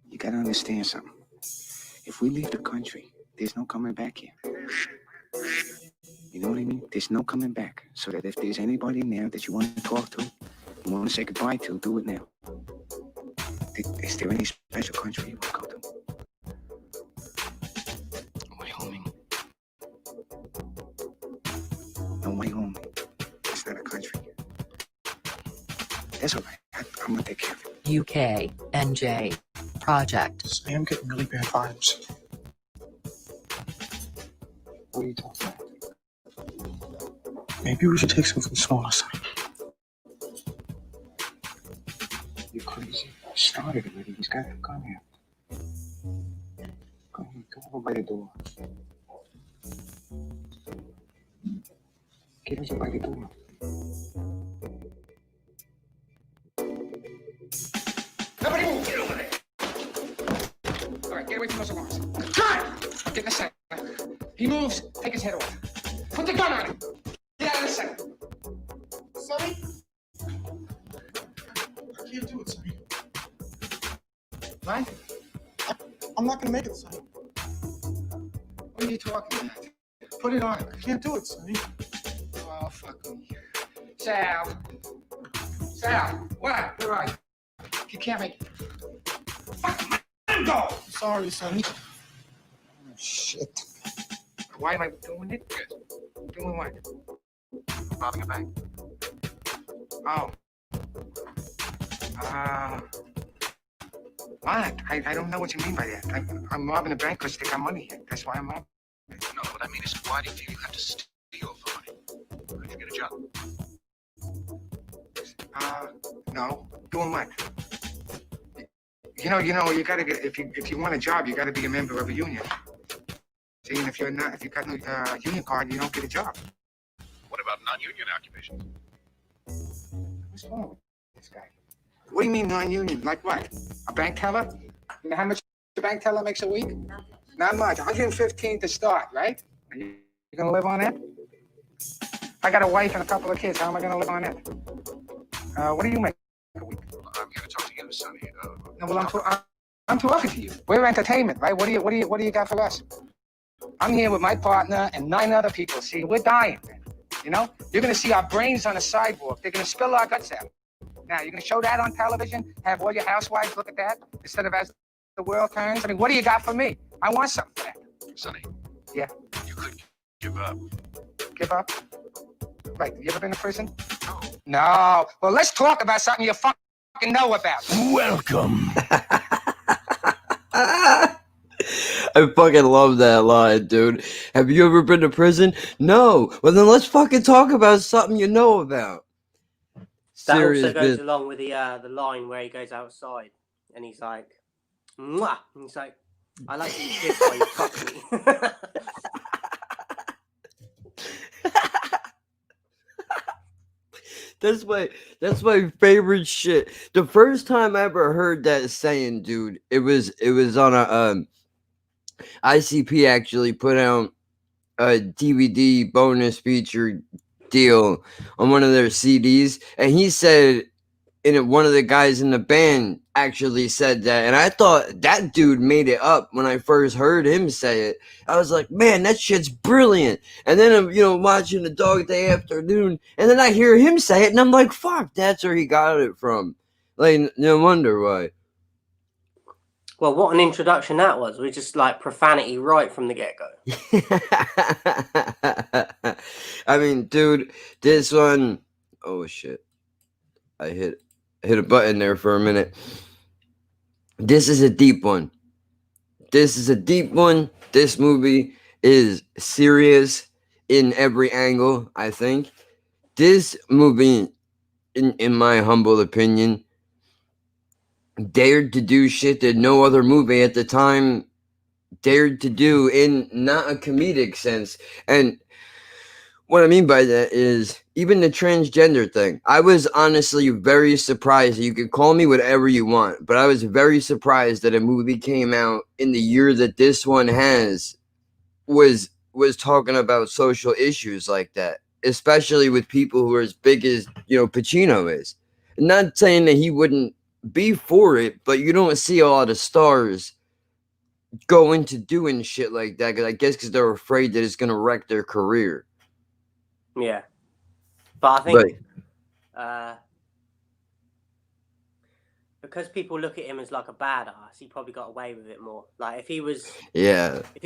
You gotta understand something. If we leave the country, there's no coming back here. You know what I mean? There's no coming back. So that if there's anybody now that you want to talk to, you want to say goodbye to, do it now. Is there any special country you want to go to? Wyoming. No, Wyoming. It's not a country. That's all right. I'm going to take care of it. UK, NJ, Project. So I'm getting really bad vibes. What are you talking about? Maybe we should take something smaller, son. You're crazy. I started already. He's got to come here. Go over by the door. Get over by the door. Nobody move! Get over there! All right, get away from those alarms. Gun! Get in the center. He moves, take his head off. Put the gun on him. Get out of the center. Sonny? I can't do it, Sonny. What? I'm not gonna make it, Sonny. What are you talking about? Put it on him. I can't do it, Sonny. Oh, fuck me. Sal. Sal, what? Where are you? You can't make it. Fuck, let him go! Sorry, Sonny. Oh, shit. Why am I doing it? Doing what? Robbing a bank. Oh. What? I don't know what you mean by that. I'm robbing a bank because they got money here. That's why I'm robbing. No, what I mean is, why do you feel you have to steal for money? Couldn't you get a job? No. Doing what? You know, you gotta get, if you want a job, you gotta be a member of a union. See, and if you've got no union card, you don't get a job. What about non-union occupations? What's wrong with this guy? What do you mean non-union? Like what? A bank teller? You know how much a bank teller makes a week? Not much. 115 to start, right? You gonna live on that? I got a wife and a couple of kids. How am I gonna live on that? What do you make a week? Well, I'm here to talk to you, Sonny. No, well, I'm talking to you. We're entertainment, right? What do you got for us? I'm here with my partner and 9 other people. See, we're dying, man. You know, you're gonna see our brains on the sidewalk. They're gonna spill our guts out. Now, you're gonna show that on television? Have all your housewives look at that instead of as the world turns? I mean, what do you got for me? I want something for that. Sonny. Yeah. You could give up. Give up? Right. You ever been to prison? No. No. Well, let's talk about something you fucking know about. Welcome. I fucking love that line, dude. Have you ever been to prison? No. Well, then let's fucking talk about something you know about. That Serious also goes business. along with the line where he goes outside and he's like, "Mwah!" And he's like, "I like you kiss while you fuck me." That's my favorite shit. The first time I ever heard that saying, dude, it was on a ICP actually put out a DVD bonus feature deal on one of their CDs, and he said, one of the guys in the band actually said that, and I thought that dude made it up when I first heard him say it. I was like, man, that shit's brilliant. And then I'm watching The Dog Day Afternoon, and then I hear him say it, and I'm like, fuck, that's where he got it from. Like, no wonder why. Well, what an introduction that was. We just like profanity right from the get-go. I mean, dude, this one, oh shit, I hit a button there for a minute. This is a deep one. This movie is serious in every angle, I think. This movie, in my humble opinion, dared to do shit that no other movie at the time dared to do, in not a comedic sense. And what I mean by that is even the transgender thing. I was honestly very surprised. You could call me whatever you want, but I was very surprised that a movie came out in the year that this one was talking about social issues like that, especially with people who are as big as Pacino is. Not saying that he wouldn't be for it, but you don't see a lot of stars go into doing shit like that. 'Cause I guess because they're afraid that it's gonna wreck their career. Yeah, but I But think because people look at him as like a badass, he probably got away with it more. Like if he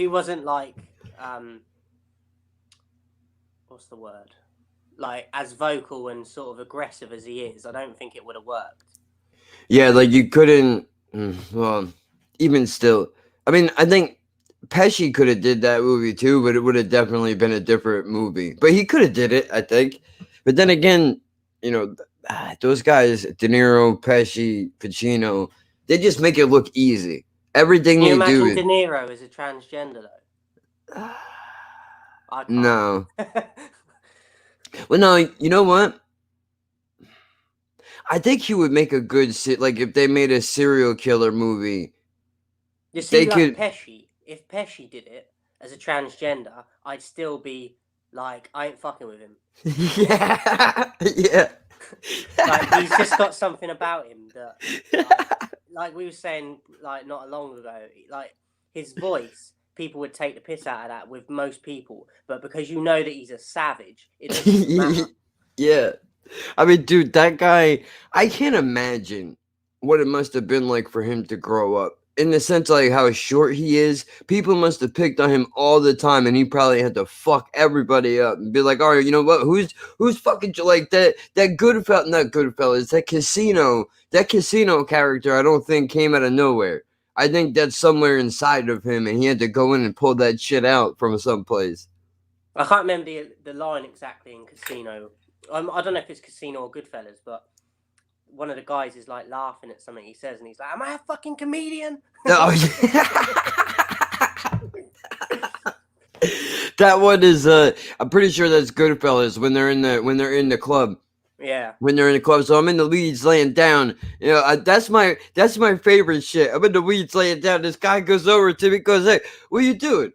wasn't like what's the word? Like as vocal and sort of aggressive as he is, I don't think it would have worked. yeah, like you couldn't. Well, even still, I mean, I think Pesci could have did that movie too, but it would have definitely been a different movie. But he could have did it, I think. But then again, you know, those guys, De Niro, Pesci, Pacino, they just make it look easy. Everything Can you they do. imagine De Niro as a transgender though? I can't. No. Well, no, you know what? I think he would make a good like if they made a serial killer movie. You see, They like could- Pesci, if Pesci did it as a transgender, I'd still be like, I ain't fucking with him. Yeah, yeah. Like he's just got something about him that, like we were saying, like not long ago, like his voice, people would take the piss out of that with most people, but because you know that he's a savage, it doesn't matter. Yeah. I mean, dude, that guy, I can't imagine what it must have been like for him to grow up. In the sense, like how short he is, people must have picked on him all the time, and he probably had to fuck everybody up and be like, "All right, you know what? Who's fucking like that? That Goodfellas, not Goodfellas, that casino character. I don't think came out of nowhere. I think that's somewhere inside of him, and he had to go in and pull that shit out from someplace." I can't remember the line exactly in Casino. I don't know if it's Casino or Goodfellas, but one of the guys is like laughing at something he says, and he's like, "Am I a fucking comedian?" Oh, yeah. That one is I'm pretty sure that's Goodfellas when they're in the club. Yeah. When they're in the club. So I'm in the weeds laying down. You know, that's my favorite shit. I'm in the weeds laying down. This guy goes over to me, goes, "Hey, what are you doing?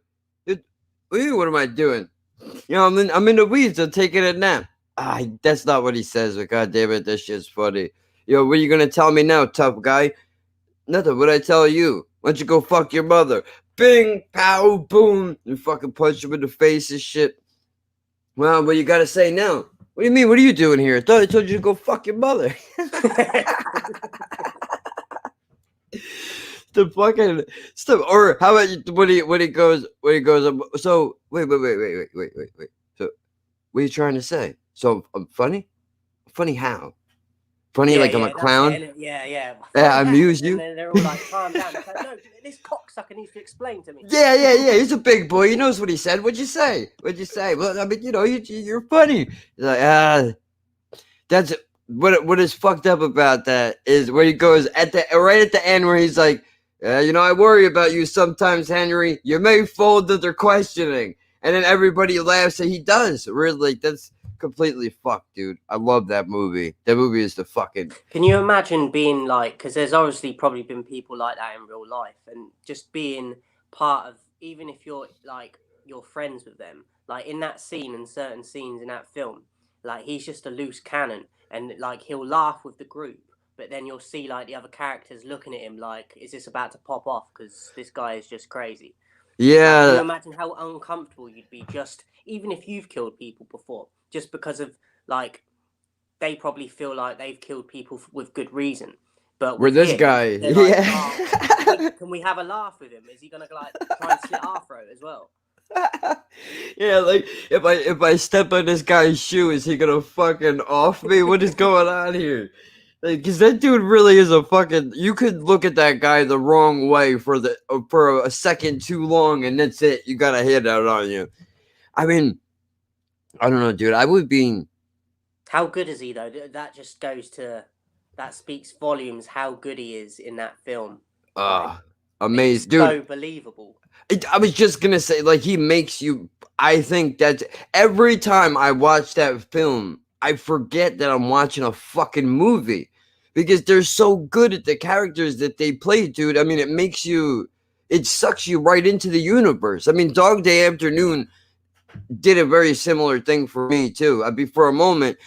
What am I doing? You know, I'm in the weeds. I'm taking a nap." That's not what he says, but god damn it, that shit's funny. Yo, what are you gonna tell me now, tough guy? Nothing. What I tell you? Why don't you go fuck your mother? Bing, pow, boom, and fucking punch him in the face and shit. Well, what you gotta say now? What do you mean? What are you doing here? I thought I told you to go fuck your mother. The fucking stuff. Or how about when he goes? So wait. So what are you trying to say? So I'm funny? Funny how? Funny like I'm a that's clown? it, yeah. Yeah, I amuse you. And then they're all like, calm down. It's like, no, this cocksucker needs to explain to me. Yeah. He's a big boy. He knows what he said. What'd you say? Well, I mean, you know, you're funny. He's like, that's what is fucked up about that is where he goes right at the end where he's like, you know, I worry about you sometimes, Henry. You may fold to their questioning, and then everybody laughs, and he does. Really, that's completely fucked, dude. I love that movie. That movie is the fucking. Can you imagine being like, because there's obviously probably been people like that in real life, and just being part of, even if you're like, you're friends with them, like in that scene and certain scenes in that film, like he's just a loose cannon, and like he'll laugh with the group, but then you'll see like the other characters looking at him like, is this about to pop off? Because this guy is just crazy. Yeah. Can you imagine how uncomfortable you'd be just, even if you've killed people before, just because of like, they probably feel like they've killed people with good reason. But Where with this him, guy, they're like, yeah. "Oh, can we have a laugh with him? Is he gonna like try and slit our throat as well?" Yeah, like if I step on this guy's shoe, is he gonna fucking off me? What is going on here? Like, cause that dude really is a fucking. You could look at that guy the wrong way for a second too long, and that's it. You got a hit out on you. I mean, I don't know, dude. I would be. How good is he though? That just goes to, that speaks volumes how good he is in that film. Amazing, It's dude. so believable. I was just gonna say, like, he makes you. I think that every time I watch that film, I forget that I'm watching a fucking movie because they're so good at the characters that they play, dude. I mean, it sucks you right into the universe. I mean, Dog Day Afternoon did a very similar thing for me too. For a moment,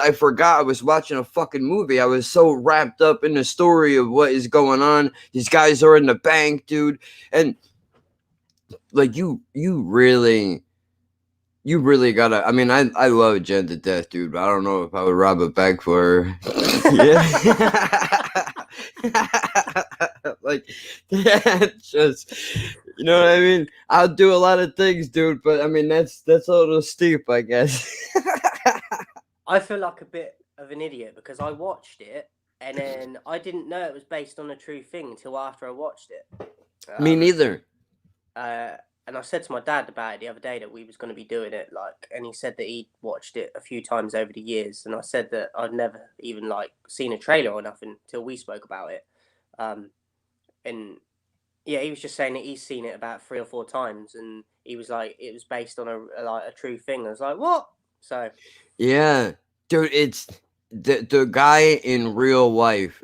I forgot I was watching a fucking movie. I was so wrapped up in the story of what is going on. These guys are in the bank, dude, and like you really gotta. I mean, I love Jen to death, dude, but I don't know if I would rob a bank for her. Yeah. Like, just, you know what I mean? I'll do a lot of things, dude, but I mean, that's a little steep, I guess. I feel like a bit of an idiot because I watched it and then I didn't know it was based on a true thing until after I watched it. Me neither. And I said to my dad about it the other day that we was going to be doing it, like, and he said that he'd watched it a few times over the years, and I said that I'd never even like seen a trailer or nothing until we spoke about it. And yeah, he was just saying that he's seen it about 3 or 4 times, and he was like, it was based on a true thing. I was like, what? So Yeah, dude, it's the guy in real life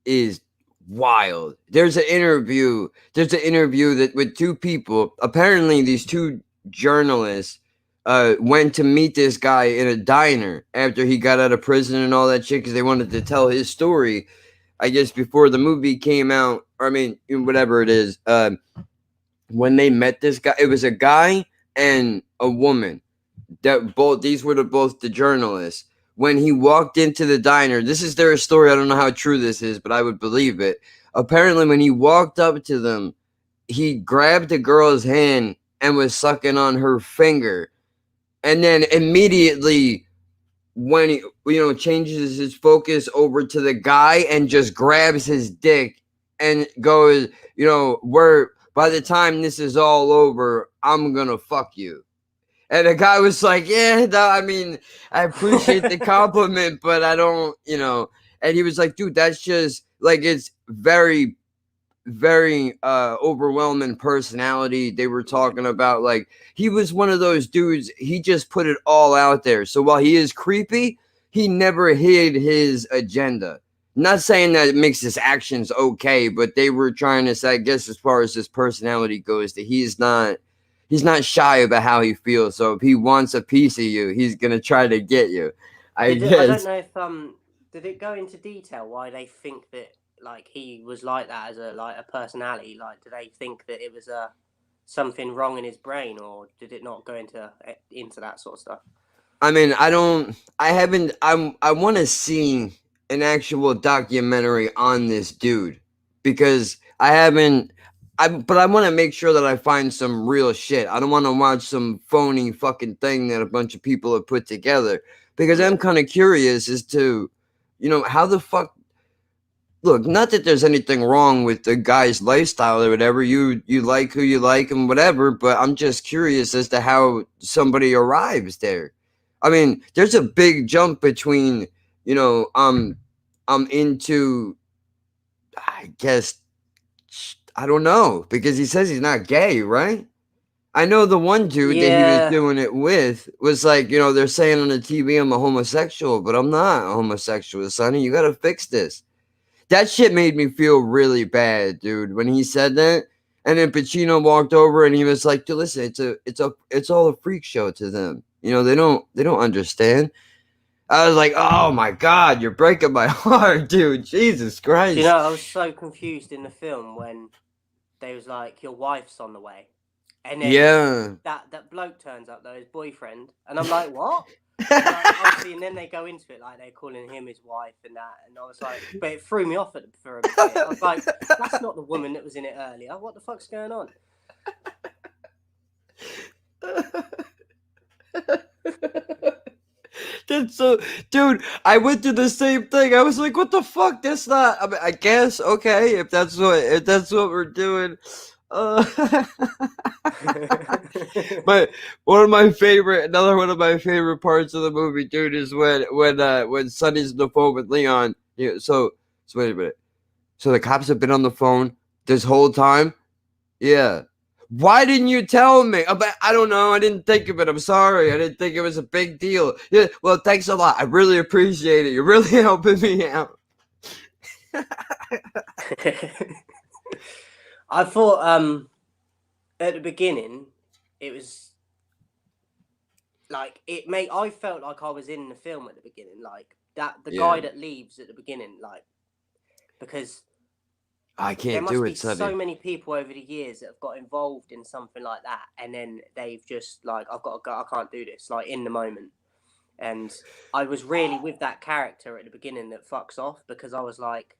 is wild. There's an interview that with 2 people. Apparently, these 2 journalists went to meet this guy in a diner after he got out of prison and all that shit because they wanted to tell his story. I guess before the movie came out, or I mean, whatever it is. When they met this guy, it was a guy and a woman. These were both the journalists. When he walked into the diner, this is their story. I don't know how true this is, but I would believe it. Apparently, when he walked up to them, he grabbed the girl's hand and was sucking on her finger. And then immediately, when he, changes his focus over to the guy and just grabs his dick and goes, by the time this is all over, I'm gonna fuck you. And the guy was like, yeah, no, I mean, I appreciate the compliment, but I don't, and he was like, dude, that's just like, it's very, very overwhelming personality. They were talking about, like, he was one of those dudes, he just put it all out there. So while he is creepy, he never hid his agenda. Not saying that it makes his actions okay, but they were trying to say, I guess, as far as his personality goes, that he's not shy about how he feels. So if he wants a piece of you, he's gonna try to get you. I guess. I don't know if did it go into detail why they think that like he was like that as a personality? Like, do they think that it was something wrong in his brain, or did it not go into that sort of stuff? I mean, I want to see an actual documentary on this dude because I haven't. But I want to make sure that I find some real shit. I don't want to watch some phony fucking thing that a bunch of people have put together because I'm kind of curious as to, how the fuck. Look, not that there's anything wrong with the guy's lifestyle or whatever. You like who you like and whatever, but I'm just curious as to how somebody arrives there. I mean, there's a big jump between, I'm into, I guess, I don't know, because he says he's not gay, right? I know the one dude that he was doing it with was like, they're saying on the TV I'm a homosexual, but I'm not a homosexual, Sonny. You gotta fix this. That shit made me feel really bad, dude, when he said that. And then Pacino walked over and he was like, dude, listen, it's all a freak show to them. They don't understand. I was like, oh my God, you're breaking my heart, dude. Jesus Christ. I was so confused in the film when they was like, your wife's on the way. And then that bloke turns up, though, his boyfriend. And I'm like, what? And then they go into it like they're calling him his wife and that. And I was like, but it threw me off for a bit. I was like, that's not the woman that was in it earlier. What the fuck's going on? That's so, dude. I went through the same thing. I was like, "What the fuck? That's not." I mean, I guess okay if that's what we're doing. But another one of my favorite parts of the movie, dude, is when Sonny's on the phone with Leon. Yeah. So wait a minute. So the cops have been on the phone this whole time. Yeah. Why didn't you tell me? I don't know. I didn't think of it. I'm sorry. I didn't think it was a big deal. Yeah. Well, thanks a lot. I really appreciate it. You're really helping me out. I thought at the beginning it was like I felt like I was in the film at the beginning, like that the Yeah. guy that leaves at the beginning, like, because I there can't must do be it, Sonny. so many people over the years that have got involved in something like that, and then they've just like, I've got to go, I can't do this, like in the moment. And I was really with that character at the beginning that fucks off, because I was like,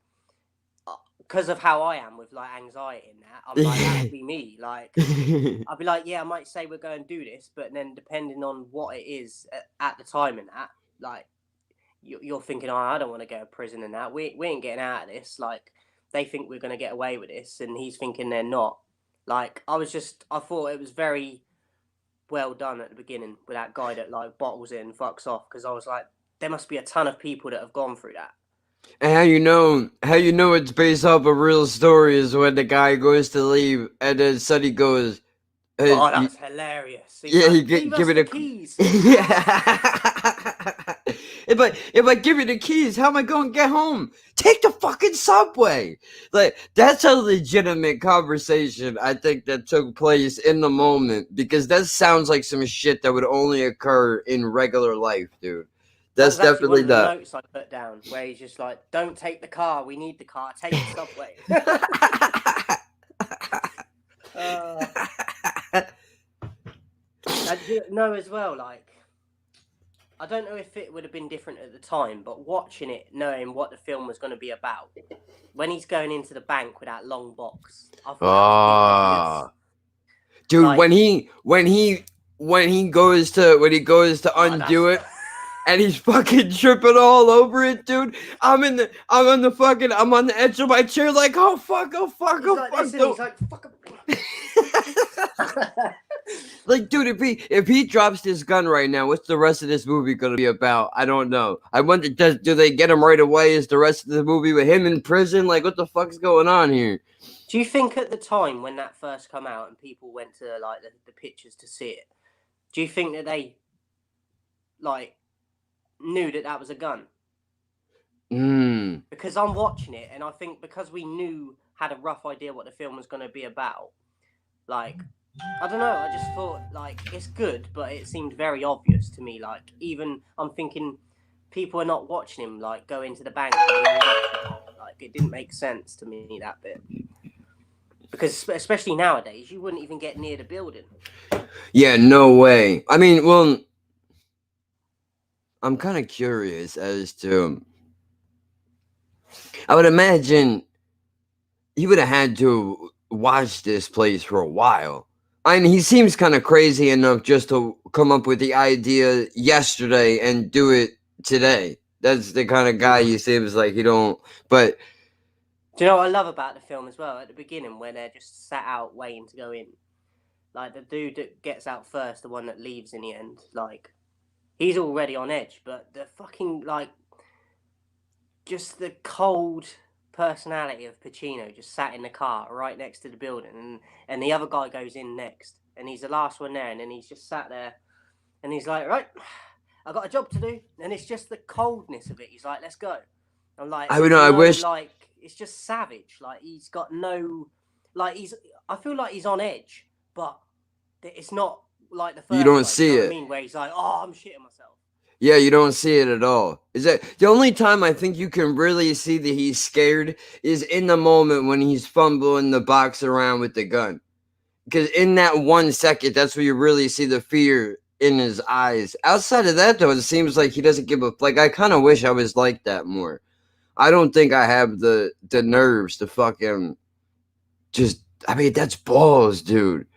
because of how I am with like anxiety and that, I'm like, that would be me. Like, I'd be like, yeah, I might say we're going to do this, but then depending on what it is at the time and that, like, you're thinking, oh, I don't want to go to prison and that. We ain't getting out of this. Like, they think we're going to get away with this, and he's thinking they're not. Like, I thought it was very well done at the beginning with that guy that like bottles it and fucks off, because I was like, there must be a ton of people that have gone through that. And how you know it's based off a real story is when the guy goes to leave and then Sonny goes, hey, Oh, that's hilarious. He's yeah, like, he leave us give it the a keys. Yeah. if I give you the keys, how am I going to get home? Take the fucking subway. Like, that's a legitimate conversation I think that took place in the moment, because that sounds like some shit that would only occur in regular life, dude. That's That was actually one definitely of the that. notes I put down, where he's just like, don't take the car, we need the car, take the subway. And no, as well, like, I don't know if it would have been different at the time, but watching it, knowing what the film was going to be about, when he's going into the bank with that long box, I thought that was ridiculous. Dude, Like, when he goes to undo it, and he's fucking tripping all over it, dude. I'm on the edge of my chair, like, oh fuck, he's like this, and he's like, fuck. Like, dude, if he drops this gun right now, what's the rest of this movie gonna be about? I don't know. I wonder, do they get him right away? Is the rest of the movie with him in prison? Like, what the fuck's going on here? Do you think at the time when that first come out and people went to like the pictures to see it, do you think that they like knew that was a gun? Because I'm watching it, and I think because we had a rough idea what the film was going to be about, like, I don't know, I just thought, like, it's good, but it seemed very obvious to me. Like, even I'm thinking people are not watching him like go into the bank and like, it didn't make sense to me, that bit. Because especially nowadays, you wouldn't even get near the building. Yeah, no way. I mean, well, I'm kind of curious as to, I would imagine he would have had to watch this place for a while. I mean, he seems kind of crazy enough just to come up with the idea yesterday and do it today. That's the kind of guy he seems like. But do you know what I love about the film as well? At the beginning, when they're just sat out waiting to go in, like the dude that gets out first, the one that leaves in the end, like, he's already on edge, but the fucking, like, just the cold personality of Pacino just sat in the car right next to the building, and the other guy goes in next, and he's the last one there, and then he's just sat there, and he's like, right, I got a job to do, and it's just the coldness of it. He's like, let's go. I'm like, I wish, like, it's just savage. Like, he's got no, like, I feel like he's on edge, but it's not like the first. You don't one, see you know it. what I mean, where he's like, oh, I'm shitting myself. Yeah, you don't see it at all. Is that the only time I think you can really see that he's scared is in the moment when he's fumbling the box around with the gun. Because in that 1 second, that's where you really see the fear in his eyes. Outside of that, though, it seems like he doesn't give a, like, I kind of wish I was like that more. I don't think I have the nerves to fucking just, I mean, that's balls, dude.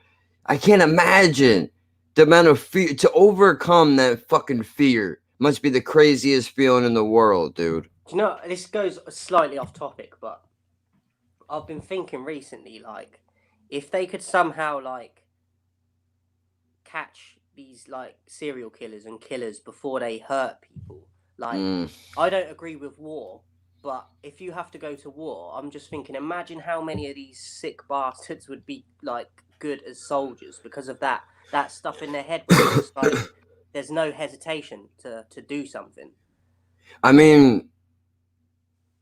I can't imagine the amount of fear to overcome that fucking fear. Must be the craziest feeling in the world, dude. Do you know, this goes slightly off topic, but I've been thinking recently, like, if they could somehow, like, catch these, like, serial killers and killers before they hurt people, like, I don't agree with war, but if you have to go to war, I'm just thinking, imagine how many of these sick bastards would be, like, good as soldiers because of that stuff in their head, where it's just like, there's no hesitation to do something. I mean,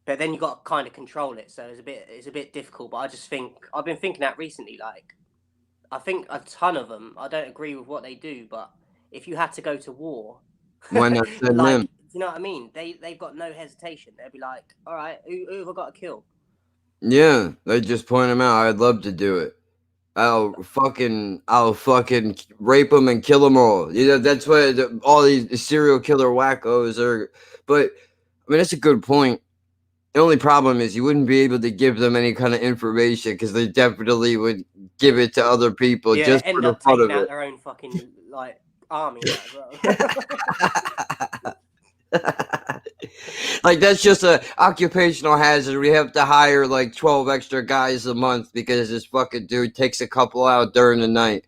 but then you got to kind of control it, so it's a bit difficult. But I just think I've been thinking that recently. Like, I think a ton of them. I don't agree with what they do, but if you had to go to war, Why not send like, them? you know what I mean? They've got no hesitation. They'll be like, all right, who have I got to kill? Yeah, they just point them out. I'd love to do it. I'll fucking rape them and kill them all. You know, that's what all these serial killer wackos are. But I mean, that's a good point. The only problem is you wouldn't be able to give them any kind of information because they definitely would give it to other people Yeah, just for end the up fun taking of out it. their own fucking like army and that as well. Like that's just a occupational hazard. We have to hire like 12 extra guys a month because this fucking dude takes a couple out during the night.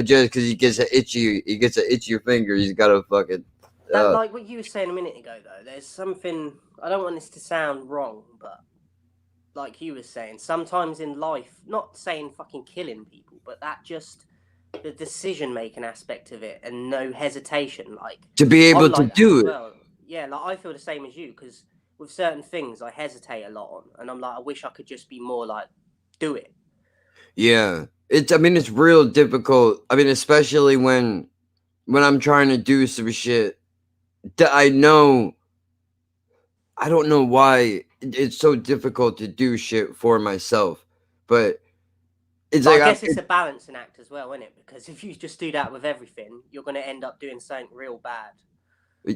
Just because he gets an itchier finger. He's got a fucking That, like what you were saying a minute ago, though, there's something, I don't want this to sound wrong, but like you were saying, sometimes in life, not saying fucking killing people, but that just the decision making aspect of it and no hesitation. Like, to be able I'm to like that do as it. well. Yeah, like I feel the same as you because with certain things I hesitate a lot on, and I'm like, I wish I could just be more like, do it. Yeah. I mean, it's real difficult. I mean, especially when I'm trying to do some shit that I know. I don't know why it's so difficult to do shit for myself, but it's But like I guess it's a balancing act as well, isn't it? Because if you just do that with everything, you're going to end up doing something real bad.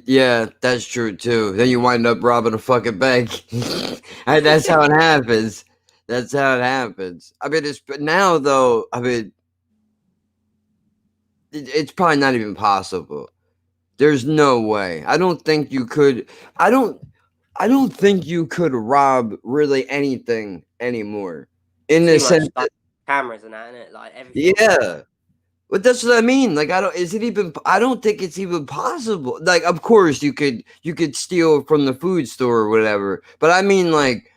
yeah, that's true too. Then you wind up robbing a fucking bank. And that's how it happens. That's how it happens. I mean, but now though, I mean, it's probably not even possible. There's no way. I don't think you could. I don't think you could rob really anything anymore. In the Too sense much like cameras and that, innit? Like everything. yeah. But that's what I mean. Like I don't think it's even possible. Like of course you could steal from the food store or whatever. But I mean like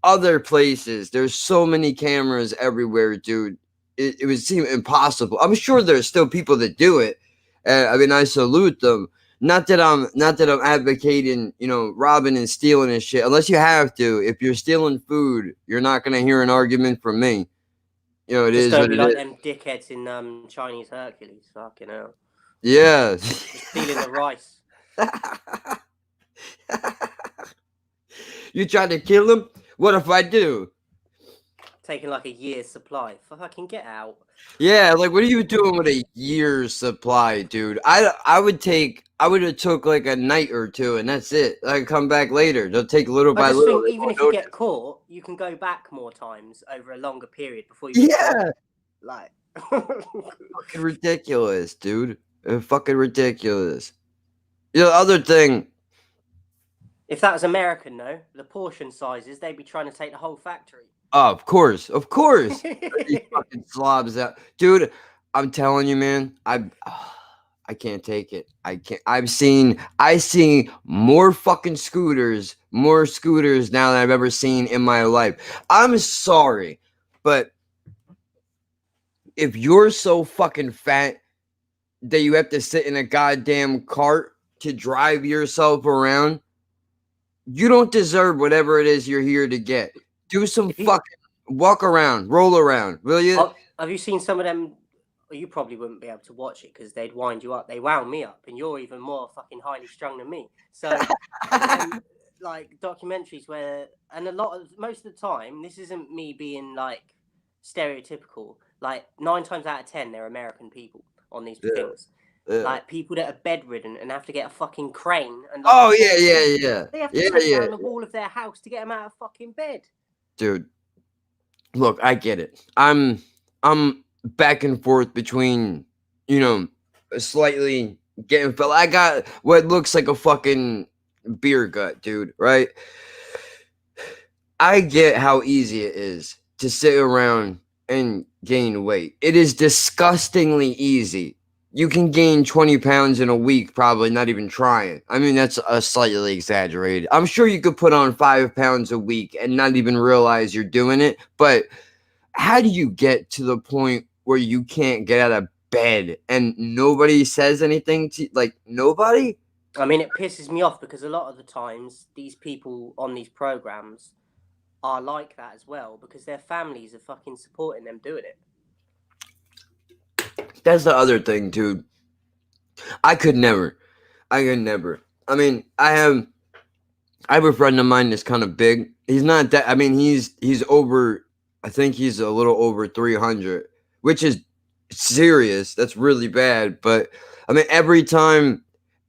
other places. There's so many cameras everywhere, dude. It would seem impossible. I'm sure there's still people that do it. I mean I salute them. Not that I'm advocating, robbing and stealing and shit. Unless you have to. If you're stealing food, you're not gonna hear an argument from me. It Just is don't what be it like is. them dickheads in Chinese Hercules. Fucking hell. Yeah. Stealing the rice. You trying to kill him? What if I do? Taking like a year's supply. Fucking get out. Yeah, like what are you doing with a year's supply, dude? I would have took like a night or two and that's it. I can come back later. They'll take little I by just little. think They even won't if you notice. get caught, you can go back more times over a longer period before you get Yeah, caught. Like fucking ridiculous, dude. Fucking ridiculous. The other thing, if that was American, though, the portion sizes, they'd be trying to take the whole factory. oh, of course. These fucking slobs out, dude. I'm telling you, man. I can't take it. I can't. I see more fucking scooters, more scooters now than I've ever seen in my life. I'm sorry, but if you're so fucking fat that you have to sit in a goddamn cart to drive yourself around, you don't deserve whatever it is you're here to get. Do some fucking walk around, roll around, will you? Have you seen some of them? Well, you probably wouldn't be able to watch it because they'd wind you up. They wound me up, and you're even more fucking highly strung than me. So, like documentaries where, and most of the time, this isn't me being like stereotypical. Like 9 times out of 10, they're American people on these things. Like people that are bedridden and have to get a fucking crane. And like, oh yeah. They have to take down the wall of their house to get them out of fucking bed. Dude, look, I get it. I'm back and forth between, slightly getting felt. I got what looks like a fucking beer gut, dude, right? I get how easy it is to sit around and gain weight. It is disgustingly easy. You can gain 20 pounds in a week, probably not even trying. I mean, that's a slightly exaggerated. I'm sure you could put on 5 pounds a week and not even realize you're doing it. But how do you get to the point where you can't get out of bed and nobody says anything to you? Like, nobody? I mean, it pisses me off because a lot of the times these people on these programs are like that as well because their families are fucking supporting them doing it. That's the other thing, dude. I could never. I could never. I mean, I have a friend of mine that's kind of big. He's not that. I mean, he's over. I think he's a little over 300, which is serious. That's really bad. But I mean, every time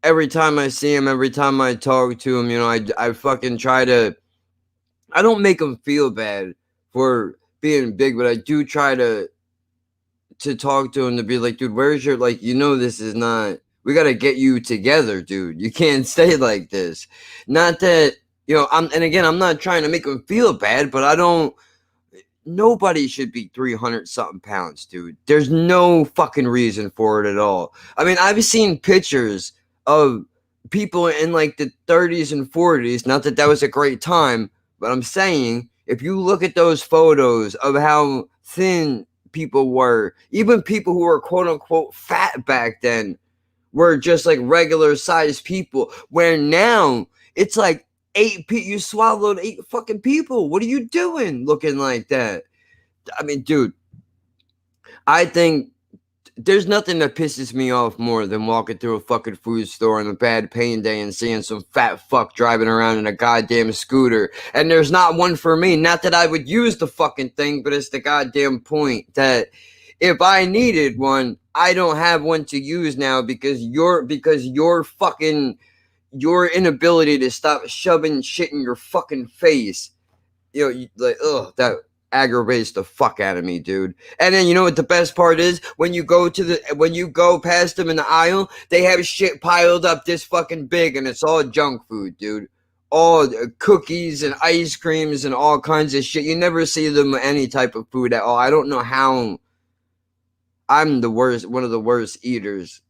I see him, every time I talk to him, I fucking try to. I don't make him feel bad for being big, but I do try to talk to him to be like, dude, where's your like? This is not. We got to get you together, dude. You can't stay like this. Not that I'm not trying to make him feel bad, but I don't. Nobody should be 300 something pounds, dude. There's no fucking reason for it at all. I mean, I've seen pictures of people in like the 30s and 40s. Not that that was a great time, but I'm saying if you look at those photos of how thin people were, even people who were quote unquote fat back then were just like regular sized people, where now it's like you swallowed 8 fucking people. What are you doing looking like that? I mean, dude, I think there's nothing that pisses me off more than walking through a fucking food store on a bad pain day and seeing some fat fuck driving around in a goddamn scooter. And there's not one for me. Not that I would use the fucking thing, but it's the goddamn point that if I needed one, I don't have one to use now because your fucking your inability to stop shoving shit in your fucking face. That aggravates the fuck out of me, dude. And then you know what the best part is? When you go past them in the aisle, they have shit piled up this fucking big and it's all junk food, dude. All cookies and ice creams and all kinds of shit. You never see them any type of food at all. I don't know how. I'm one of the worst eaters.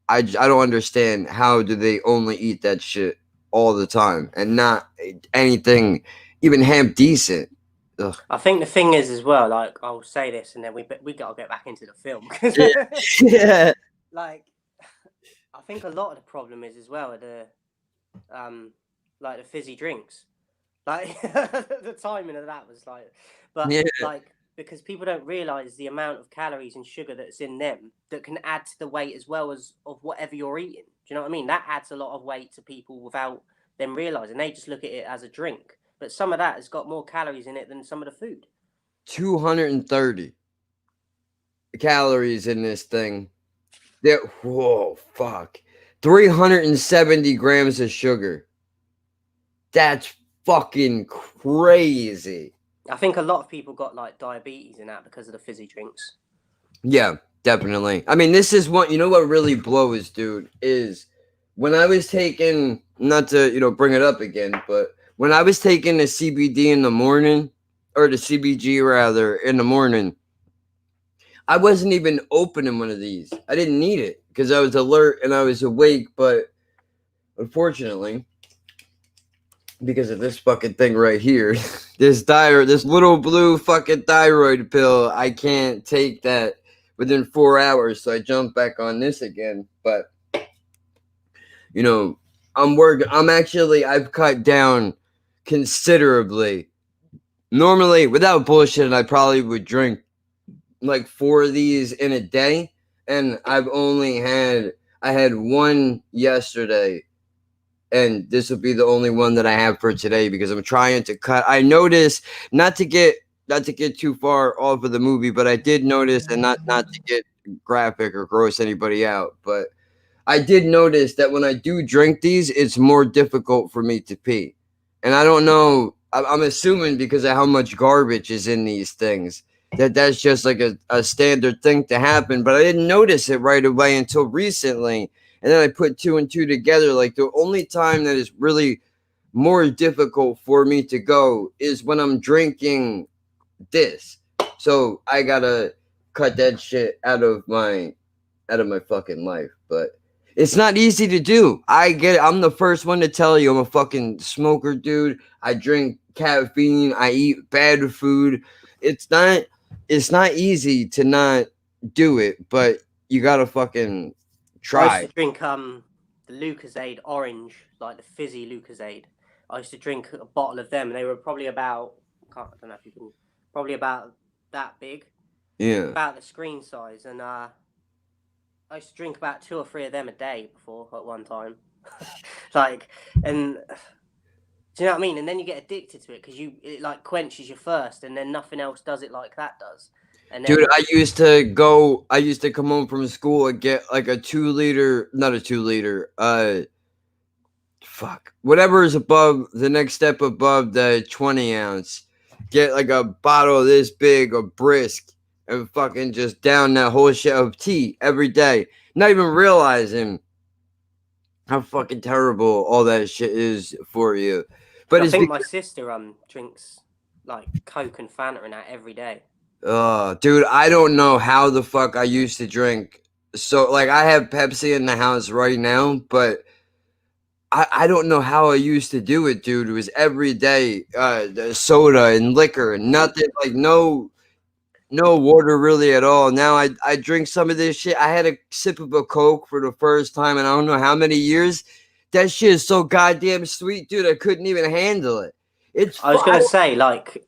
I don't understand how do they only eat that shit all the time and not anything even half decent. Ugh. I think the thing is as well, like I'll say this, and then we gotta get back into the film. Yeah. Like, I think a lot of the problem is as well the like the fizzy drinks, like the timing of that was like, but Yeah. like because people don't realize the amount of calories and sugar that's in them that can add to the weight as well as of whatever you're eating. Do you know what I mean? That adds a lot of weight to people without them realizing. They just look at it as a drink, but some of that has got more calories in it than some of the food. 230 calories in this thing. Whoa, fuck. 370 grams of sugar. That's fucking crazy. I think a lot of people got like diabetes and that because of the fizzy drinks. Yeah, definitely. I mean, this is what really blows, dude, is when I was taking, not to, bring it up again, but when I was taking the CBD in the morning, or the CBG rather, in the morning, I wasn't even opening one of these. I didn't need it because I was alert and I was awake, but unfortunately, because of this fucking thing right here, this little blue fucking thyroid pill, I can't take that within 4 hours, so I jumped back on this again. But I've cut down considerably. Normally, without bullshit, I probably would drink like 4 of these in a day, and I had one yesterday, and this will be the only one that I have for today because I'm trying to cut. I noticed not to get too far off of the movie, but I did notice, and not to get graphic or gross anybody out, but I did notice that when I do drink these, it's more difficult for me to pee. And I don't know, I'm assuming because of how much garbage is in these things, that's just like a standard thing to happen. But I didn't notice it right away until recently. And then I put 2 and 2 together. Like the only time that is really more difficult for me to go is when I'm drinking this. So I gotta cut that shit out of my fucking life. But it's not easy to do. I get it. I'm the first one to tell you I'm a fucking smoker, dude. I drink caffeine. I eat bad food. It's not easy to not do it, but you gotta fucking try. I used to drink the Lucozade orange, like the fizzy Lucozade. I used to drink a bottle of them, and they were probably about probably about that big. Yeah. About the screen size, and I used to drink about 2 or 3 of them a day before at one time. Like, and do you know what I mean? And then you get addicted to it because it like quenches your thirst, and then nothing else does it like that does. And then, Dude, I used to come home from school and get like a 2 liter, not a 2 liter, whatever is above the next step above the 20 ounce. Get like a bottle this big of Brisk and fucking just down that whole shit of tea every day. Not even realizing how fucking terrible all that shit is for you. But I it's think my sister drinks like Coke and Fanta and that every day. dude, I don't know how the fuck I used to drink. So like I have Pepsi in the house right now, but I don't know how I used to do it, dude. It was every day the soda and liquor and nothing, like no water really at all. Now I drink some of this shit. I had a sip of a Coke for the first time in I don't know how many years. That shit is so goddamn sweet, dude. I couldn't even handle it. I was gonna say, like,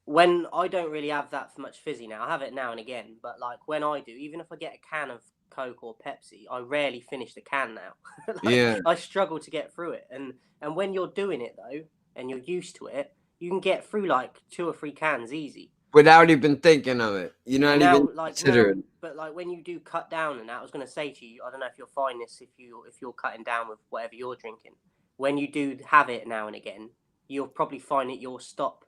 when I don't really have that much fizzy now. I have it now and again, but like when I do, even if I get a can of Coke or Pepsi, I rarely finish the can now. Like, Yeah. I struggle to get through it, and when you're doing it though, and you're used to it, you can get through like 2 or 3 cans easy. Without even thinking of it. You're not Now, even like considering. but like when you do cut down, and that, I was gonna say to you, I don't know if you'll find this if you're cutting down with whatever you're drinking. When you do have it now and again, you'll probably find that you'll stop.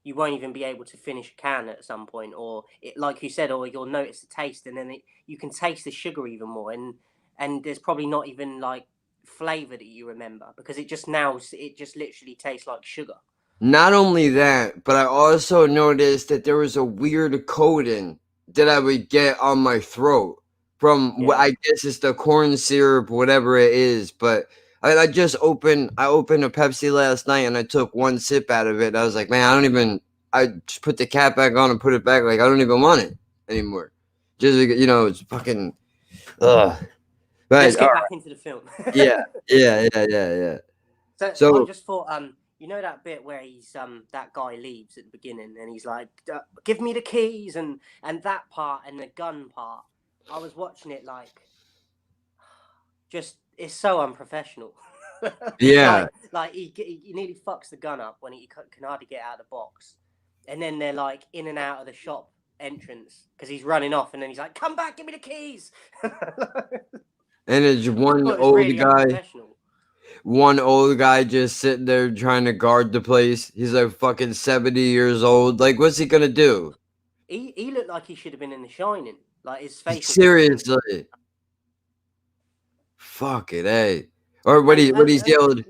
You won't even be able to finish a can at some point, or it, like you said, or you'll notice the taste, and then you can taste the sugar even more, and there's probably not even like flavor that you remember because it just literally tastes like sugar. Not only that, but I also noticed that there was a weird coating that I would get on my throat from what Yeah. I guess it's the corn syrup, whatever it is. But I opened a Pepsi last night and I took one sip out of it. I was like, man, I just put the cap back on and put it back. Like, I don't even want it anymore. Just, it's fucking, ugh. Let's But, get back into the film. yeah. So I just thought, you know that bit where he's that guy leaves at the beginning and he's like, "Give me the keys," and that part and the gun part. I was watching it like, just it's so unprofessional. Yeah. like he nearly fucks the gun up when he can hardly get out of the box, and then they're like in and out of the shop entrance because he's running off, and then he's like, "Come back, give me the keys." And it's one It's old really guy. unprofessional. One old guy just sitting there trying to guard the place. He's like fucking 70 years old. Like, what's he gonna do? He looked like he should have been in The Shining. Like his face. Seriously. Fuck it, hey. Or what he's yelled.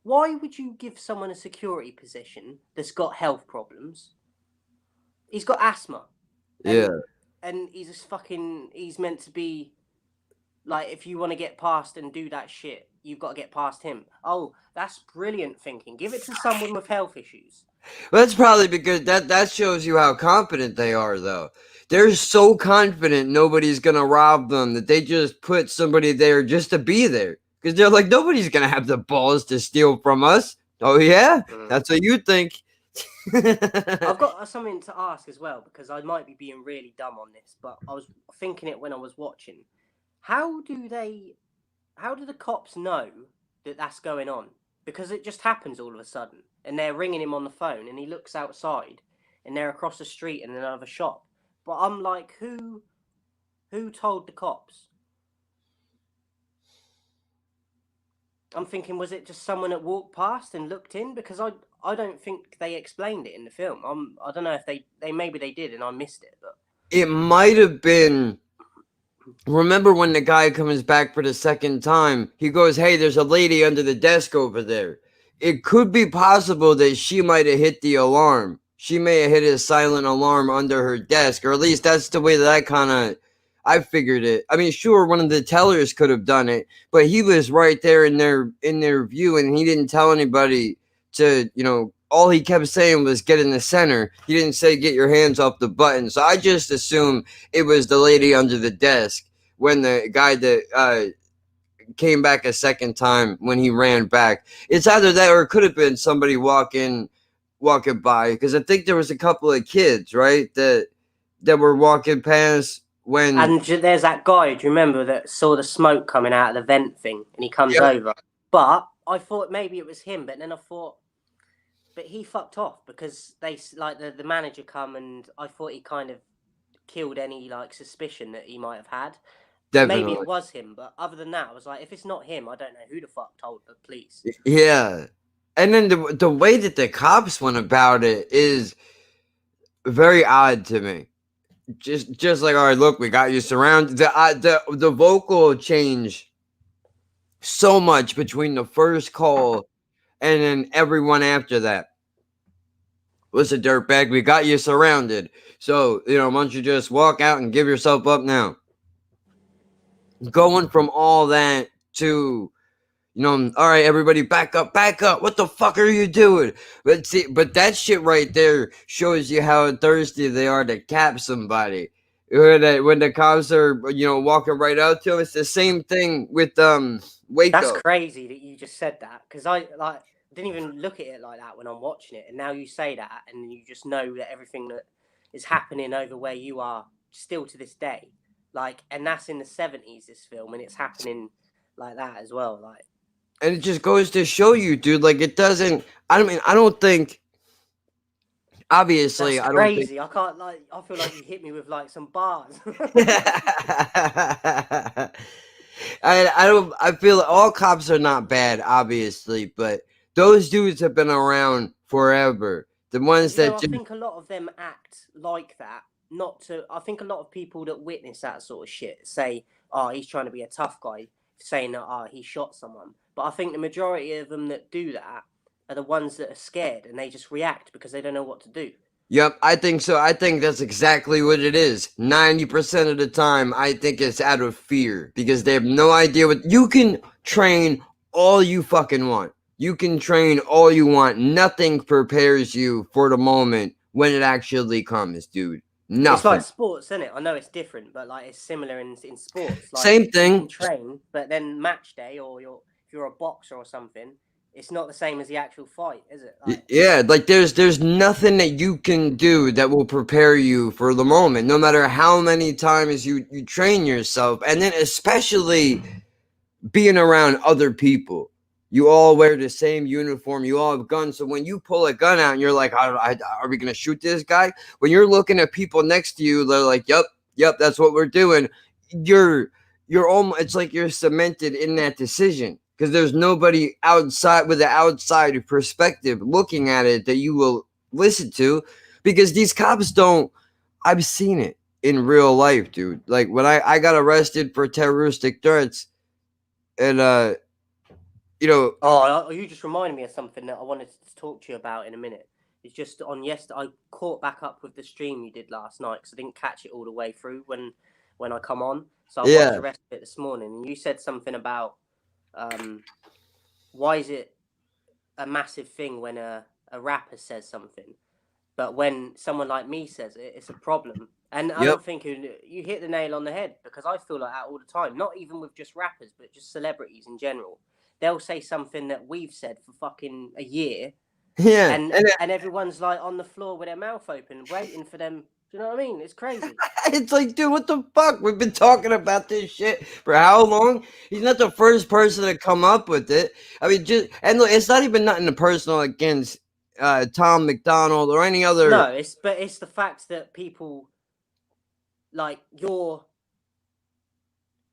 Why would you give someone a security position that's got health problems? He's got asthma. Yeah. And he's meant to be like, if you want to get past and do that shit, you've got to get past him. Oh, that's brilliant thinking. Give it to someone with health issues. Well, that's probably because that shows you how confident they are, though. They're so confident nobody's gonna rob them that they just put somebody there just to be there. Because they're like, nobody's gonna have the balls to steal from us. Oh yeah? That's what you think. I've got something to ask as well, because I might be being really dumb on this, but I was thinking it when I was watching. How do the cops know that that's going on? Because it just happens all of a sudden, and they're ringing him on the phone, and he looks outside, and they're across the street in another shop. But I'm like, who told the cops? I'm thinking, was it just someone that walked past and looked in? Because I don't think they explained it in the film. I don't know if they maybe they did and I missed it, but It might have been. Remember when the guy comes back for the second time, he goes, "Hey, there's a lady under the desk over there." It could be possible that she might have hit the alarm. She may have hit a silent alarm under her desk, or at least that's the way that I figured it. I mean, sure, one of the tellers could have done it, but he was right there in their view, and he didn't tell anybody to, all he kept saying was get in the center. He didn't say get your hands off the button. So I just assumed it was the lady under the desk when the guy that came back a second time when he ran back. It's either that or it could have been somebody walking by, because I think there was a couple of kids, right, that were walking past when And there's that guy, do you remember, that saw the smoke coming out of the vent thing, and he comes Yeah. over. But I thought maybe it was him, but then I thought, but he fucked off because they like the manager come, and I thought he kind of killed any like suspicion that he might have had. definitely, Maybe it was him, but other than that, I was like, if it's not him, I don't know who the fuck told the police. yeah. And then the way that the cops went about it is very odd to me. Just like, all right, look, we got you surrounded. The vocal change so much between the first call and then everyone after that. Listen, dirtbag, we got you surrounded. So, why don't you just walk out and give yourself up now? Going from all that to, all right, everybody back up. What the fuck are you doing? But that shit right there shows you how thirsty they are to cap somebody. When the cops are, walking right out to them, it's the same thing with Waco. That's crazy that you just said that, because I didn't even look at it like that when I'm watching it, and now you say that, and you just know that everything that is happening over where you are still to this day, and that's in the 70s, this film, and it's happening like that as well, And it just goes to show you, dude, it doesn't. I don't think. Obviously, that's I don't crazy. think. I can't I feel like you hit me with some bars. I feel all cops are not bad, obviously, but those dudes have been around forever. The ones I that think a lot of them act like that. I think a lot of people that witness that sort of shit say, "Oh, he's trying to be a tough guy," saying that, "Oh, he shot someone." But I think the majority of them that do that are the ones that are scared and they just react because they don't know what to do. Yep, I think so. I think that's exactly what it is. 90% of the time, I think it's out of fear because they have no idea what you can train all you fucking want. You can train all you want. Nothing prepares you for the moment when it actually comes, dude. Nothing. It's like sports, isn't it? I know it's different, but it's similar in sports. Same thing. You can train, but then match day, or if you're a boxer or something, it's not the same as the actual fight, is it? Yeah, there's nothing that you can do that will prepare you for the moment, no matter how many times you train yourself, and then especially being around other people. You all wear the same uniform. You all have guns. So when you pull a gun out and you're like, are we going to shoot this guy? When you're looking at people next to you, they're like, yep, that's what we're doing. You're almost, it's like you're cemented in that decision because there's nobody outside with an outside perspective looking at it that you will listen to because these cops don't, I've seen it in real life, dude. Like when I got arrested for terroristic threats and, Oh, you just reminded me of something that I wanted to talk to you about in a minute. It's just on yesterday. I caught back up with the stream you did last night because I didn't catch it all the way through when I come on. So I watched the rest of it this morning, and you said something about why is it a massive thing when a rapper says something, but when someone like me says it, it's a problem. And I don't think you hit the nail on the head because I feel like that all the time. Not even with just rappers, but just celebrities in general. They'll say something that we've said for fucking a year. Yeah. And everyone's on the floor with their mouth open, waiting for them. Do you know what I mean? It's crazy. It's like, dude, what the fuck? We've been talking about this shit for how long? He's not the first person to come up with it. I mean, and look, it's not even nothing personal against Tom McDonald or any other. No, it's the fact that people you're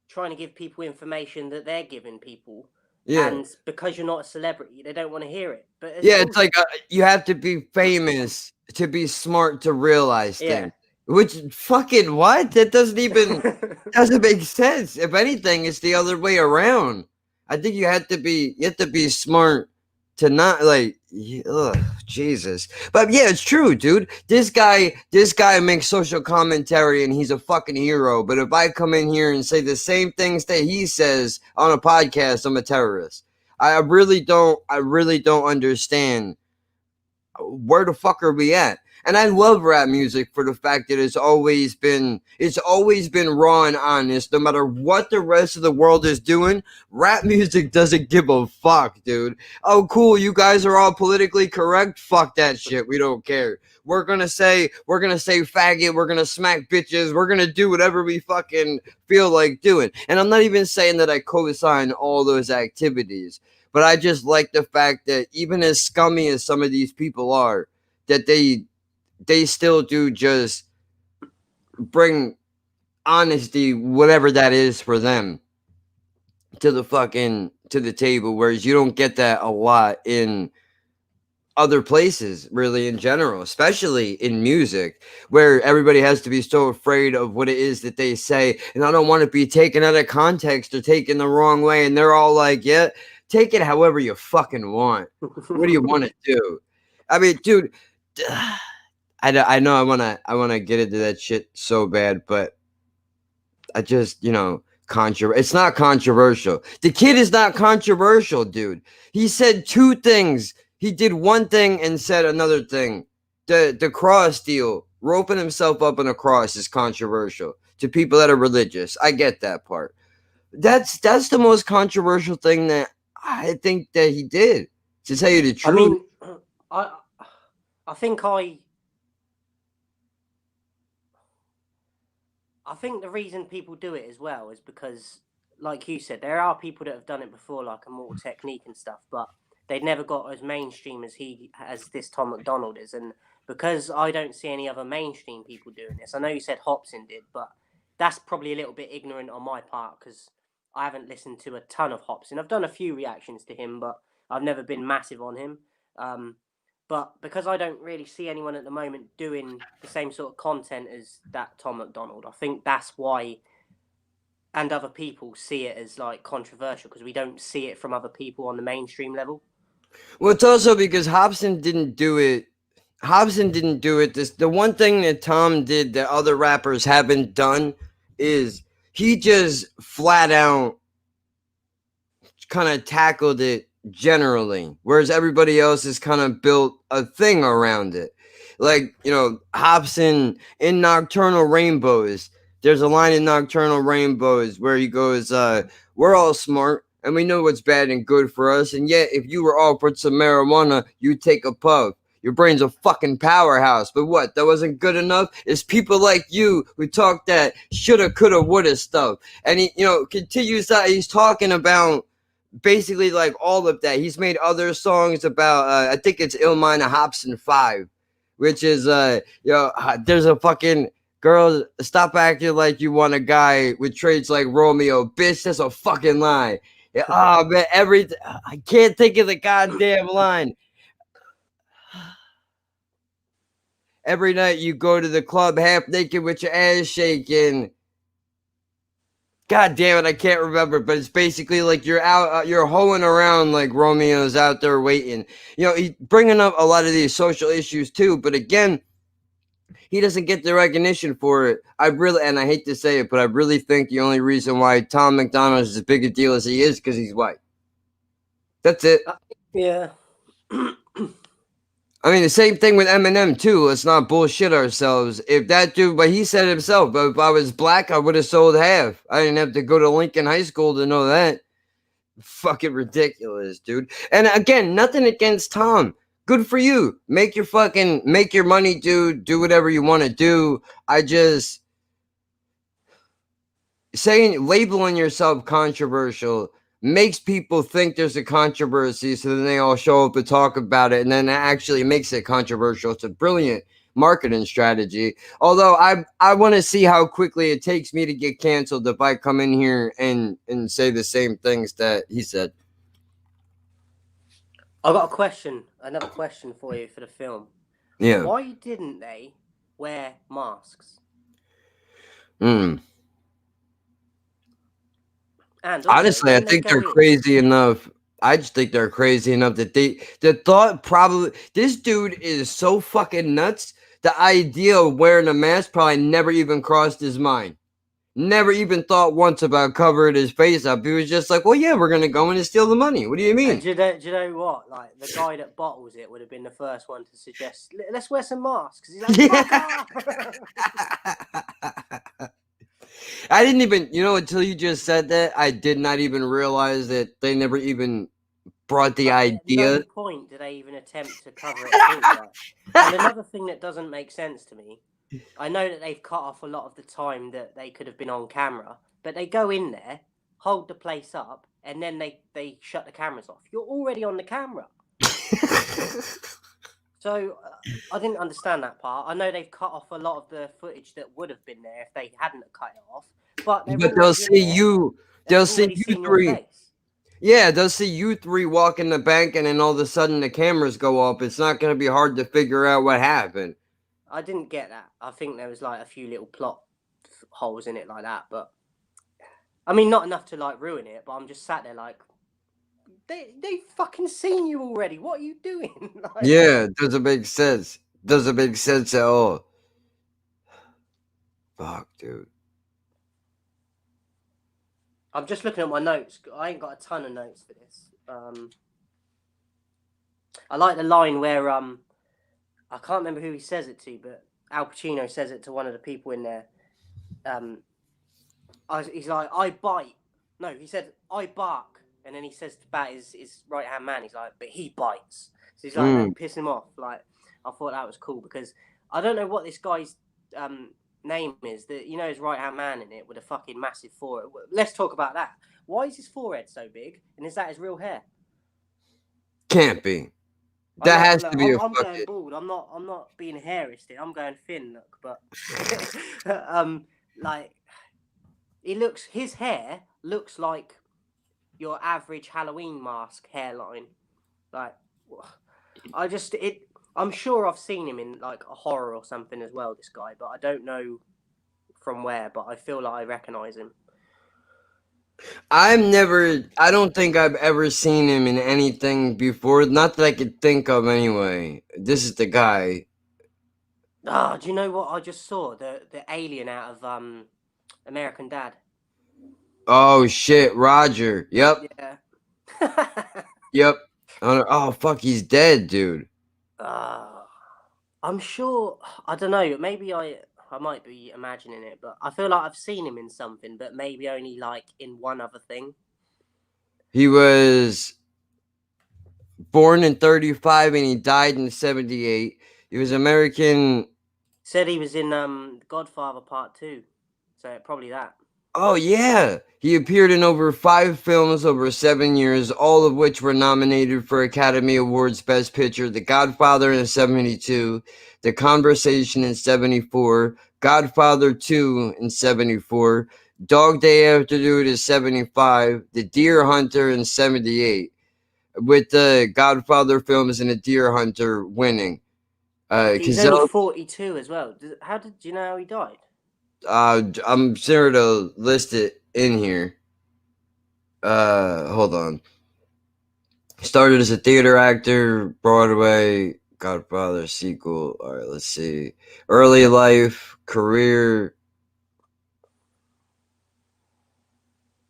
trying to give people information that they're giving people. Yeah. And because you're not a celebrity, they don't want to hear it. But it's like you have to be famous to be smart to realize things. Which fucking what? That doesn't make sense. If anything, it's the other way around. I think you have to be smart to not Jesus. But yeah, it's true, dude. This guy makes social commentary and he's a fucking hero. But if I come in here and say the same things that he says on a podcast, I'm a terrorist. I really don't understand where the fuck are we at? And I love rap music for the fact that it's always been raw and honest. No matter what the rest of the world is doing, rap music doesn't give a fuck, dude. Oh, cool, you guys are all politically correct. Fuck that shit. We don't care. We're gonna say faggot. We're gonna smack bitches. We're gonna do whatever we fucking feel like doing. And I'm not even saying that I co-sign all those activities, but I just like the fact that even as scummy as some of these people are, that they still do just bring honesty, whatever that is for them, to the table. Whereas you don't get that a lot in other places, really, in general, especially in music, where everybody has to be so afraid of what it is that they say. And I don't want to be taken out of context or taken the wrong way. And they're all like, yeah, take it however you fucking want. What do you want to do? I mean, dude, I know I want to get into that shit so bad, but I just, it's not controversial. The kid is not controversial, dude. He said two things. He did one thing and said another thing. The cross deal, roping himself up in a cross, is controversial to people that are religious. I get that part. That's the most controversial thing that I think that he did. To tell you the truth, I mean, I think the reason people do it as well is because, like you said, there are people that have done it before, like Immortal Technique and stuff, but they'd never got as mainstream as this Tom McDonald is. And because I don't see any other mainstream people doing this, I know you said Hopsin did, but that's probably a little bit ignorant on my part because I haven't listened to a ton of Hopsin. I've done a few reactions to him, but I've never been massive on him. But because I don't really see anyone at the moment doing the same sort of content as that Tom McDonald, I think that's why, and other people see it as like controversial because we don't see it from other people on the mainstream level. Well, it's also because Hopsin didn't do it. The one thing that Tom did that other rappers haven't done is he just flat out kind of tackled it generally, whereas everybody else has kind of built a thing around it. Like, Hopsin in Nocturnal Rainbows, there's a line in Nocturnal Rainbows where he goes, we're all smart and we know what's bad and good for us, and yet if you were all put some marijuana, you'd take a puff. Your brain's a fucking powerhouse. But what, that wasn't good enough? It's people like you who talk that shoulda, coulda, woulda stuff. And he, continues that. He's talking about basically like all of that. He's made other songs about, I think it's Illmind Hopsin 5, which is, there's a fucking girl, stop acting like you want a guy with traits like Romeo. Bitch, that's a fucking lie. Oh, man, I can't think of the goddamn line. Every night you go to the club half naked with your ass shaking. God damn it, I can't remember, but it's basically like you're out, you're hoeing around like Romeo's out there waiting. He's bringing up a lot of these social issues too, but again, he doesn't get the recognition for it. And I hate to say it, but I really think the only reason why Tom McDonald is as big a deal as he is because he's white. That's it. Yeah. I mean, the same thing with Eminem, too. Let's not bullshit ourselves. If that dude, but he said it himself, but if I was black, I would have sold half. I didn't have to go to Lincoln High School to know that. Fucking ridiculous, dude. And again, nothing against Tom. Good for you. Make your money, dude. Do whatever you want to do. Labeling yourself controversial makes people think there's a controversy, so then they all show up to talk about it, and then it actually makes it controversial. It's a brilliant marketing strategy. Although I want to see how quickly it takes me to get canceled if I come in here and say the same things that he said. I got another question for you for the film. Yeah. Why didn't they wear masks? And also, honestly, I think they're crazy enough. I just think they're crazy enough that the thought probably, this dude is so fucking nuts. The idea of wearing a mask probably never even crossed his mind. Never even thought once about covering his face up. He was just like, well, yeah, we're going to go in and steal the money. What do you mean? And do you know what? Like, the guy that bottles it would have been the first one to suggest, let's wear some masks. He's like, Yeah. "Fuck." I didn't even, until you just said that, I did not even realize that they never even brought the Like, at no idea. point do they even attempt to cover it at all. Like. And another thing that doesn't make sense to me, I know that they've cut off a lot of the time that they could have been on camera, but they go in there, hold the place up, and then they shut the cameras off. You're already on the camera. So I didn't understand that part. I know they've cut off a lot of the footage that would have been there if they hadn't cut it off. But they're But they'll already in see there. you. They've They'll see already you seen your three. face. Yeah, they'll see you three walk in the bank, and then all of a sudden the cameras go off. It's not going to be hard to figure out what happened. I didn't get that. I think there was like a few little plot holes in it like that, but I mean, not enough to like ruin it. But I'm just sat there like, they've fucking seen you already. What are you doing? Like, Yeah, doesn't make sense. Doesn't make sense at all. Fuck, dude. I'm just looking at my notes. I ain't got a ton of notes for this. I like the line where I can't remember who he says it to, but Al Pacino says it to one of the people in there. He's like, I bite. No, he said, I bark. And then he says about his right-hand man, he's like, but he bites. So he's like, piss him off. Like, I thought that was cool because I don't know what this guy's name is. His right-hand man in it with a fucking massive forehead. Let's talk about that. Why is his forehead so big? And is that his real hair? Can't be. That has to be a I'm fucking... going bald. I'm not being hairistic. I'm going thin. Look, but like his hair looks like your average Halloween mask hairline. Like, I'm sure I've seen him in like a horror or something as well. This guy, but I don't know from where. But I feel like I recognize him. I don't think I've ever seen him in anything before. Not that I could think of anyway. This is the guy. Do you know what I just saw? The alien out of American Dad. Oh shit, Roger. Yep. Yeah. Yep. Oh fuck, he's dead, dude. I'm sure. I don't know. Maybe I might be imagining it, but I feel like I've seen him in something, but maybe only like in one other thing. He was born in 1935 and he died in 1978. He was American. Said he was in Godfather Part 2, so probably that. Oh yeah, he appeared in over 5 films over 7 years, all of which were nominated for Academy Awards Best Picture. The Godfather in 1972, The Conversation in 1974, Godfather 2 in 1974, Dog Day Afternoon in 1975, The Deer Hunter in 1978, with the Godfather films and The Deer Hunter winning. He's only 42 as well. Do you know how he died? I'm sure to list it in here. Hold on. Started as a theater actor, Broadway, Godfather sequel. All right, let's see. Early life, career,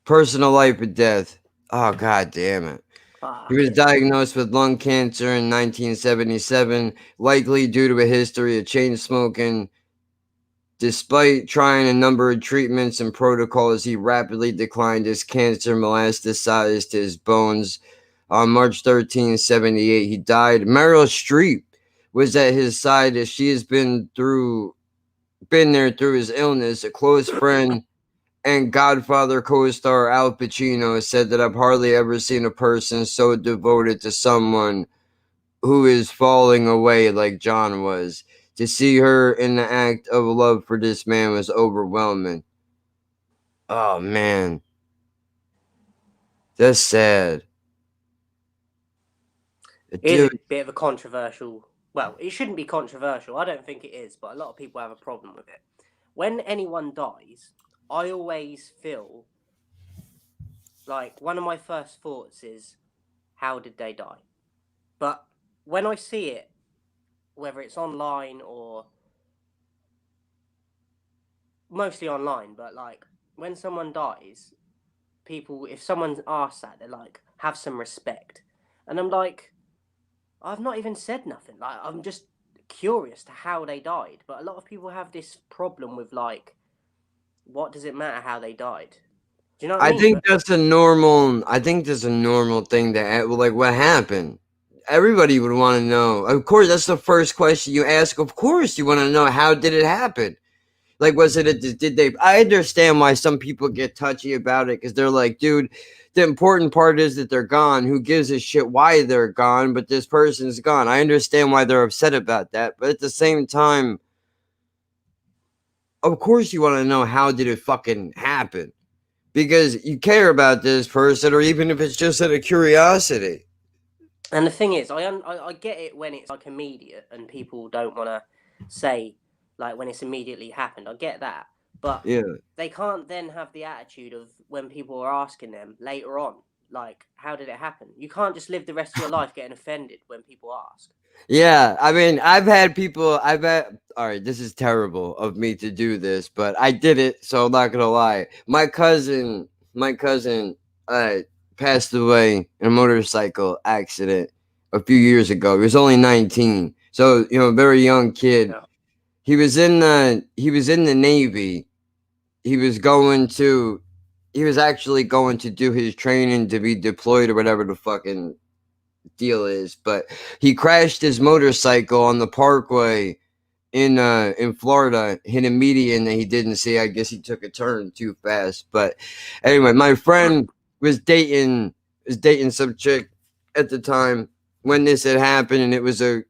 personal life and death. Oh, god damn it. He was diagnosed with lung cancer in 1977, likely due to a history of chain smoking. Despite trying a number of treatments and protocols, he rapidly declined as cancer metastasized to his bones. On March 13, 1978, he died. Meryl Streep was at his side as she has been there through his illness. A close friend and Godfather co-star Al Pacino said that I've hardly ever seen a person so devoted to someone who is falling away like John was. To see her in the act of love for this man was overwhelming. Oh, man. That's sad. It's a bit of a controversial... Well, it shouldn't be controversial. I don't think it is, but a lot of people have a problem with it. When anyone dies, I always feel like one of my first thoughts is, how did they die? But when I see it, whether it's online or mostly online, but like when someone dies, people, if someone's asked that, they're like, have some respect. And I'm like, I've not even said nothing. Like, I'm just curious to how they died. But a lot of people have this problem with, like, what does it matter how they died? Do you know what I I mean? think that's a normal. I think that's a normal thing that like what happened. Everybody would want to know. Of course, that's the first question you ask. Of course, you want to know how did it happen. Like, was it did they? I understand why some people get touchy about it because they're like, dude, the important part is that they're gone. Who gives a shit why they're gone? But this person's gone. I understand why they're upset about that. But at the same time, of course, you want to know how did it fucking happen because you care about this person, or even if it's just out of curiosity. And the thing is, I get it when it's like immediate and people don't want to say, like, when it's immediately happened. I get that. But Yeah. they can't then have the attitude of when people are asking them later on, like, how did it happen? You can't just live the rest of your life getting offended when people ask. Yeah, I mean, I've had people. All right, this is terrible of me to do this, but I did it, so I'm not gonna lie. My cousin, passed away in a motorcycle accident a few years ago. He was only 19, so a very young kid. Yeah. He was in the Navy. He was actually going to do his training to be deployed or whatever the fucking deal is, but he crashed his motorcycle on the parkway in Florida, hit a median that he didn't see. I guess he took a turn too fast. But anyway, my friend was dating some chick at the time when this had happened, and it was a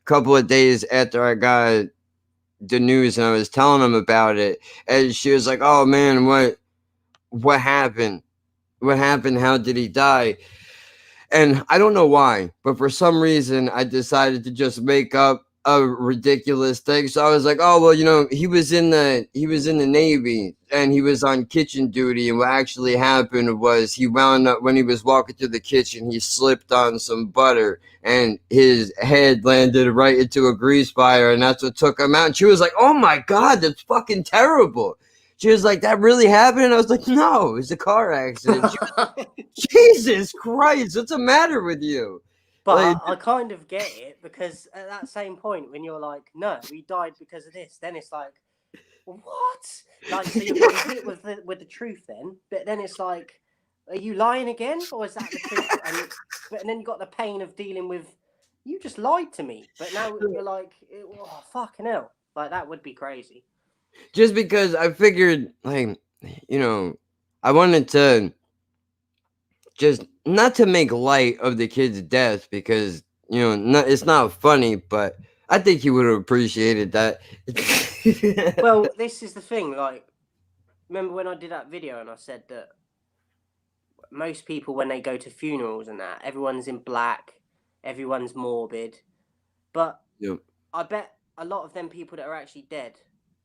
couple of days after I got the news and I was telling him about it, and she was like, "Oh man, what happened? What happened? How did he die?" And I don't know why, but for some reason, I decided to just make up a ridiculous thing. So I was like, "Oh well, he was in the Navy and he was on kitchen duty. And what actually happened was he wound up when he was walking through the kitchen, he slipped on some butter and his head landed right into a grease fire, and that's what took him out." And she was like, "Oh my god, that's fucking terrible." She was like, "That really happened?" And I was like, "No, it was a car accident." She was like, Jesus Christ, what's the matter with you? But Like, I kind of get it, because at that same point when you're like, no, we died because of this, then it's like, what? Like, so you hit it with the truth then, but then it's like, are you lying again, or is that the truth? And then you got the pain of dealing with, you just lied to me, but now you're like, oh, fucking hell, like that would be crazy. just because I figured, like, I wanted to just not to make light of the kid's death because it's not funny, but I think he would have appreciated that. Well, this is the thing. Like, remember when I did that video and I said that most people, when they go to funerals and that, everyone's in black, everyone's morbid, but Yep. I bet a lot of them people that are actually dead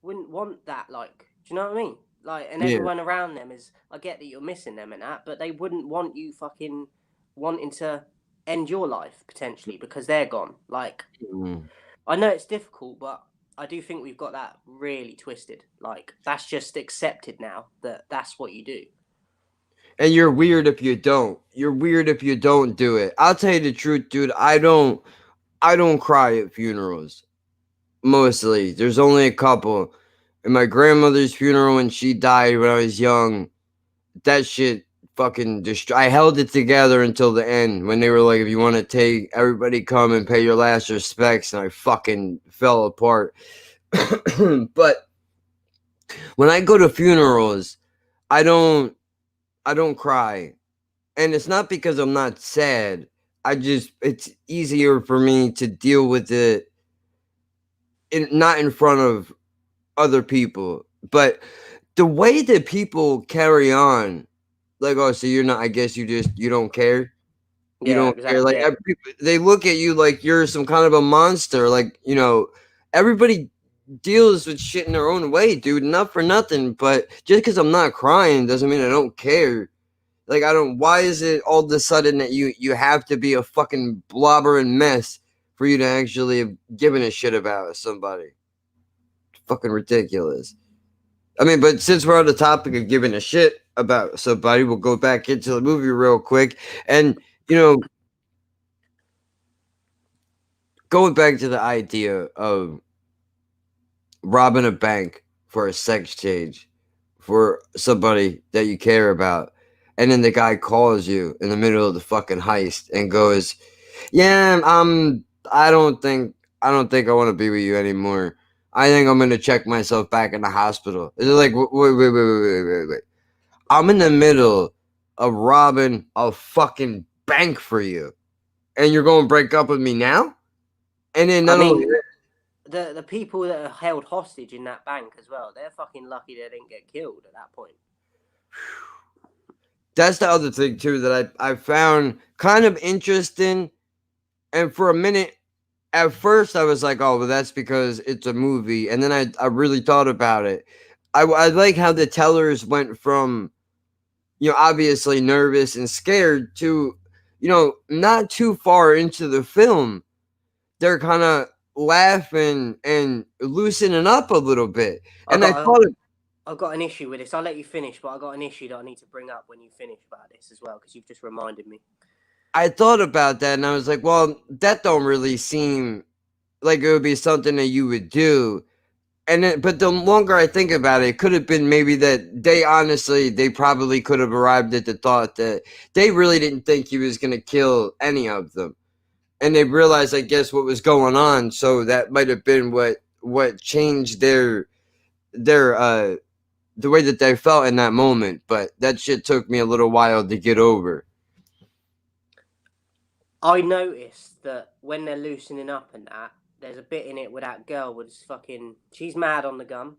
wouldn't want that. Like, do you know what I mean? Like, and Yeah. everyone around them is, I get that you're missing them and that, but they wouldn't want you fucking wanting to end your life potentially because they're gone. Like, Mm. I know it's difficult, but I do think we've got that really twisted. Like, that's just accepted now that that's what you do. And you're weird if you don't. You're weird if you don't do it. I'll tell you the truth, dude. I don't cry at funerals. Mostly. There's only a couple. In my grandmother's funeral when she died when I was young, that shit fucking I held it together until the end when they were like, if you want to take everybody come and pay your last respects, and I fucking fell apart. But when I go to funerals, I don't cry. And it's not because I'm not sad. It's easier for me to deal with it not in front of other people. But the way that people carry on, like, oh, so you're not, I guess you don't care. You don't care. Like, they look at you like you're some kind of a monster. Like, everybody deals with shit in their own way, dude. Not for nothing, but just because I'm not crying doesn't mean I don't care. Like, why is it all of a sudden that you have to be a fucking blobbering mess for you to actually have given a shit about somebody? Fucking ridiculous. I mean, but since we're on the topic of giving a shit about somebody, we'll go back into the movie real quick. And, you know, going back to the idea of robbing a bank for a sex change for somebody that you care about. And then the guy calls you in the middle of the fucking heist and goes, "Yeah, I don't think I want to be with you anymore. I think I'm gonna check myself back in the hospital." It's like, wait. I'm in the middle of robbing a fucking bank for you, and you're going to break up with me now? And then I not only mean, that, the people that are held hostage in that bank as well, they're fucking lucky they didn't get killed at that point. that's the other thing too that I found kind of interesting. And for a minute, at first, I was like, "Oh, well, that's because it's a movie." And then I really thought about it. I like how the tellers went from, obviously nervous and scared to, not too far into the film, they're kind of laughing and loosening up a little bit. And I've got an issue with this. I'll let you finish, but I've got an issue that I need to bring up when you finish about this as well, because you've just reminded me. I thought about that and I was like, well, that don't really seem like it would be something that you would do. But the longer I think about it, it could have been maybe that they probably could have arrived at the thought that they really didn't think he was going to kill any of them. And they realized, I guess, what was going on. So that might have been what changed the way that they felt in that moment. But that shit took me a little while to get over. I noticed that when they're loosening up and that, there's a bit in it where that girl was she's mad on the gum.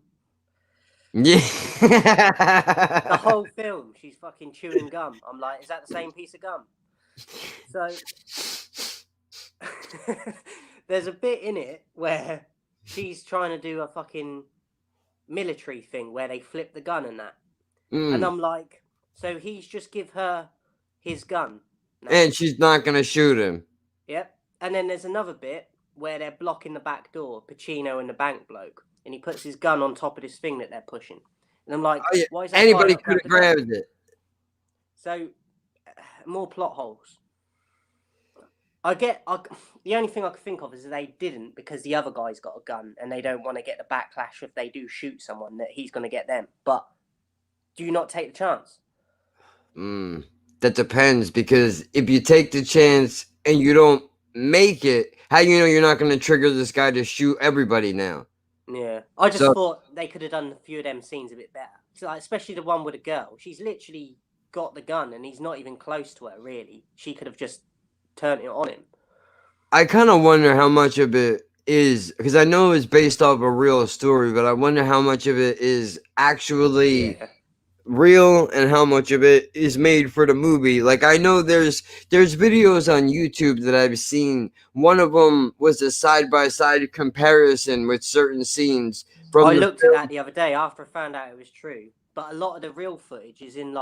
Yeah. The whole film, she's fucking chewing gum. I'm like, is that the same piece of gum? So there's a bit in it where she's trying to do a fucking military thing where they flip the gun and that. And I'm like, so he's just give her his gun. now. And she's not going to shoot him. Yep. And then there's another bit where they're blocking the back door, Pacino and the bank bloke, and he puts his gun on top of this thing that they're pushing. And I'm like, why is that Anybody pilot could have the gun? grabbed it. So, more plot holes. The only thing I could think of is that they didn't, because the other guy's got a gun and they don't want to get the backlash if they do shoot someone, that he's going to get them. But do you not take the chance? That depends, because if you take the chance and you don't make it, how you know you're not going to trigger this guy to shoot everybody now? Yeah, I just thought they could have done a few of them scenes a bit better. So, especially the one with the girl. She's literally got the gun and he's not even close to her, really. She could have just turned it on him. I kind of wonder how much of it is, because I know it's based off a real story, but I wonder how much of it is actually real and how much of it is made for the movie. Like, I know there's videos on YouTube that I've seen. One of them was a side-by-side comparison with certain scenes from I looked at that the other day after I found out it was true. But a lot of the real footage is in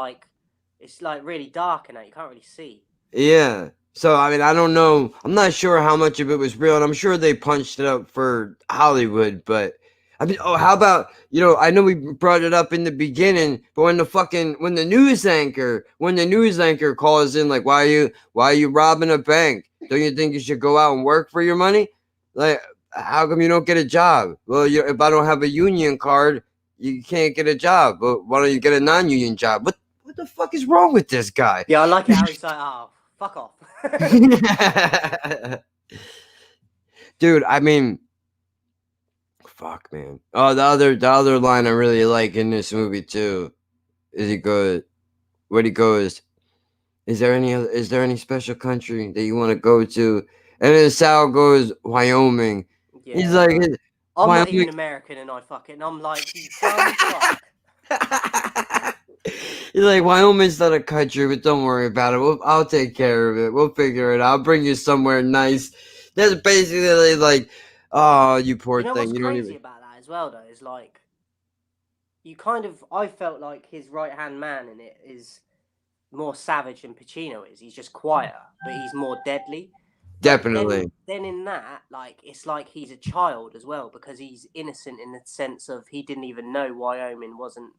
it's really dark and that you can't really see. Yeah. So, I mean, I don't know. I'm not sure how much of it was real, and I'm sure they punched it up for Hollywood, but I mean, how about, I know we brought it up in the beginning, but when the news anchor calls in, like, why are you robbing a bank? Don't you think you should go out and work for your money? Like, how come you don't get a job? Well, if I don't have a union card, you can't get a job. But why don't you get a non-union job? What the fuck is wrong with this guy? Yeah, I like it how he's like, oh, fuck off. Dude, I mean, fuck, man. Oh, the other line I really like in this movie too is he goes, is there any special country that you want to go to? And then Sal goes, Wyoming. Yeah, He's like, I'm Wyoming. not even American and I fucking, I'm like, you dumb fuck. He's like, Wyoming's not a country, but don't worry about it. I'll take care of it. We'll figure it out. I'll bring you somewhere nice. That's basically like, oh, you poor thing. What's crazy about that as well, though, is like, I felt like his right-hand man in it is more savage than Pacino is. He's just quieter, but he's more deadly. Definitely. Then in that, like, it's like he's a child as well because he's innocent in the sense of he didn't even know Wyoming wasn't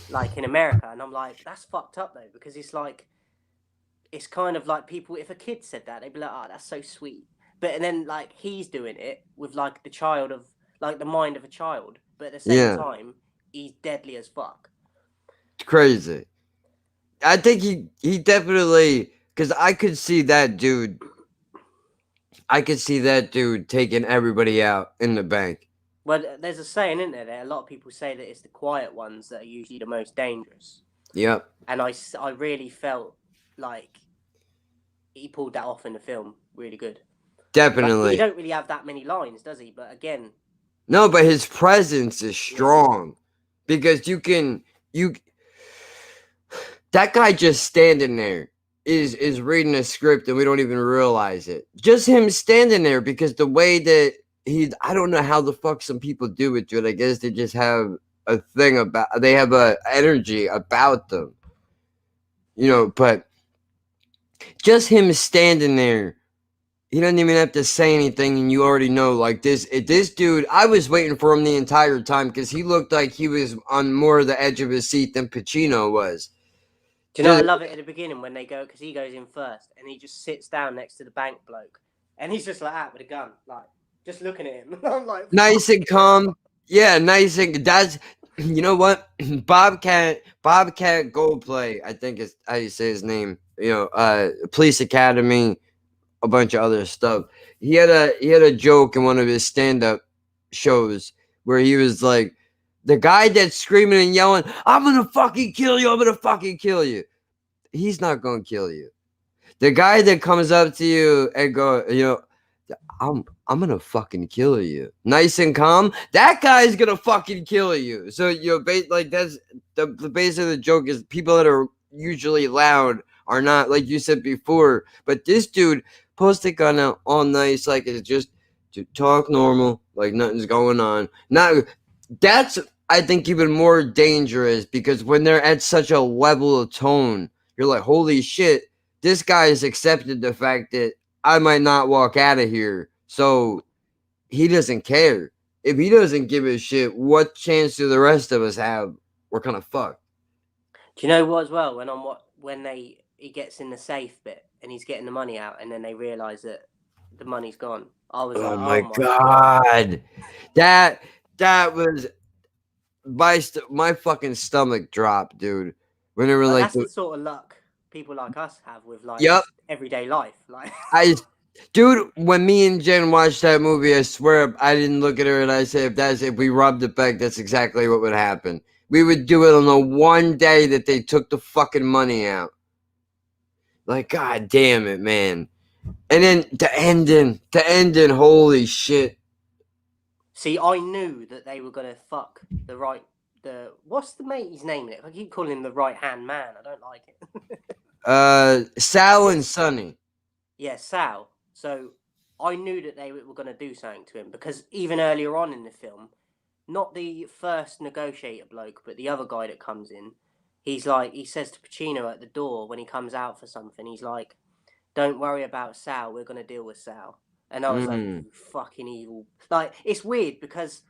like in America, and I'm like, that's fucked up though because it's like it's kind of like people. If a kid said that, they'd be like, oh, that's so sweet. But and then like he's doing it with like the child of like the mind of a child, but at the same Yeah. time, he's deadly as fuck. It's crazy. I think he definitely, because I could see that dude. I could see that dude taking everybody out in the bank. Well, there's a saying, isn't there? That a lot of people say that it's the quiet ones that are usually the most dangerous. Yep. And I really felt like he pulled that off in the film really good. Like, Definitely. he don't really have that many lines, does he? But again, No, but his presence is strong because that guy just standing there is reading a script and we don't even realize it. Just him standing there because the way that I don't know how the fuck some people do it, dude. I guess they just have a thing they have a energy about them. You know, but just him standing there, he doesn't even have to say anything, and you already know, like, this dude, I was waiting for him the entire time because he looked like he was on more the edge of his seat than Pacino was. do you know, I love it at the beginning when they go, because he goes in first, and he just sits down next to the bank bloke, and he's just like that with a gun, like, just looking at him. I'm like, Nice and calm. Yeah, nice and that's, you know what? Bobcat Goldplay, I think is how you say his name. You know, Police Academy, a bunch of other stuff. He had a joke in one of his stand-up shows where he was like, the guy that's screaming and yelling, I'm gonna fucking kill you, I'm gonna fucking kill you. He's not gonna kill you. The guy that comes up to you and go, you know, I'm gonna fucking kill you. Nice and calm. That guy's gonna fucking kill you. So like that's the base of the joke is people that are usually loud are not, like you said before. But this dude post a gun out all nice, like it's just to talk normal, like nothing's going on. That's I think even more dangerous because when they're at such a level of tone, you're like, holy shit, this guy has accepted the fact that I might not walk out of here. So he doesn't care. If he doesn't give a shit, what chance do the rest of us have? We're kind of fucked. do you know what as well? When he gets in the safe bit and he's getting the money out, and then they realise that the money's gone. I was Oh like, my god, that was my fucking stomach dropped, dude. When they were But like, that's the sort of luck people like us have with like Yep. everyday life. Like, dude, when me and Jen watched that movie, I swear I didn't look at her and I said, if we robbed the bank, that's exactly what would happen. We would do it on the one day that they took the fucking money out. Like, god damn it, man. And then the ending, holy shit. see, I knew that they were gonna fuck what's the mate's name in it? I keep calling him the right hand man. I don't like it. Sal and Sonny. Yeah, Sal. So I knew that they were going to do something to him because even earlier on in the film, not the first negotiator bloke, but the other guy that comes in, he's like, he says to Pacino at the door when he comes out for something, he's like, don't worry about Sal, we're going to deal with Sal. And I was like, you fucking evil. Like, it's weird because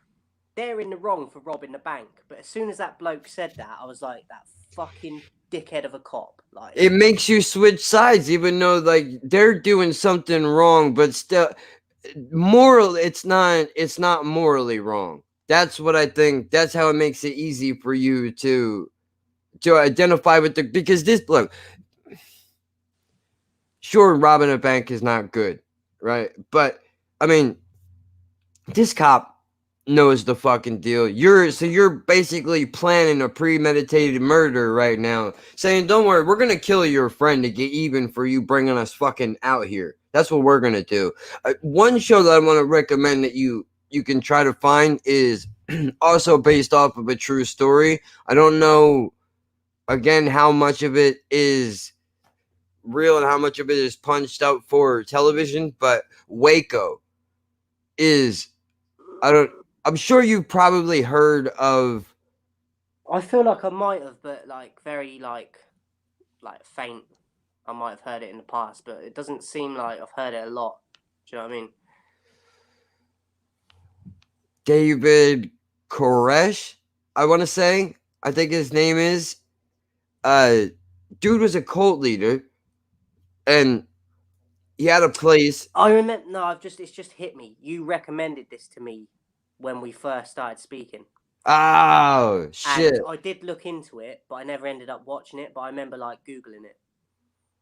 they're in the wrong for robbing the bank. But as soon as that bloke said that, I was like, that fucking dickhead of a cop. Like, it makes you switch sides, even though like they're doing something wrong, but still, it's not morally wrong. That's what I think. That's how it makes it easy for you to identify with because this look, sure, robbing a bank is not good, right? But I mean, this cop knows the fucking deal. You're basically planning a premeditated murder right now, saying, don't worry, we're gonna kill your friend to get even for you bringing us fucking out here. That's what we're gonna do. One show that I want to recommend that you can try to find is also based off of a true story. I don't know again how much of it is real and how much of it is punched out for television, but Waco is, I'm sure you've probably heard of. I feel like I might have, but like very like faint. I might have heard it in the past, but it doesn't seem like I've heard it a lot. Do you know what I mean? David Koresh, I want to say. I think his name is. Dude was a cult leader, and he had a place. I remember. No, it's just hit me. You recommended this to me when we first started speaking. Oh shit! And I did look into it, but I never ended up watching it. But I remember like Googling it.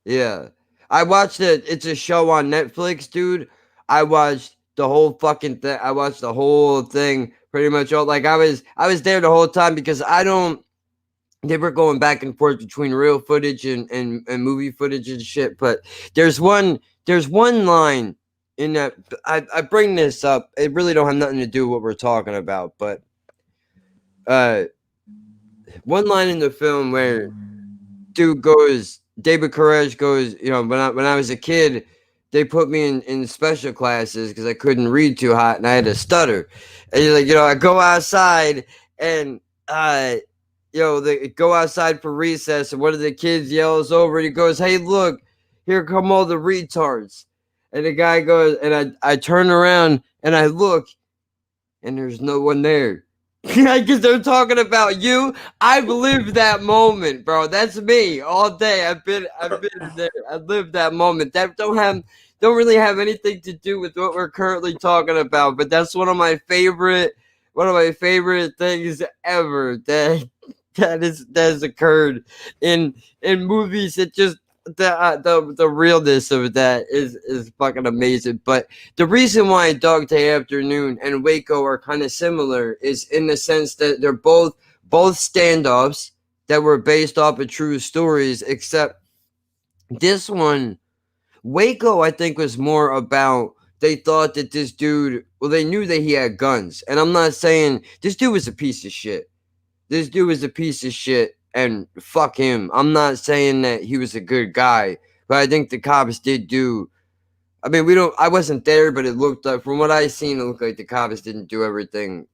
Yeah, I watched it. It's a show on Netflix, dude. I watched the whole fucking thing. I watched the whole thing pretty much all. Like I was there the whole time because I don't. They were going back and forth between real footage and movie footage and shit. But there's one line in that. I bring this up. It really don't have nothing to do with what we're talking about, but one line in the film where David Koresh goes, you know, when I was a kid, they put me in special classes because I couldn't read too hot and I had to stutter. And he's like, you know, I go outside and they go outside for recess, and one of the kids yells over and he goes, "Hey, look, here come all the retards." And the guy goes, and I turn around and I look, and there's no one there. Because they're talking about you. I've lived that moment, bro. That's me all day. I've been there. I lived that moment. That don't really have anything to do with what we're currently talking about. But that's one of my favorite things ever that has occurred in movies. It just the realness of that is fucking amazing. But the reason why Dog Day Afternoon and Waco are kind of similar is in the sense that they're both standoffs that were based off of true stories, except this one, Waco, I think, was more about they thought that this dude, well, they knew that he had guns. And I'm not saying this dude was a piece of shit. This dude was a piece of shit. And fuck him. I'm not saying that he was a good guy, but I think the cops did do. I mean, I wasn't there, but it looked like, from what I seen, it looked like the cops didn't do everything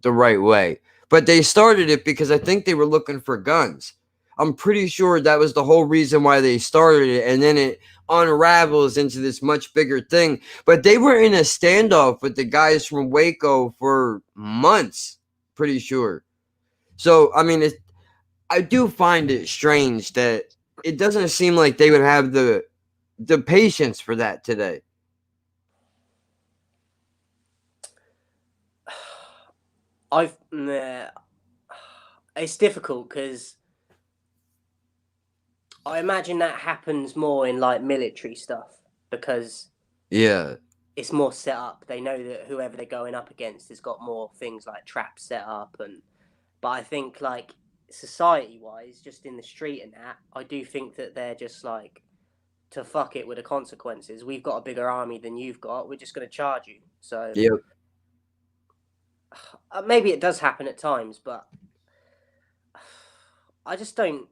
the right way. But they started it because I think they were looking for guns. I'm pretty sure that was the whole reason why they started it. And then it unravels into this much bigger thing. But they were in a standoff with the guys from Waco for months, pretty sure. So, I mean, I do find it strange that it doesn't seem like they would have the patience for that today. It's difficult because I imagine that happens more in like military stuff because it's more set up. They know that whoever they're going up against has got more things like traps set up, but I think like society-wise, just in the street and that, I do think that they're just like, to fuck it with the consequences. We've got a bigger army than you've got. We're just going to charge you. So maybe it does happen at times, but I just don't.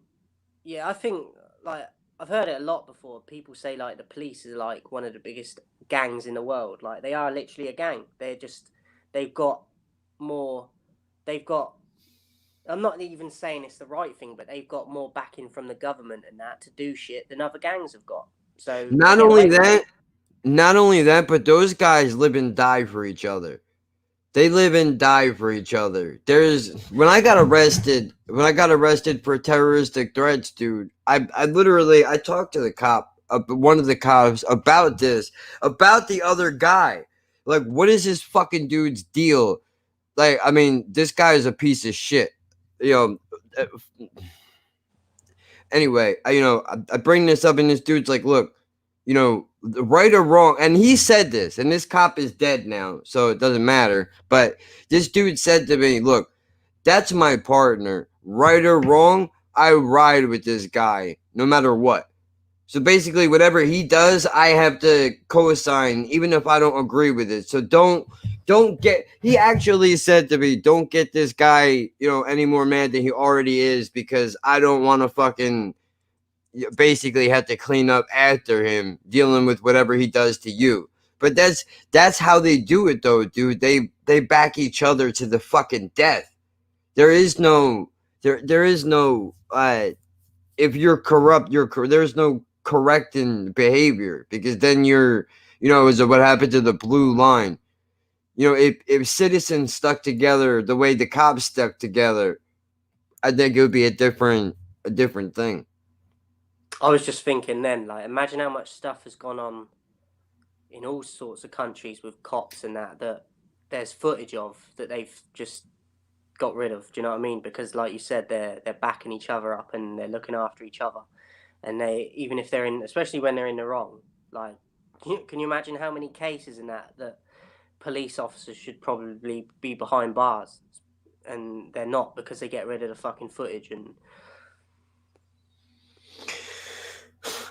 Yeah, I think like I've heard it a lot before. People say like the police is like one of the biggest gangs in the world. Like they are literally a gang. They've got more. I'm not even saying it's the right thing, but they've got more backing from the government and that to do shit than other gangs have got. So not only that, but those guys live and die for each other. They live and die for each other. When I got arrested for terroristic threats, dude, I talked to the cop, one of the cops, about this, about the other guy. Like, what is this fucking dude's deal? Like, I mean, this guy is a piece of shit. You know, anyway, I bring this up, and this dude's like, look, you know, right or wrong, and he said this, and this cop is dead now, so it doesn't matter, but this dude said to me, look, that's my partner, right or wrong, I ride with this guy, no matter what. So basically, whatever he does, I have to co-sign, even if I don't agree with it. So don't get. He actually said to me, "Don't get this guy, you know, any more mad than he already is, because I don't want to fucking basically have to clean up after him, dealing with whatever he does to you." But that's how they do it, though, dude. They back each other to the fucking death. There is no. If you're corrupt, you're corrupt. There's no correcting behavior, because then you're, is what happened to the blue line. If citizens stuck together the way the cops stuck together, I think it would be a different thing. I was just thinking then, like, imagine how much stuff has gone on in all sorts of countries with cops and that there's footage of that they've just got rid of. Do you know what I mean? Because, like you said, they're backing each other up and they're looking after each other, and they, even if they're in, especially when they're in the wrong, like, can you imagine how many cases in that police officers should probably be behind bars and they're not because they get rid of the fucking footage? And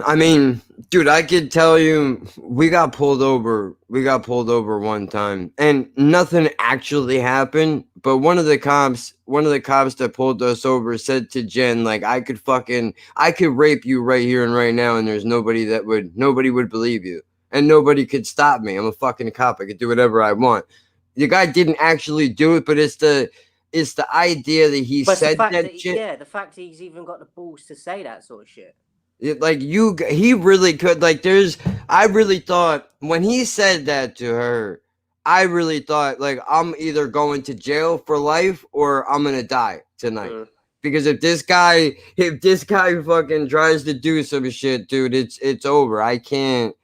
I mean, dude, I could tell you, we got pulled over one time, and nothing actually happened. But one of the cops that pulled us over said to Jen, like, I could rape you right here and right now, and there's nobody would believe you, and nobody could stop me. I'm a fucking cop. I could do whatever I want. The guy didn't actually do it, but it's the idea that he said that shit. Yeah, the fact he's even got the balls to say that sort of shit. He really could. Like, I really thought when he said that to her, I really thought, like, I'm either going to jail for life or I'm gonna die tonight. Because if this guy fucking tries to do some shit, dude, it's over. I can't,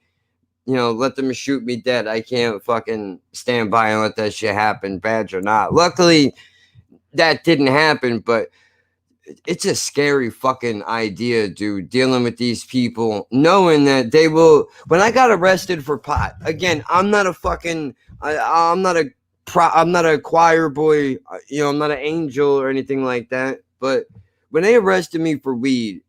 let them shoot me dead. I can't fucking stand by and let that shit happen, badge or not. Luckily, that didn't happen, but it's a scary fucking idea, dude, dealing with these people, knowing that they will. When I got arrested for pot, again, I'm not a fucking, I'm not a choir boy, I'm not an angel or anything like that. But when they arrested me for weed,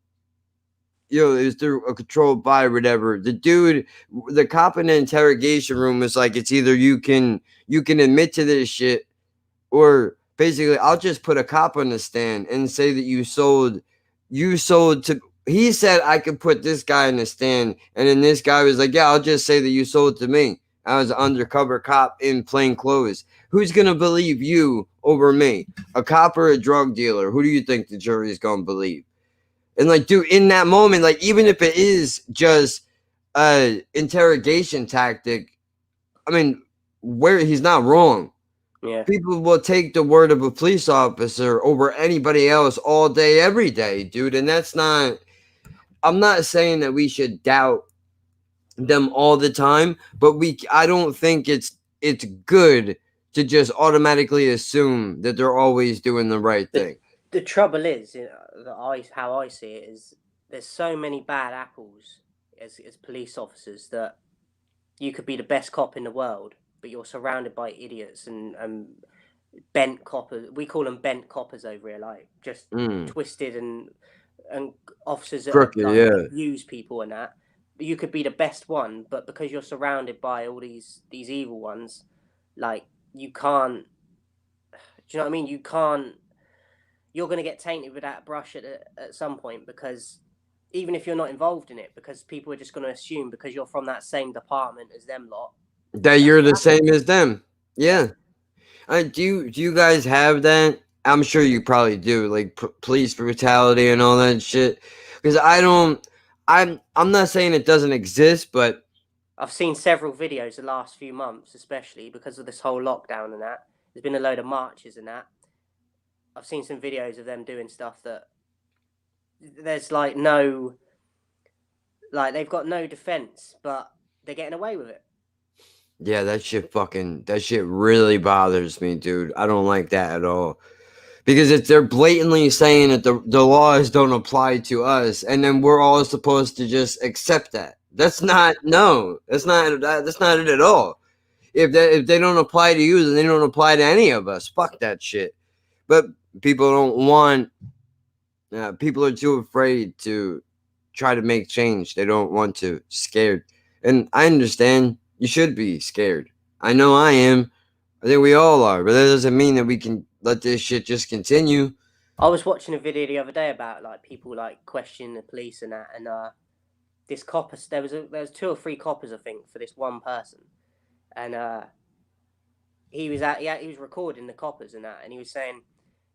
it was through a controlled buy or whatever. The cop in the interrogation room was like, it's either you can admit to this shit, or basically, I'll just put a cop on the stand and say that you sold to. He said I could put this guy in the stand, and then this guy was like, "Yeah, I'll just say that you sold to me." I was an undercover cop in plain clothes. Who's gonna believe you over me, a cop or a drug dealer? Who do you think the jury is gonna believe? And, like, dude, in that moment, like, even if it is just a interrogation tactic, I mean, where he's not wrong. Yeah. People will take the word of a police officer over anybody else all day, every day, dude. And that's not, I'm not saying that we should doubt them all the time, but I don't think it's good to just automatically assume that they're always doing the right thing. The trouble is, how I see it is, there's so many bad apples as police officers that you could be the best cop in the world, but you're surrounded by idiots and bent coppers. We call them bent coppers over here, like just twisted and officers that crooked, like, use people and that. You could be the best one, but because you're surrounded by all these evil ones, like, you can't. Do you know what I mean? You can't. You're going to get tainted with that brush at some point, because even if you're not involved in it, because people are just going to assume because you're from that same department as them lot, that you're the same as them. Yeah. Do you guys have that? I'm sure you probably do, like police brutality and all that shit. Because I'm not saying it doesn't exist, but I've seen several videos the last few months, especially because of this whole lockdown and that. There's been a load of marches and that. I've seen some videos of them doing stuff that there's like no, like, they've got no defense, but they're getting away with it. Yeah, that shit really bothers me, dude. I don't like that at all. Because they're blatantly saying that the laws don't apply to us, and then we're all supposed to just accept that. That's not it at all. If they don't apply to you, then they don't apply to any of us. Fuck that shit. But people don't want. People are too afraid to try to make change. They don't want to. Scared, and I understand. You should be scared. I know I am. I think we all are, but that doesn't mean that we can let this shit just continue. I was watching a video the other day about, like, people, like, questioning the police and that, and this copper, there was 2 or 3 coppers, I think, for this one person, and he was recording the coppers and that, and he was saying,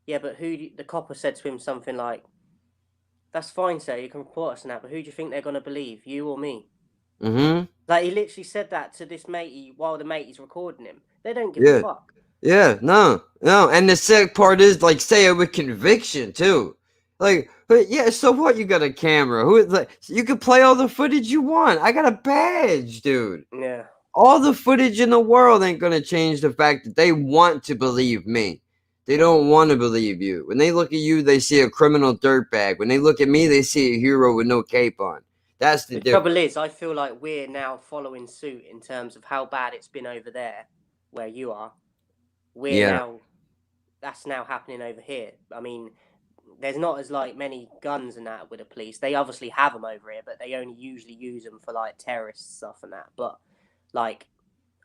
yeah, but the copper said to him something like, That's fine, sir. You can report us and that, but who do you think they're gonna believe, you or me? Mm-hmm. Like he literally said that to this matey while the matey's recording him. They don't give Yeah. a fuck. Yeah, no. And the sick part is, like, say it with conviction too. Like, but yeah, so what? You got a camera? You can play all the footage you want. I got a badge, dude. Yeah. All the footage in the world ain't gonna change the fact that they want to believe me. They don't want to believe you. When they look at you, they see a criminal dirtbag. When they look at me, they see a hero with no cape on. That's the The difference. trouble is, I feel like we're now following suit in terms of how bad it's been over there, where you are. That's now happening over here. I mean, there's not as like many guns and that with the police. They obviously have them over here, but they only usually use them for like terrorist stuff and that. But like,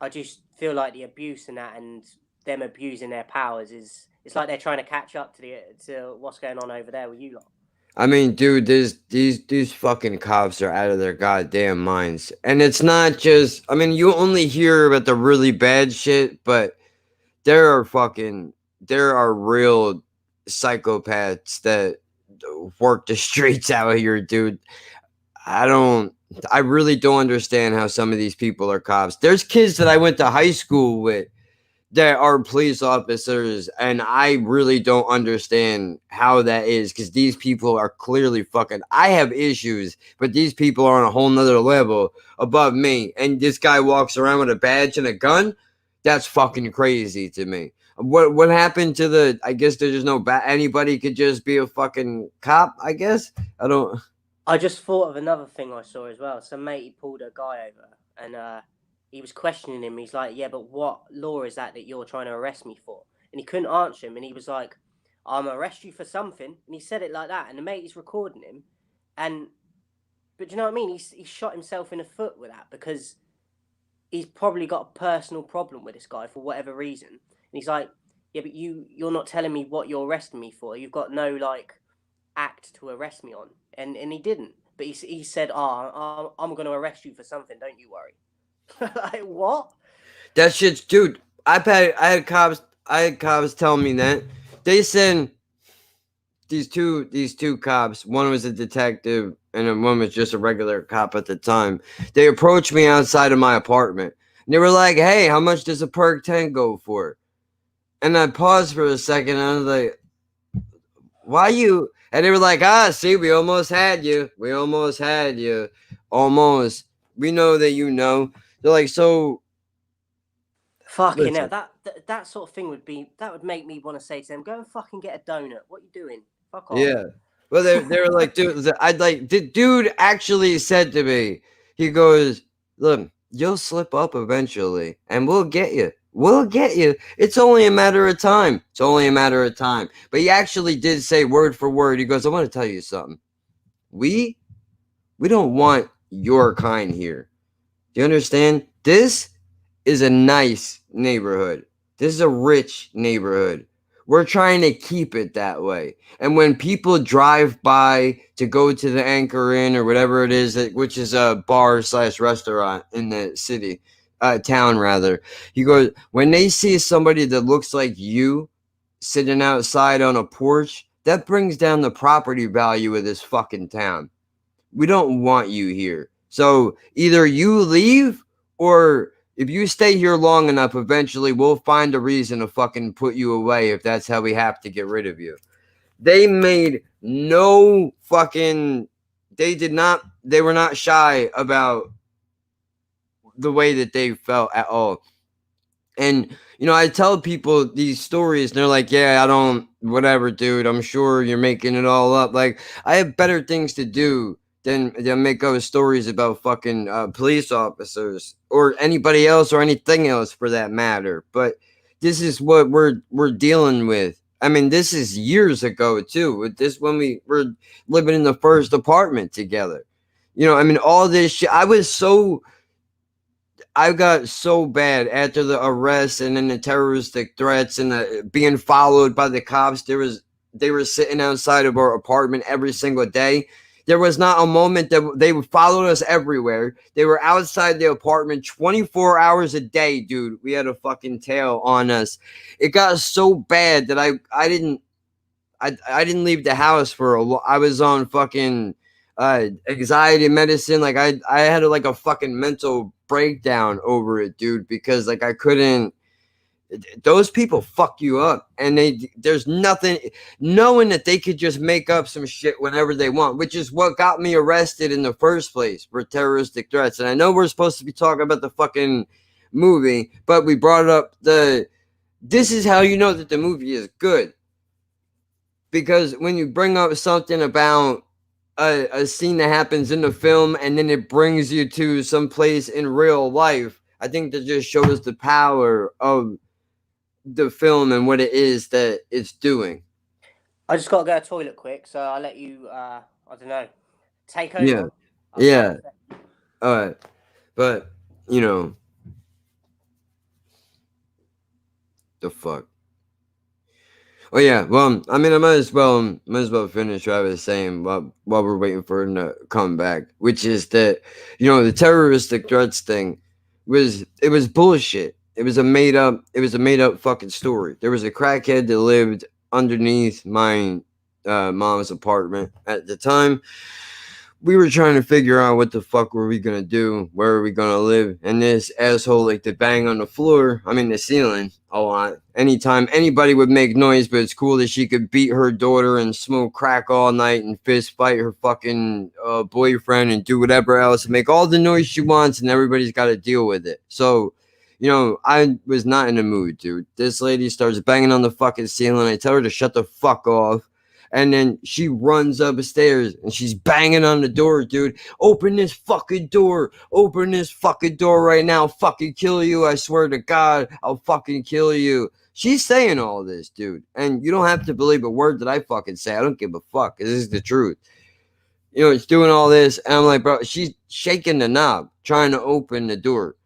I just feel like the abuse and that, and them abusing their powers it's like they're trying to catch up to what's going on over there with you lot. I mean, dude, these fucking cops are out of their goddamn minds. And it's not just, I mean, you only hear about the really bad shit, but there are real psychopaths that work the streets out here, dude. I really don't understand how some of these people are cops. There's kids that I went to high school with that are police officers, and I really don't understand how that is, because these people are clearly fucking, I have issues, but these people are on a whole nother level above me, and this guy walks around with a badge and a gun. That's fucking crazy to me. What happened to I guess there's just no anybody could just be a fucking cop, I guess. I just thought of another thing I saw as well. Some matey pulled a guy over, and he was questioning him. He's like, yeah, but what law is that you're trying to arrest me for? And he couldn't answer him. And he was like, I'm going to arrest you for something. And he said it like that. And the matey's recording him. But do you know what I mean? He shot himself in the foot with that, because he's probably got a personal problem with this guy for whatever reason. And he's like, yeah, but you're not telling me what you're arresting me for. You've got no, like, act to arrest me on. And he didn't. But he said, I'm going to arrest you for something. Don't you worry. Like, what? That shit's, dude. I had cops tell me that. They said these two cops, one was a detective and one was just a regular cop at the time. They approached me outside of my apartment. And they were like, hey, how much does a perk 10 go for? And I paused for a second and I was like, why you? And they were like, see, we almost had you. Almost. We know that you know. They're like, so. Fucking hell, that sort of thing would make me want to say to them, go and fucking get a donut. What are you doing? Fuck off. Yeah. Well, they were like, dude, the dude actually said to me, he goes, look, you'll slip up eventually and we'll get you. It's only a matter of time. But he actually did say word for word. He goes, I want to tell you something. We don't want your kind here. Do you understand? This is a nice neighborhood. This is a rich neighborhood. We're trying to keep it that way. And when people drive by to go to the Anchor Inn or whatever it is, which is a bar/restaurant in the city, town rather, he goes, when they see somebody that looks like you sitting outside on a porch, that brings down the property value of this fucking town. We don't want you here. So either you leave, or if you stay here long enough, eventually we'll find a reason to fucking put you away if that's how we have to get rid of you. They made no fucking, they were not shy about the way that they felt at all. And, you know, I tell people these stories and they're like, yeah, whatever, dude, I'm sure you're making it all up. Like, I have better things to do than make up stories about fucking police officers or anybody else or anything else for that matter. But this is what we're dealing with. I mean, this is years ago too. With this, when we were living in the first apartment together. You know, I mean, all this shit. I got so bad after the arrest and then the terroristic threats and being followed by the cops. They were sitting outside of our apartment every single day. There was not a moment that they followed us everywhere. They were outside the apartment 24 hours a day, dude. We had a fucking tail on us. It got so bad that I didn't leave the house for I was on fucking anxiety medicine. Like I had like a fucking mental breakdown over it, dude, because like I couldn't. Those people fuck you up, and there's nothing, knowing that they could just make up some shit whenever they want, which is what got me arrested in the first place for terroristic threats. And I know we're supposed to be talking about the fucking movie, but we brought up this is how you know that the movie is good, because when you bring up something about a scene that happens in the film and then it brings you to some place in real life, I think that just shows the power of the film and what it is that it's doing. I just got to go to the toilet quick, so I'll let you, I don't know, take over. Yeah. Yeah. All right. But, you know, the fuck. Oh yeah, well, I mean, I might as well finish what I was saying while we're waiting for him to come back, which is that, you know, the terroristic threats thing was bullshit. It was a made up fucking story. There was a crackhead that lived underneath my mom's apartment at the time. We were trying to figure out what the fuck were we gonna do, where are we gonna live, and this asshole like to bang on the floor, I mean the ceiling a lot. Anytime anybody would make noise, but it's cool that she could beat her daughter and smoke crack all night and fist fight her fucking boyfriend and do whatever else and make all the noise she wants, and everybody's got to deal with it. So, you know, I was not in the mood, dude. This lady starts banging on the fucking ceiling. I tell her to shut the fuck off. And then she runs upstairs and she's banging on the door, dude. Open this fucking door. Open this fucking door right now. I'll fucking kill you. I swear to God, I'll fucking kill you. She's saying all this, dude. And you don't have to believe a word that I fucking say. I don't give a fuck. This is the truth. You know, it's doing all this. And I'm like, bro, she's shaking the knob, trying to open the door.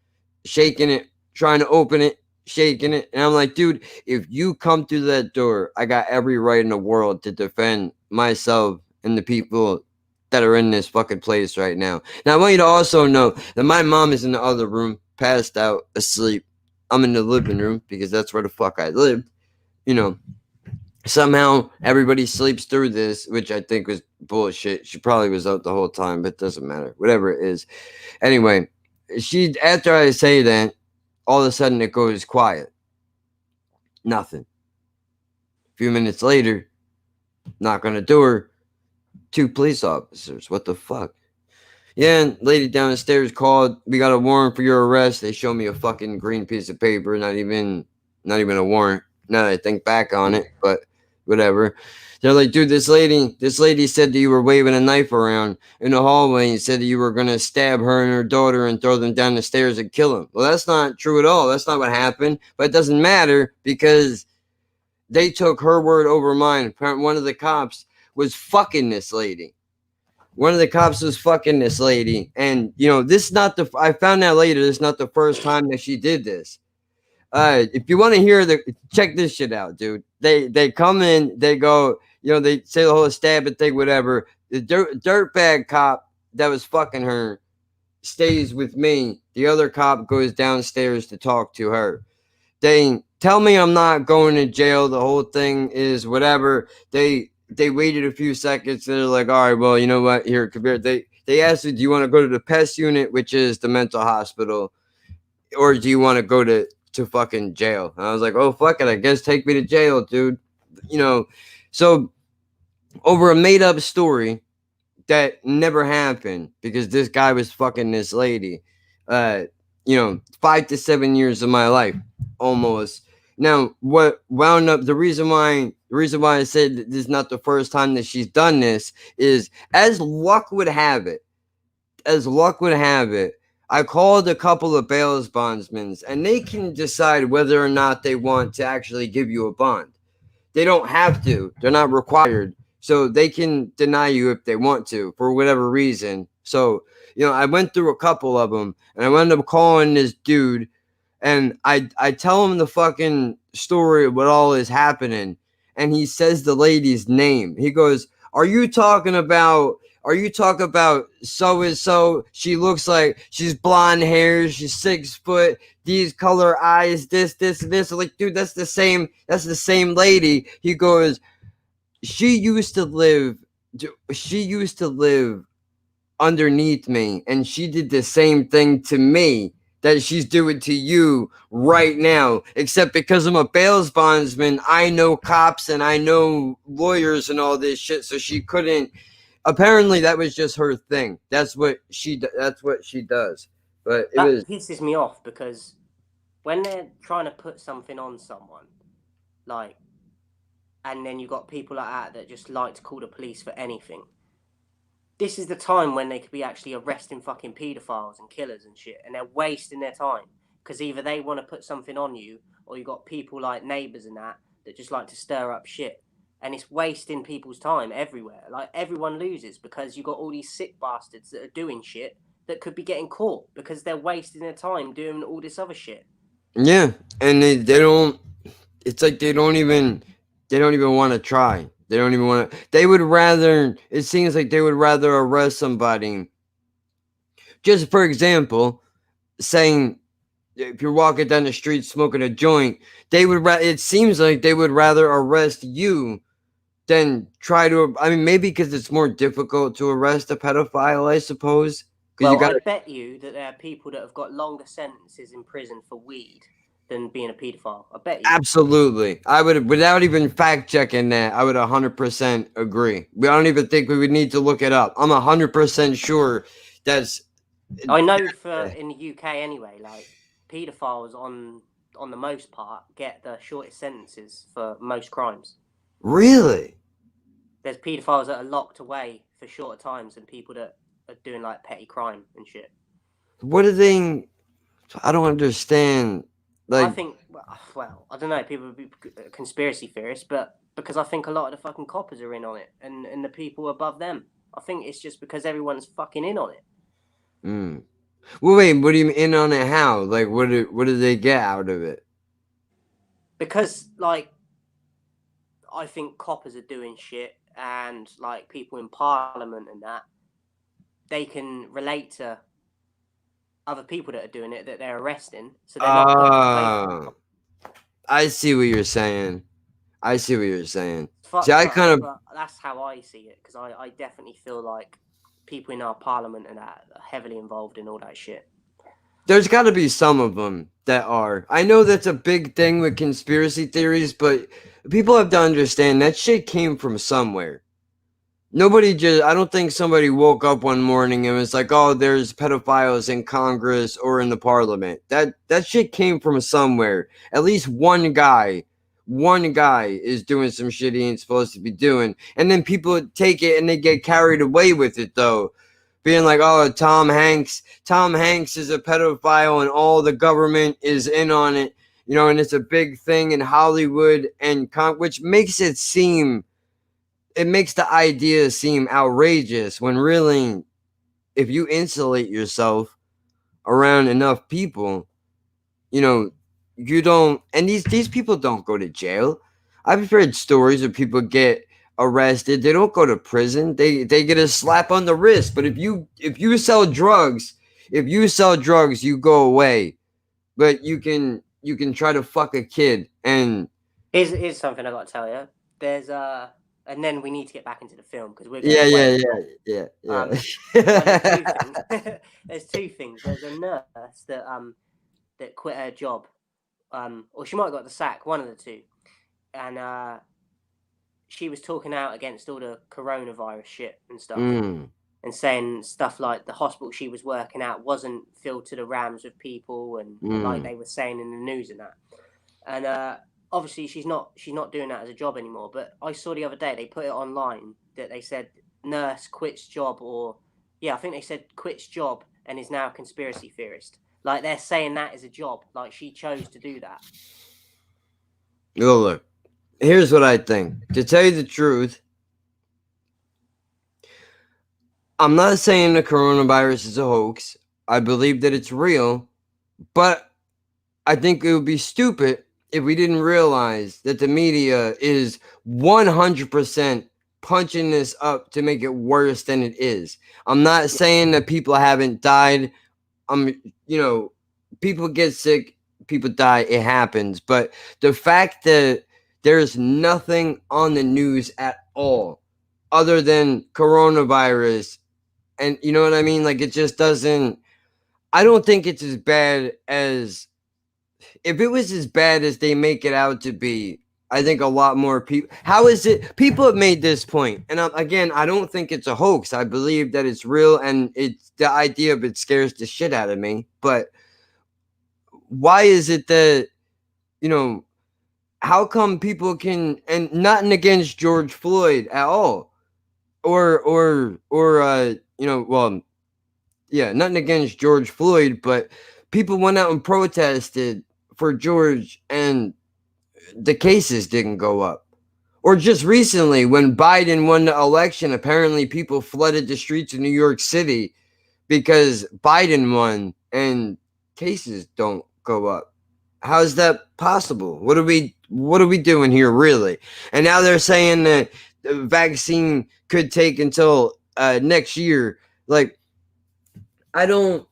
Shaking it, trying to open it. Shaking it, and I'm like, dude, if you come through that door, I got every right in the world to defend myself and the people that are in this fucking place right now. Now, I want you to also know that my mom is in the other room, passed out, asleep. I'm in the living room because that's where the fuck I live. You know, somehow everybody sleeps through this, which I think was bullshit. She probably was out the whole time, but it doesn't matter. Whatever it is. Anyway, after I say that, all of a sudden it goes quiet. Nothing. A few minutes later, knock on the door. 2 police officers. What the fuck? Yeah, and lady down the stairs called. We got a warrant for your arrest. They show me a fucking green piece of paper. Not even a warrant. Now that I think back on it, but whatever. They're like, dude, this lady said that you were waving a knife around in the hallway and said that you were going to stab her and her daughter and throw them down the stairs and kill them. Well, that's not true at all. That's not what happened. But it doesn't matter because they took her word over mine. One of the cops was fucking this lady. One of the cops was fucking this lady. And, you know, I found out later, this is not the first time that she did this. If you want to hear check this shit out, dude. They come in, they go, you know, they say the whole stabbing thing, whatever. The dirtbag cop that was fucking her stays with me. The other cop goes downstairs to talk to her. They tell me I'm not going to jail. The whole thing is whatever. They waited a few seconds. They're like, all right, well, you know what? Here, come here. They asked me, do you want to go to the PES unit, which is the mental hospital, or do you want to go to fucking jail? And I was like, oh, fuck it. I guess take me to jail, dude. You know, so over a made up story that never happened because this guy was fucking this lady, you know, 5 to 7 years of my life almost. Now, what wound up the reason why I said that this is not the first time that she's done this is, as luck would have it, I called a couple of bail bondsmen, and they can decide whether or not they want to actually give you a bond. They don't have to. They're not required. So they can deny you if they want to for whatever reason. So, you know, I went through a couple of them, and I wound up calling this dude, and I tell him the fucking story of what all is happening, and he says the lady's name. He goes, Are you talking about so-and-so? She looks like she's blonde hair, she's 6 foot, these color eyes, this. I'm like, dude, that's the same lady. He goes, she used to live underneath me, and she did the same thing to me that she's doing to you right now. Except because I'm a bail bondsman, I know cops and I know lawyers and all this shit, so she couldn't. Apparently, that was just her thing. That's what she does. But it That was pisses me off because when they're trying to put something on someone, like, and then you got people like that just like to call the police for anything. This is the time when they could be actually arresting fucking paedophiles and killers and shit, and they're wasting their time because either they want to put something on you, or you got people like neighbours and that just like to stir up shit, and it's wasting people's time everywhere. Like, everyone loses because you got all these sick bastards that are doing shit that could be getting caught because they're wasting their time doing all this other shit. yeah, and they don't. It's like they don't even want to try. They don't even want to. They would rather. It seems like they would rather arrest somebody. Just for example, saying if you're walking down the street smoking a joint, they would. It seems like they would rather arrest you than try to. I mean, maybe because it's more difficult to arrest a pedophile, I suppose. Because Well, you got. I bet you that there are people that have got longer sentences in prison for weed than being a paedophile. I bet you. Absolutely. I would, without even fact checking that, I would 100% agree. I don't even think we would need to look it up. I'm 100% sure that's. I know for in the UK anyway, like, paedophiles on the most part get the shortest sentences for most crimes. Really? There's paedophiles that are locked away for shorter times than people that are doing like petty crime and shit. What are they? I don't understand. I Like, think, well, I don't know, people would be conspiracy theorists, but because I think a lot of the fucking coppers are in on it and the people above them. I think it's just because everyone's fucking in on it. well, wait, what do you mean in on it? How? Like, what do they get out of it? Because, like, I think coppers are doing shit, and like people in parliament and that, they can relate to other people that are doing it that they're arresting, so they're not putting away from Oh, I see what you're saying. See, Fucked I up, kind of. but that's how I see it, because I definitely feel like people in our parliament and that are heavily involved in all that shit. There's got to be some of them that are. I know that's a big thing with conspiracy theories, but people have to understand that shit came from somewhere. I don't think somebody woke up one morning and was like, oh, there's pedophiles in Congress or in the parliament. That shit came from somewhere. At least one guy is doing some shit he ain't supposed to be doing. And then people take it and they get carried away with it, though. Being like, oh, Tom Hanks is a pedophile and all the government is in on it, and it's a big thing in Hollywood, and which makes it makes the idea seem outrageous when really, if you insulate yourself around enough people, you don't, and these people don't go to jail. I've heard stories of people get arrested, they don't go to prison, they get a slap on the wrist. But if you sell drugs, you go away. But you can try to fuck a kid. And Here's something I got to tell you. There's and then we need to get back into the film because we're yeah. There's two things. There's a nurse that quit her job, or she might have got the sack, one of the two, and she was talking out against all the coronavirus shit and stuff, and saying stuff like the hospital she was working at wasn't filled to the rams with people, and like they were saying in the news and that. And obviously she's not doing that as a job anymore. But I saw the other day they put it online that they said nurse quits job, or I think they said quits job and is now a conspiracy theorist. Like, they're saying that is a job. Like, she chose to do that. Oh, look. Here's what I think. To tell you the truth, I'm not saying the coronavirus is a hoax. I believe that it's real, but I think it would be stupid if we didn't realize that the media is 100% punching this up to make it worse than it is. I'm not saying that people haven't died. People get sick, people die, it happens. But the fact that there's nothing on the news at all other than coronavirus. And you know what I mean? Like, it just doesn't, I don't think it's as bad as, if it was as bad as they make it out to be, I think a lot more people, how is it, people have made this point, and again, I don't think it's a hoax. I believe that it's real, and it's, the idea of it scares the shit out of me. But why is it that, you know, how come people can, and nothing against George Floyd at all, or you know, well, yeah, nothing against George Floyd, but people went out and protested for George, and the cases didn't go up. Or just recently, when Biden won the election, apparently people flooded the streets of New York City because Biden won, and cases don't go up. How is that possible? What are we doing here, really? And now they're saying that the vaccine could take until next year. Like, I don't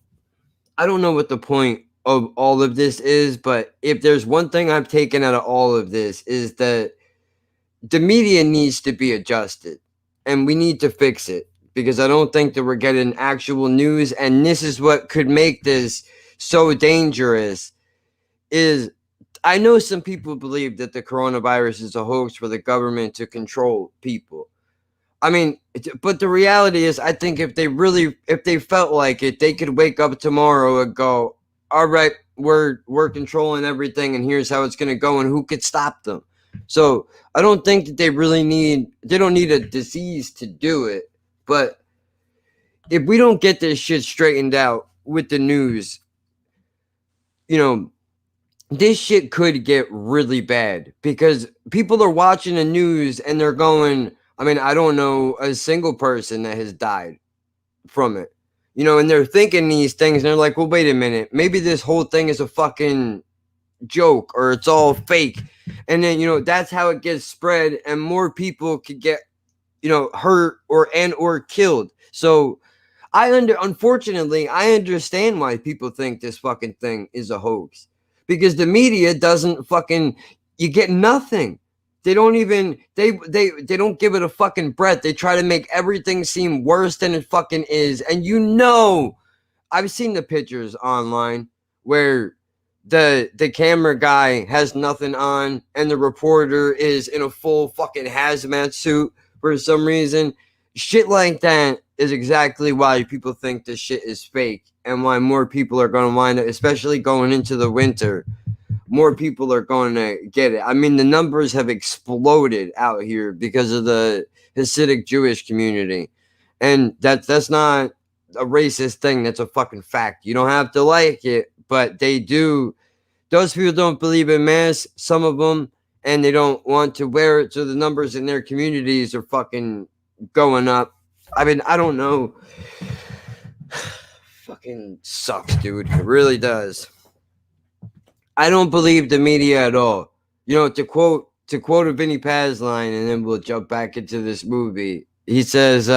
know what the point of all of this is, but if there's one thing I've taken out of all of this, is that the media needs to be adjusted, and we need to fix it, because I don't think that we're getting actual news. And this is what could make this so dangerous. Is, I know some people believe that the coronavirus is a hoax for the government to control people. I mean, but the reality is, I think if they felt like it, they could wake up tomorrow and go, all right, we're controlling everything, and here's how it's going to go, and who could stop them? So I don't think that they don't need a disease to do it. But if we don't get this shit straightened out with the news, you know, this shit could get really bad, because people are watching the news and they're going, I mean, I don't know a single person that has died from it, you know, and they're thinking these things, and they're like, well, wait a minute, maybe this whole thing is a fucking joke, or it's all fake. And then, you know, that's how it gets spread, and more people could get, you know, hurt or killed. So unfortunately, I understand why people think this fucking thing is a hoax, because the media doesn't fucking, you get nothing. They don't even, they don't give it a fucking breath. They try to make everything seem worse than it fucking is. And you know, I've seen the pictures online where the camera guy has nothing on, and the reporter is in a full fucking hazmat suit for some reason. Shit like that is exactly why people think this shit is fake, and why more people are going to wind up, especially going into the winter, more people are going to get it. I mean, the numbers have exploded out here because of the Hasidic Jewish community. And that's not a racist thing. That's a fucking fact. You don't have to like it, but they do. Those people don't believe in masks, some of them, and they don't want to wear it. So the numbers in their communities are fucking going up. I mean, I don't know. Fucking sucks, dude. It really does. I don't believe the media at all. You know, to quote a Vinny Paz line, and then we'll jump back into this movie. He says,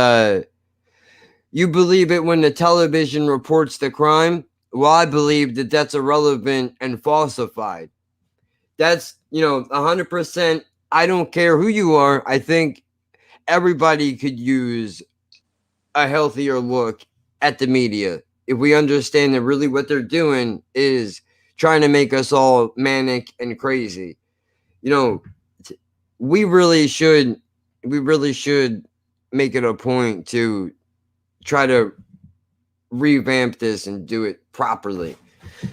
you believe it when the television reports the crime? Well, I believe that that's irrelevant and falsified. That's, you know, 100%. I don't care who you are. I think everybody could use a healthier look at the media if we understand that really what they're doing is trying to make us all manic and crazy. You know, we really should make it a point to try to revamp this and do it properly,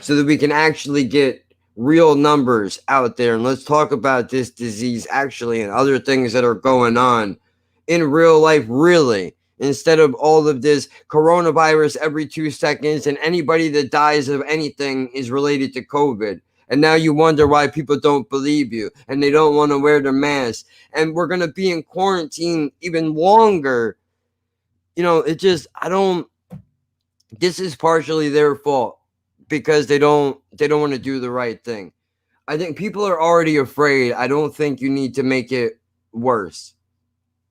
so that we can actually get real numbers out there. And let's talk about this disease actually, and other things that are going on in real life, really, instead of all of this coronavirus every 2 seconds, and anybody that dies of anything is related to COVID. And now you wonder why people don't believe you, and they don't want to wear their mask. And we're going to be in quarantine even longer. You know, it just, this is partially their fault, because they don't want to do the right thing. I think people are already afraid. I don't think you need to make it worse.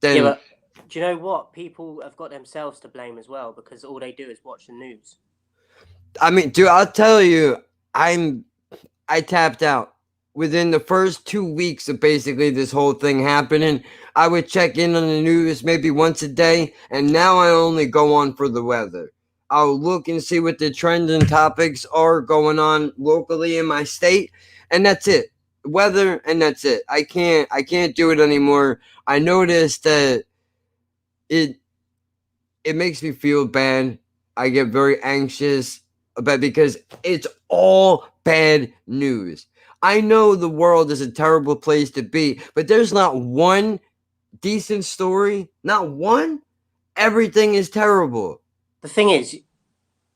Yeah, but do you know what? People have got themselves to blame as well, because all they do is watch the news. I mean, dude, I'll tell you, I tapped out. within the first 2 weeks of basically this whole thing happening, I would check in on the news maybe once a day, and now I only go on for the weather. I'll look and see what the trends and topics are going on locally in my state, and that's it. Weather, and that's it. I can't do it anymore. I noticed that it makes me feel bad. I get very anxious about because it's all bad news. I know the world is a terrible place to be, but there's not one decent story, not one. Everything is terrible. The thing is,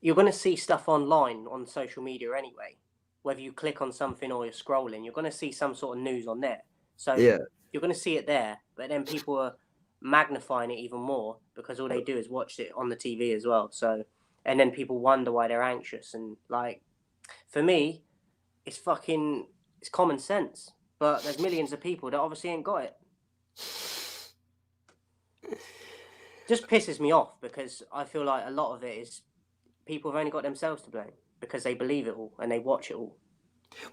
you're going to see stuff online on social media anyway. Whether you click on something or you're scrolling, you're going to see some sort of news on there. So Yeah. you're going to see it there, but then people are magnifying it even more because all they do is watch it on the TV as well. So, and then people wonder why they're anxious. And like, for me, it's common sense. But there's millions of people that obviously ain't got it. Just pisses me off because I feel like a lot of it is people have only got themselves to blame because they believe it all and they watch it all.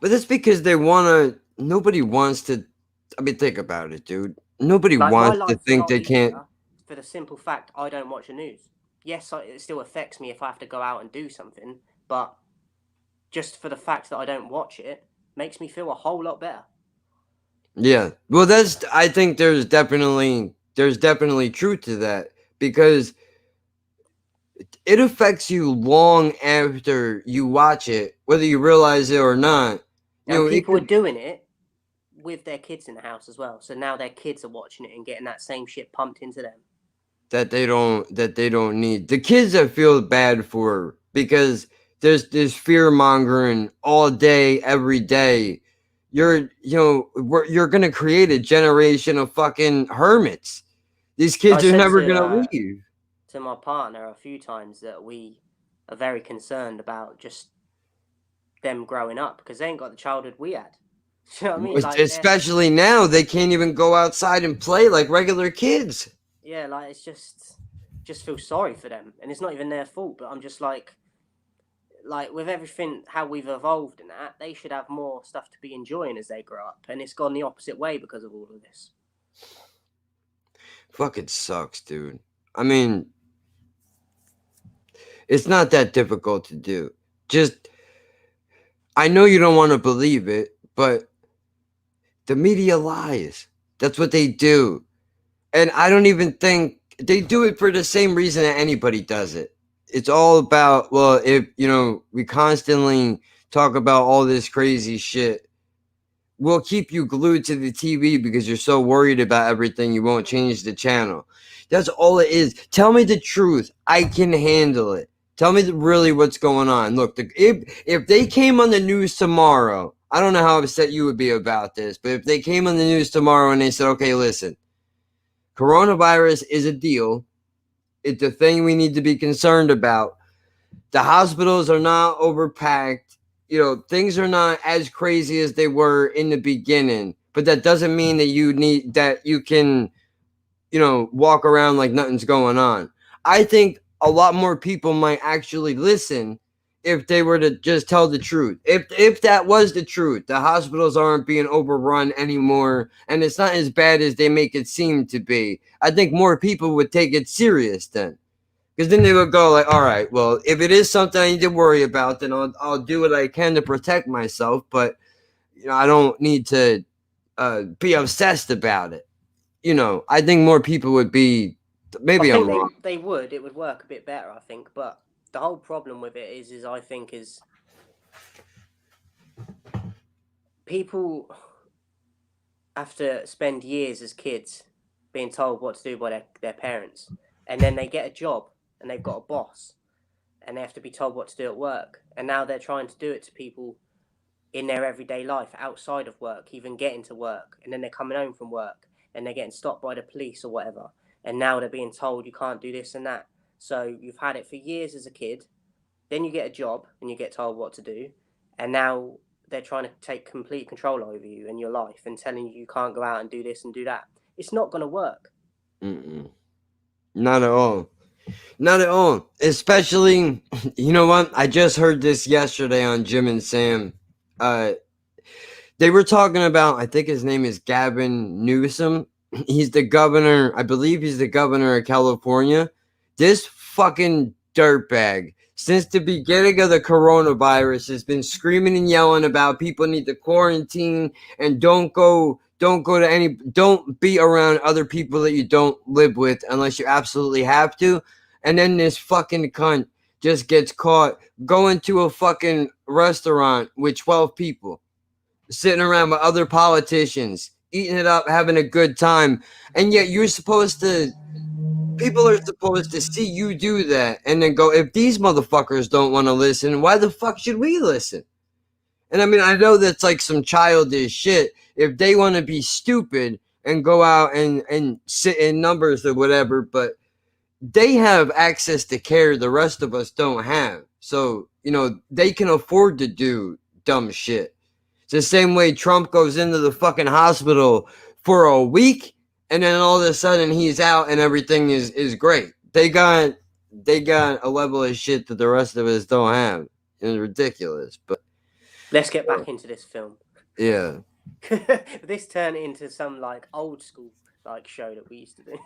But that's because nobody wants to. I mean, think about it, dude. Nobody Like, wants my to life's a think lot they can't. easier for the simple fact I don't watch the news. Yes, it still affects me if I have to go out and do something, but just for the fact that I don't watch it makes me feel a whole lot better. Yeah. Well, I think there's definitely truth to that because it affects you long after you watch it, whether you realize it or not. And people are doing it with their kids in the house as well. So now their kids are watching it and getting that same shit pumped into them. That they don't need. The kids I feel bad for because there's this fear mongering all day, every day. You're gonna create a generation of fucking hermits. These kids I are said never to, gonna leave. To my partner a few times that we are very concerned about just them growing up because they ain't got the childhood we had. You know what I mean? Like, especially now, they can't even go outside and play like regular kids. Yeah, like it's just feel sorry for them, and it's not even their fault. But I'm just like with everything how we've evolved and that, they should have more stuff to be enjoying as they grow up, and it's gone the opposite way because of all of this. Fucking sucks, dude. I mean, it's not that difficult to do. Just, I know you don't want to believe it, but the media lies. That's what they do. And I don't even think they do it for the same reason that anybody does it. It's all about, well, if, we constantly talk about all this crazy shit, we'll keep you glued to the TV because you're so worried about everything, you won't change the channel. That's all it is. Tell me the truth. I can handle it. Tell me really what's going on. Look, if they came on the news tomorrow, I don't know how upset you would be about this, but if they came on the news tomorrow and they said, okay, listen, coronavirus is a deal. It's a thing we need to be concerned about. The hospitals are not overpacked. Things are not as crazy as they were in the beginning, but that doesn't mean that you can, walk around like nothing's going on. I think a lot more people might actually listen if they were to just tell the truth. If that was the truth, the hospitals aren't being overrun anymore, and it's not as bad as they make it seem to be, I think more people would take it serious then. Because then they would go like, all right, well, if it is something I need to worry about, then I'll do what I can to protect myself, but I don't need to be obsessed about it. I think more people would be, maybe I'm wrong. They would. It would work a bit better, I think, but the whole problem with it is I think people have to spend years as kids being told what to do by their parents, and then they get a job and they've got a boss and they have to be told what to do at work, and now they're trying to do it to people in their everyday life outside of work, even getting to work, and then they're coming home from work and they're getting stopped by the police or whatever, and now they're being told you can't do this and that. So you've had it for years as a kid, then you get a job and you get told what to do, and now they're trying to take complete control over you and your life and telling you can't go out and do this and do that. It's not going to work. Not at all. Not at all. Especially, you know what? I just heard this yesterday on Jim and Sam. They were talking about, I think his name is Gavin Newsom. He's the governor, I believe he's the governor of California. This fucking dirtbag, since the beginning of the coronavirus, has been screaming and yelling about people need to quarantine and don't be around other people that you don't live with unless you absolutely have to. And then this fucking cunt just gets caught going to a fucking restaurant with 12 people, sitting around with other politicians, eating it up, having a good time. And yet people are supposed to see you do that and then go, if these motherfuckers don't want to listen, why the fuck should we listen? And I mean, I know that's like some childish shit. If they want to be stupid and go out and sit in numbers or whatever, but they have access to care the rest of us don't have. So, they can afford to do dumb shit. It's the same way Trump goes into the fucking hospital for a week and then all of a sudden he's out and everything is great. They got a level of shit that the rest of us don't have. It's ridiculous. But let's get back into this film. Yeah. This turned into some like old school like show that we used to do.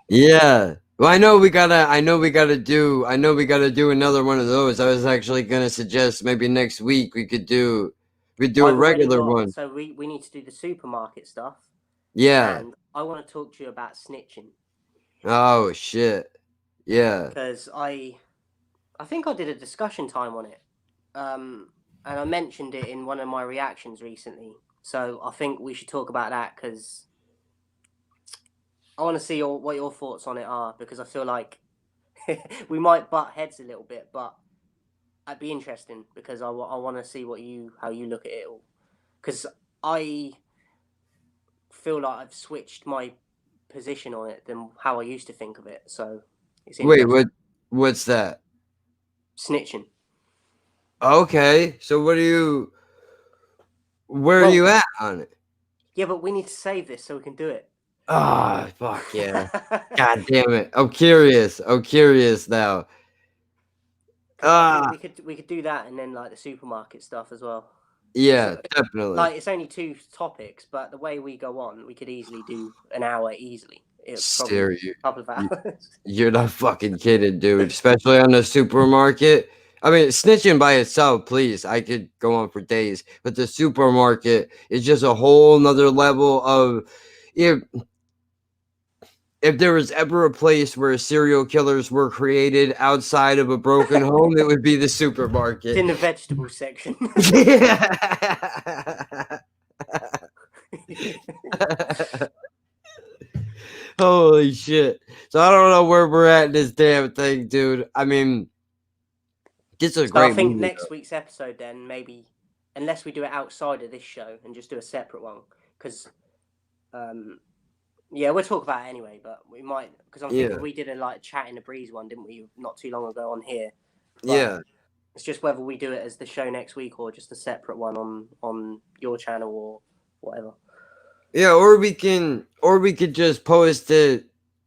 Yeah. Well, I know we gotta do another one of those. I was actually gonna suggest maybe next week we do a regular one. So we need to do the supermarket stuff. Yeah. And I want to talk to you about snitching. Oh shit. Yeah. Because I think I did a discussion time on it. And I mentioned it in one of my reactions recently. So I think we should talk about that because I want to see what your thoughts on it are, because I feel like we might butt heads a little bit, but it'd be interesting because I want to see how you look at it all. Because I feel like I've switched my position on it than how I used to think of it. So it's wait, what's that? Snitching. Okay, so where are you at on it? Yeah, but we need to save this so we can do it. Ah, fuck yeah. God damn it. I'm curious now. We could do that and then like the supermarket stuff as well. Yeah, So, definitely. like it's only 2 topics, but the way we go on, we could easily do an hour easily. It's probably a couple of hours. You're not fucking kidding, dude. Especially on the supermarket. I mean, snitching by itself, please. I could go on for days. But the supermarket is just a whole nother level of if there was ever a place where serial killers were created outside of a broken home, it would be the supermarket. It's in the vegetable section. Yeah. Holy shit. So I don't know where we're at in this damn thing, dude. I mean, this is a great I think movie, next week's episode then, maybe, unless we do it outside of this show and just do a separate one, because yeah, we'll talk about it anyway, but we might, because I'm thinking we did a like chat in the breeze one, didn't we, not too long ago on here? But yeah. It's just whether we do it as the show next week or just a separate one on your channel or whatever. Yeah, or we could just post it.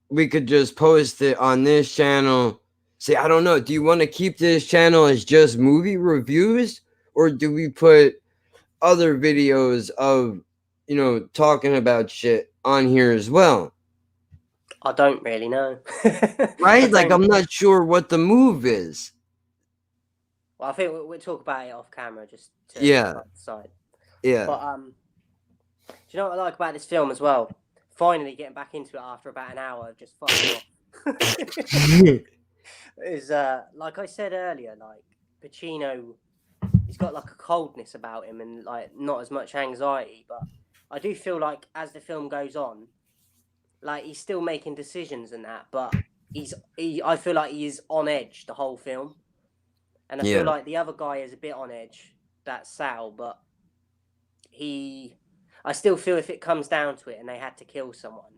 We could just post it on this channel. See, I don't know. Do you want to keep this channel as just movie reviews, or do we put other videos of, talking about shit on here as well? I don't really know. Right? Like, I'm not sure what the move is. Well, I think we'll talk about it off camera just to decide. Yeah. But do you know what I like about this film as well? Finally getting back into it after about an hour of just fucking off. Is like I said earlier, like Pacino, he's got like a coldness about him and like not as much anxiety, but I do feel like as the film goes on, like he's still making decisions and that, but I feel like he is on edge the whole film. And I feel like the other guy is a bit on edge, that's Sal, but I still feel if it comes down to it and they had to kill someone,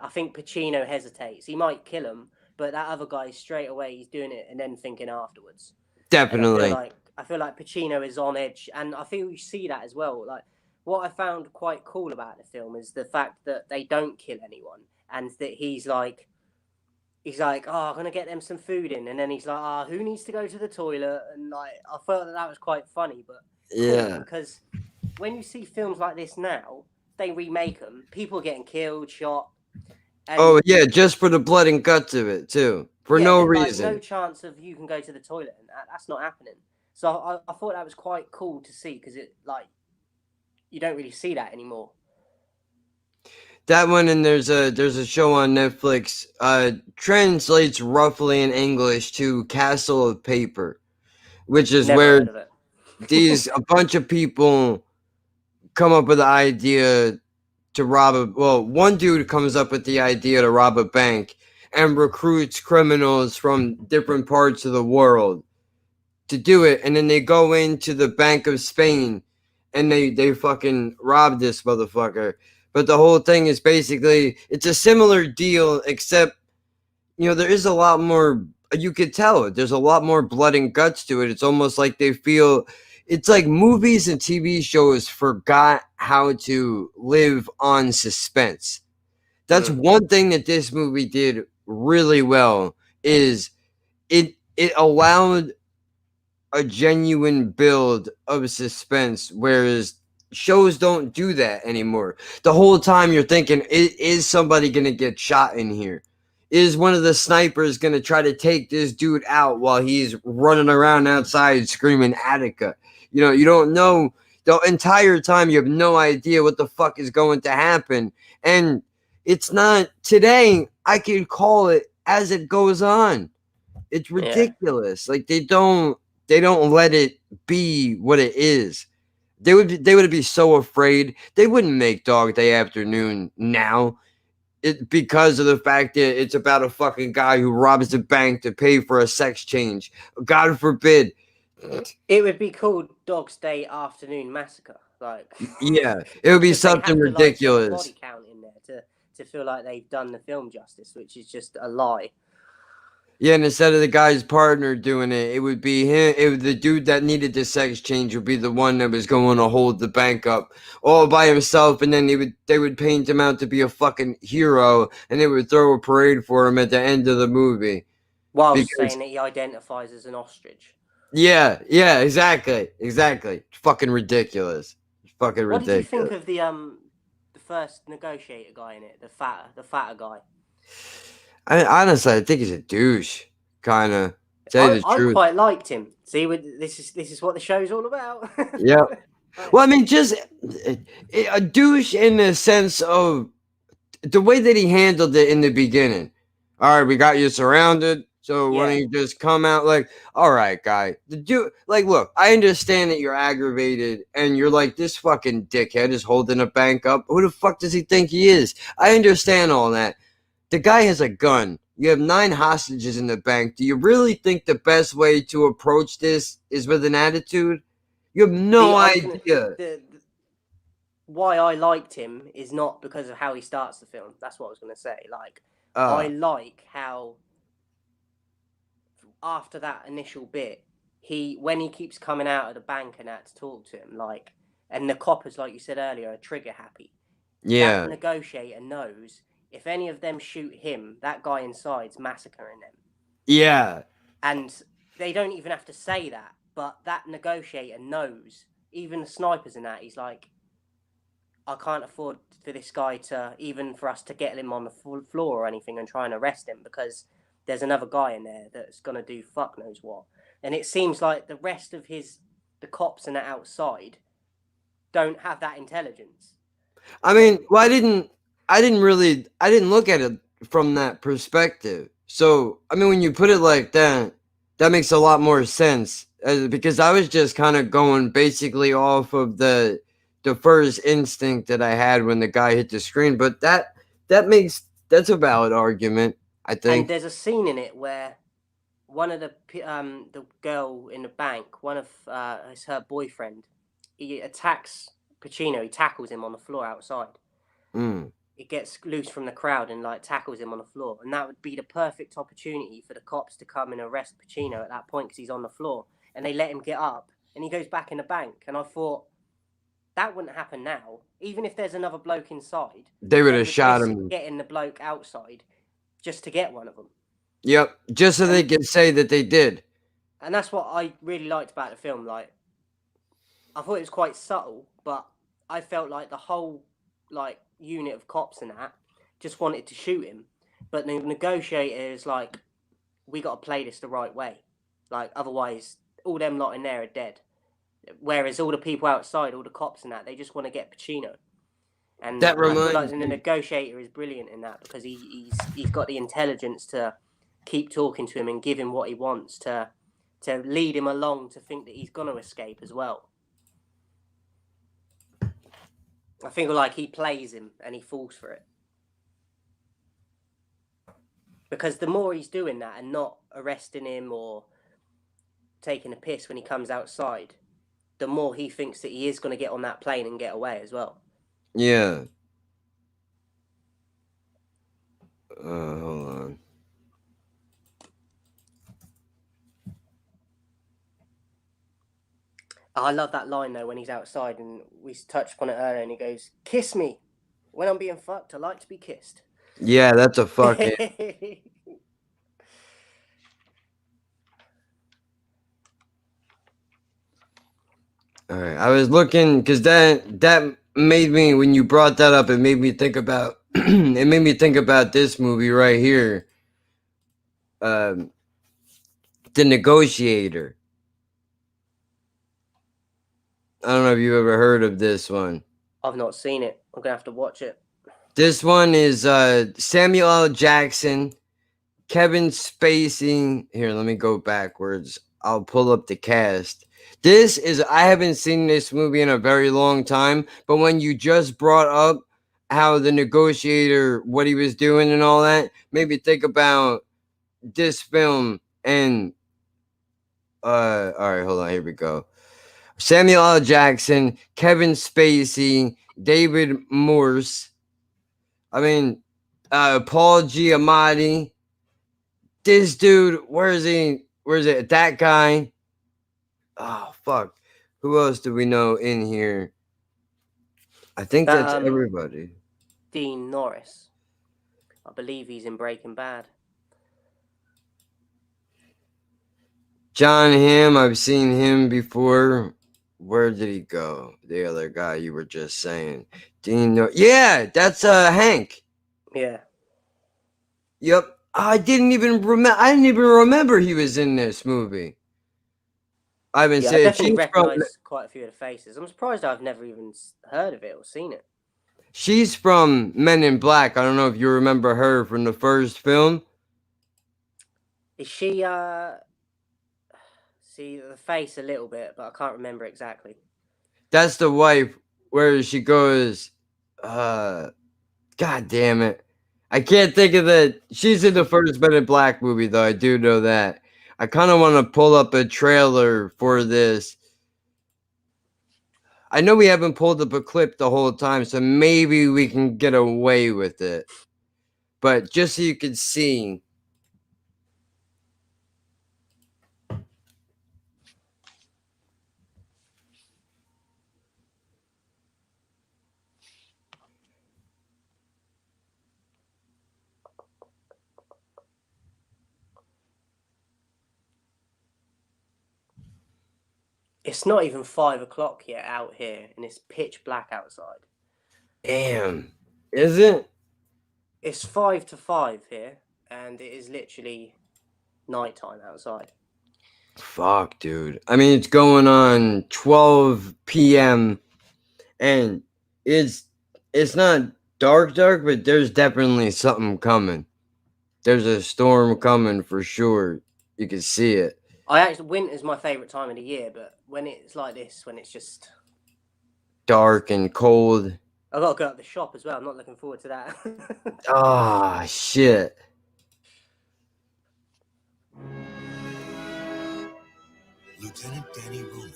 I think Pacino hesitates. He might kill him, but that other guy straight away, he's doing it and then thinking afterwards. Definitely. I feel like Pacino is on edge, and I feel you see that as well. Like what I found quite cool about the film is the fact that they don't kill anyone, and that he's like, oh, I'm gonna get them some food in, and then he's like, who needs to go to the toilet? And like, I felt that was quite funny, but yeah, because when you see films like this now, they remake them. People are getting killed, shot. And Oh yeah, just for the blood and guts of it too, for no like, reason. no chance of you can go to the toilet, and that's not happening. So I thought that was quite cool to see because it like you don't really see that anymore. That one, and there's a show on Netflix. Translates roughly in English to Castle of Paper, which is Never where heard of it. a bunch of people come up with the idea to rob a. Well, one dude comes up with the idea to rob a bank and recruits criminals from different parts of the world to do it, and then they go into the Bank of Spain and they fucking rob this motherfucker. But the whole thing is basically it's a similar deal, except there is a lot more. You could tell there's a lot more blood and guts to it. It's almost like they feel it's like movies and TV shows forgot how to live on suspense. That's one thing that this movie did really well is it allowed a genuine build of suspense, whereas shows don't do that anymore. The whole time you're thinking, is somebody gonna get shot in here? Is one of the snipers gonna try to take this dude out while he's running around outside screaming Attica? You don't know the entire time. You have no idea what the fuck is going to happen. And it's not today. I can call it as it goes on. It's ridiculous. Like they don't let it be what it is. They would be so afraid. They wouldn't make Dog Day Afternoon now. Because of the fact that it's about a fucking guy who robs a bank to pay for a sex change. God forbid. It would be called Dog's Day Afternoon Massacre. Like, yeah, it would be something ridiculous. Body count in there to feel like they've done the film justice, which is just a lie. Yeah, and instead of the guy's partner doing it, it would be him. The dude that needed the sex change would be the one that was going to hold the bank up all by himself, and then they would paint him out to be a fucking hero, and they would throw a parade for him at the end of the movie. While saying that he identifies as an ostrich. Yeah, exactly. Fucking ridiculous. Fucking ridiculous. What did you think of the first negotiator guy in it, the fatter guy? Honestly, I think he's a douche, kind of. Tell you the truth. I quite liked him. See, this is what the show's all about. Yeah. Well, I mean, just a douche in the sense of the way that he handled it in the beginning. All right, we got you surrounded, so why don't you just come out like, all right, guy. The dude, like, look, I understand that you're aggravated and you're like, this fucking dickhead is holding a bank up. Who the fuck does he think he is? I understand all that. The guy has a gun. You have 9 hostages in the bank. Do you really think the best way to approach this is with an attitude? You have no idea. Why I liked him is not because of how he starts the film. That's what I was going to say. Like, I like how after that initial bit, when he keeps coming out of the bank and that to talk to him, like, and the coppers, like you said earlier, are trigger happy. Yeah. That negotiator knows if any of them shoot him, that guy inside's massacring them. Yeah. And they don't even have to say that, but that negotiator knows, even the snipers in that, he's like, I can't afford for this guy even for us to get him on the floor or anything and try and arrest him because there's another guy in there that's going to do fuck knows what. And it seems like the rest of the cops and that outside don't have that intelligence. I mean, well, I didn't look at it from that perspective. So, I mean, when you put it like that, that makes a lot more sense because I was just kind of going basically off of the first instinct that I had when the guy hit the screen. But that's a valid argument, I think. And there's a scene in it where one of the girl in the bank, one of her boyfriend, he attacks Pacino. He tackles him on the floor outside. It gets loose from the crowd and like tackles him on the floor, and that would be the perfect opportunity for the cops to come and arrest Pacino at that point because he's on the floor, and they let him get up, and he goes back in the bank. And I thought that wouldn't happen now. Even if there's another bloke inside, they would have shot him. Getting the bloke outside just to get one of them. Yep, just so they can say that they did. And that's what I really liked about the film. Like, I thought it was quite subtle, but I felt like the whole like unit of cops and that just wanted to shoot him, but the negotiator is like, we got to play this the right way, like otherwise all them lot in there are dead. Whereas all the people outside, all the cops and that, they just want to get Pacino. And That I feel like reminds the me. negotiator is brilliant in that because he's got the intelligence to keep talking to him and give him what he wants to lead him along to think that he's gonna escape as well. I think like he plays him and he falls for it. Because the more he's doing that and not arresting him or taking a piss when he comes outside, the more he thinks that he is going to get on that plane and get away as well. Yeah. Hold on. I love that line though when he's outside, and we touched upon it earlier, and he goes, "Kiss me. When I'm being fucked, I like to be kissed." Yeah, that's a fucking. All right, I was looking because that made me, when you brought that up, it made me think about this movie right here, The Negotiator. I don't know if you've ever heard of this one. I've not seen it. I'm gonna have to watch it. This one is Samuel L. Jackson, Kevin Spacey. Here, let me go backwards. I'll pull up the cast. I haven't seen this movie in a very long time, but when you just brought up how the negotiator, what he was doing and all that, made me think about this film. And all right, hold on, here we go. Samuel L. Jackson, Kevin Spacey, David Morse, Paul Giamatti. This dude, where is he? Where is it? That guy. Oh, fuck. Who else do we know in here? I think that's everybody. Dean Norris. I believe he's in Breaking Bad. John Hamm, I've seen him before. Where did he go? The other guy you were just saying. Dean Norris. Yeah, that's Hank. Yeah. Yep. I didn't even remember he was in this movie. I definitely recognize quite a few of the faces. I'm surprised I've never even heard of it or seen it. She's from Men in Black. I don't know if you remember her from the first film. Is she see the face a little bit, but I can't remember exactly. That's the wife where she goes, God damn it. I can't think of the. She's in the first Men in Black movie, though. I do know that. I kind of want to pull up a trailer for this. I know we haven't pulled up a clip the whole time, so maybe we can get away with it. But just so you can see. It's not even 5 o'clock yet out here, and it's pitch black outside. Damn. Is it? It's 5 to 5 here, and it is literally nighttime outside. Fuck, dude. I mean, it's going on 12 p.m. and it's not dark, but there's definitely something coming. There's a storm coming for sure. You can see it. Winter's my favorite time of the year, but when it's like this, when it's just dark and cold. I've got to go to the shop as well. I'm not looking forward to that. Ah, shit. Lieutenant Danny Roman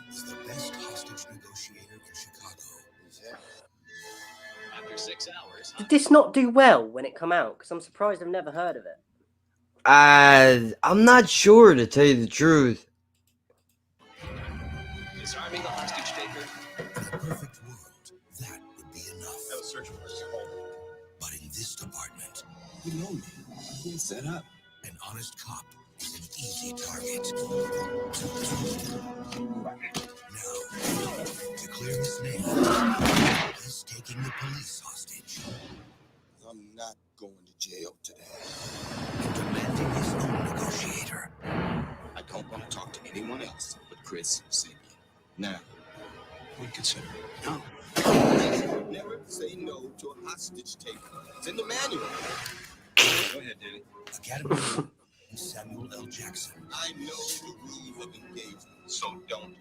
is the best hostage negotiator in Chicago. After 6 hours. Did this not do well when it come out? Because I'm surprised I've never heard of it. I'm not sure, to tell you the truth. Disarming the hostage taker. In a perfect world, that would be enough. I was searching for his home. But in this department, You know me. I've been set up. an honest cop is an easy target. Now, To clear his name, he's taking the police hostage. I'm not going to jail today. And demanding his own negotiator. I don't want to talk to anyone else but Chris Sabia. Now, we consider it. No. Never say no to a hostage taker. It's in the manual. Go ahead, Danny. Academy Award and Samuel L. Jackson. I know the rules of engagement, so don't.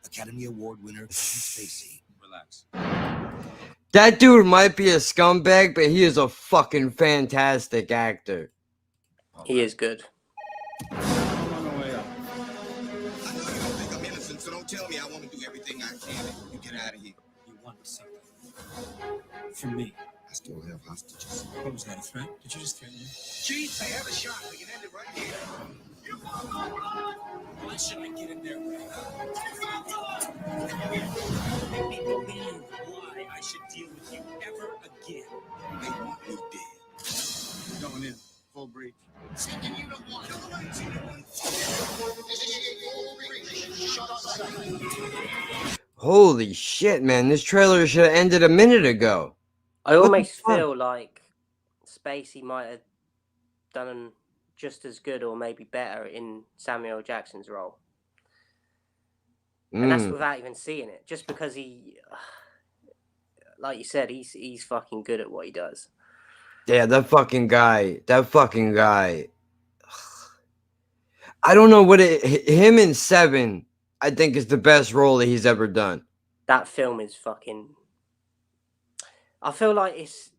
Academy Award winner Kevin Spacey. Relax. That dude might be a scumbag, but he is a fucking fantastic actor. He is good. I'm on my way up. I know you don't think I'm innocent, so don't tell me I want to do everything I can. You get out of here. You want something from me. I still have hostages. What was that, a threat? Did you just threaten me? Chief, I have a shot. We can end it right here. Why should I get in there right now? Make me believe why I should deal with you ever again. They want me dead. Going in, full breach. Second unit 1. To the right, unit 1. Initiate full breach. Shut on sight. Holy shit, man. This trailer should have ended a minute ago. I What the almost fuck? feel like Spacey might have done just as good or maybe better in Samuel Jackson's role. And that's Mm. without even seeing it. Just because he, like you said, he's fucking good at what he does. Yeah, that fucking guy. I don't know what him in Seven, I think, is the best role that he's ever done. That film is fucking. I feel like it's.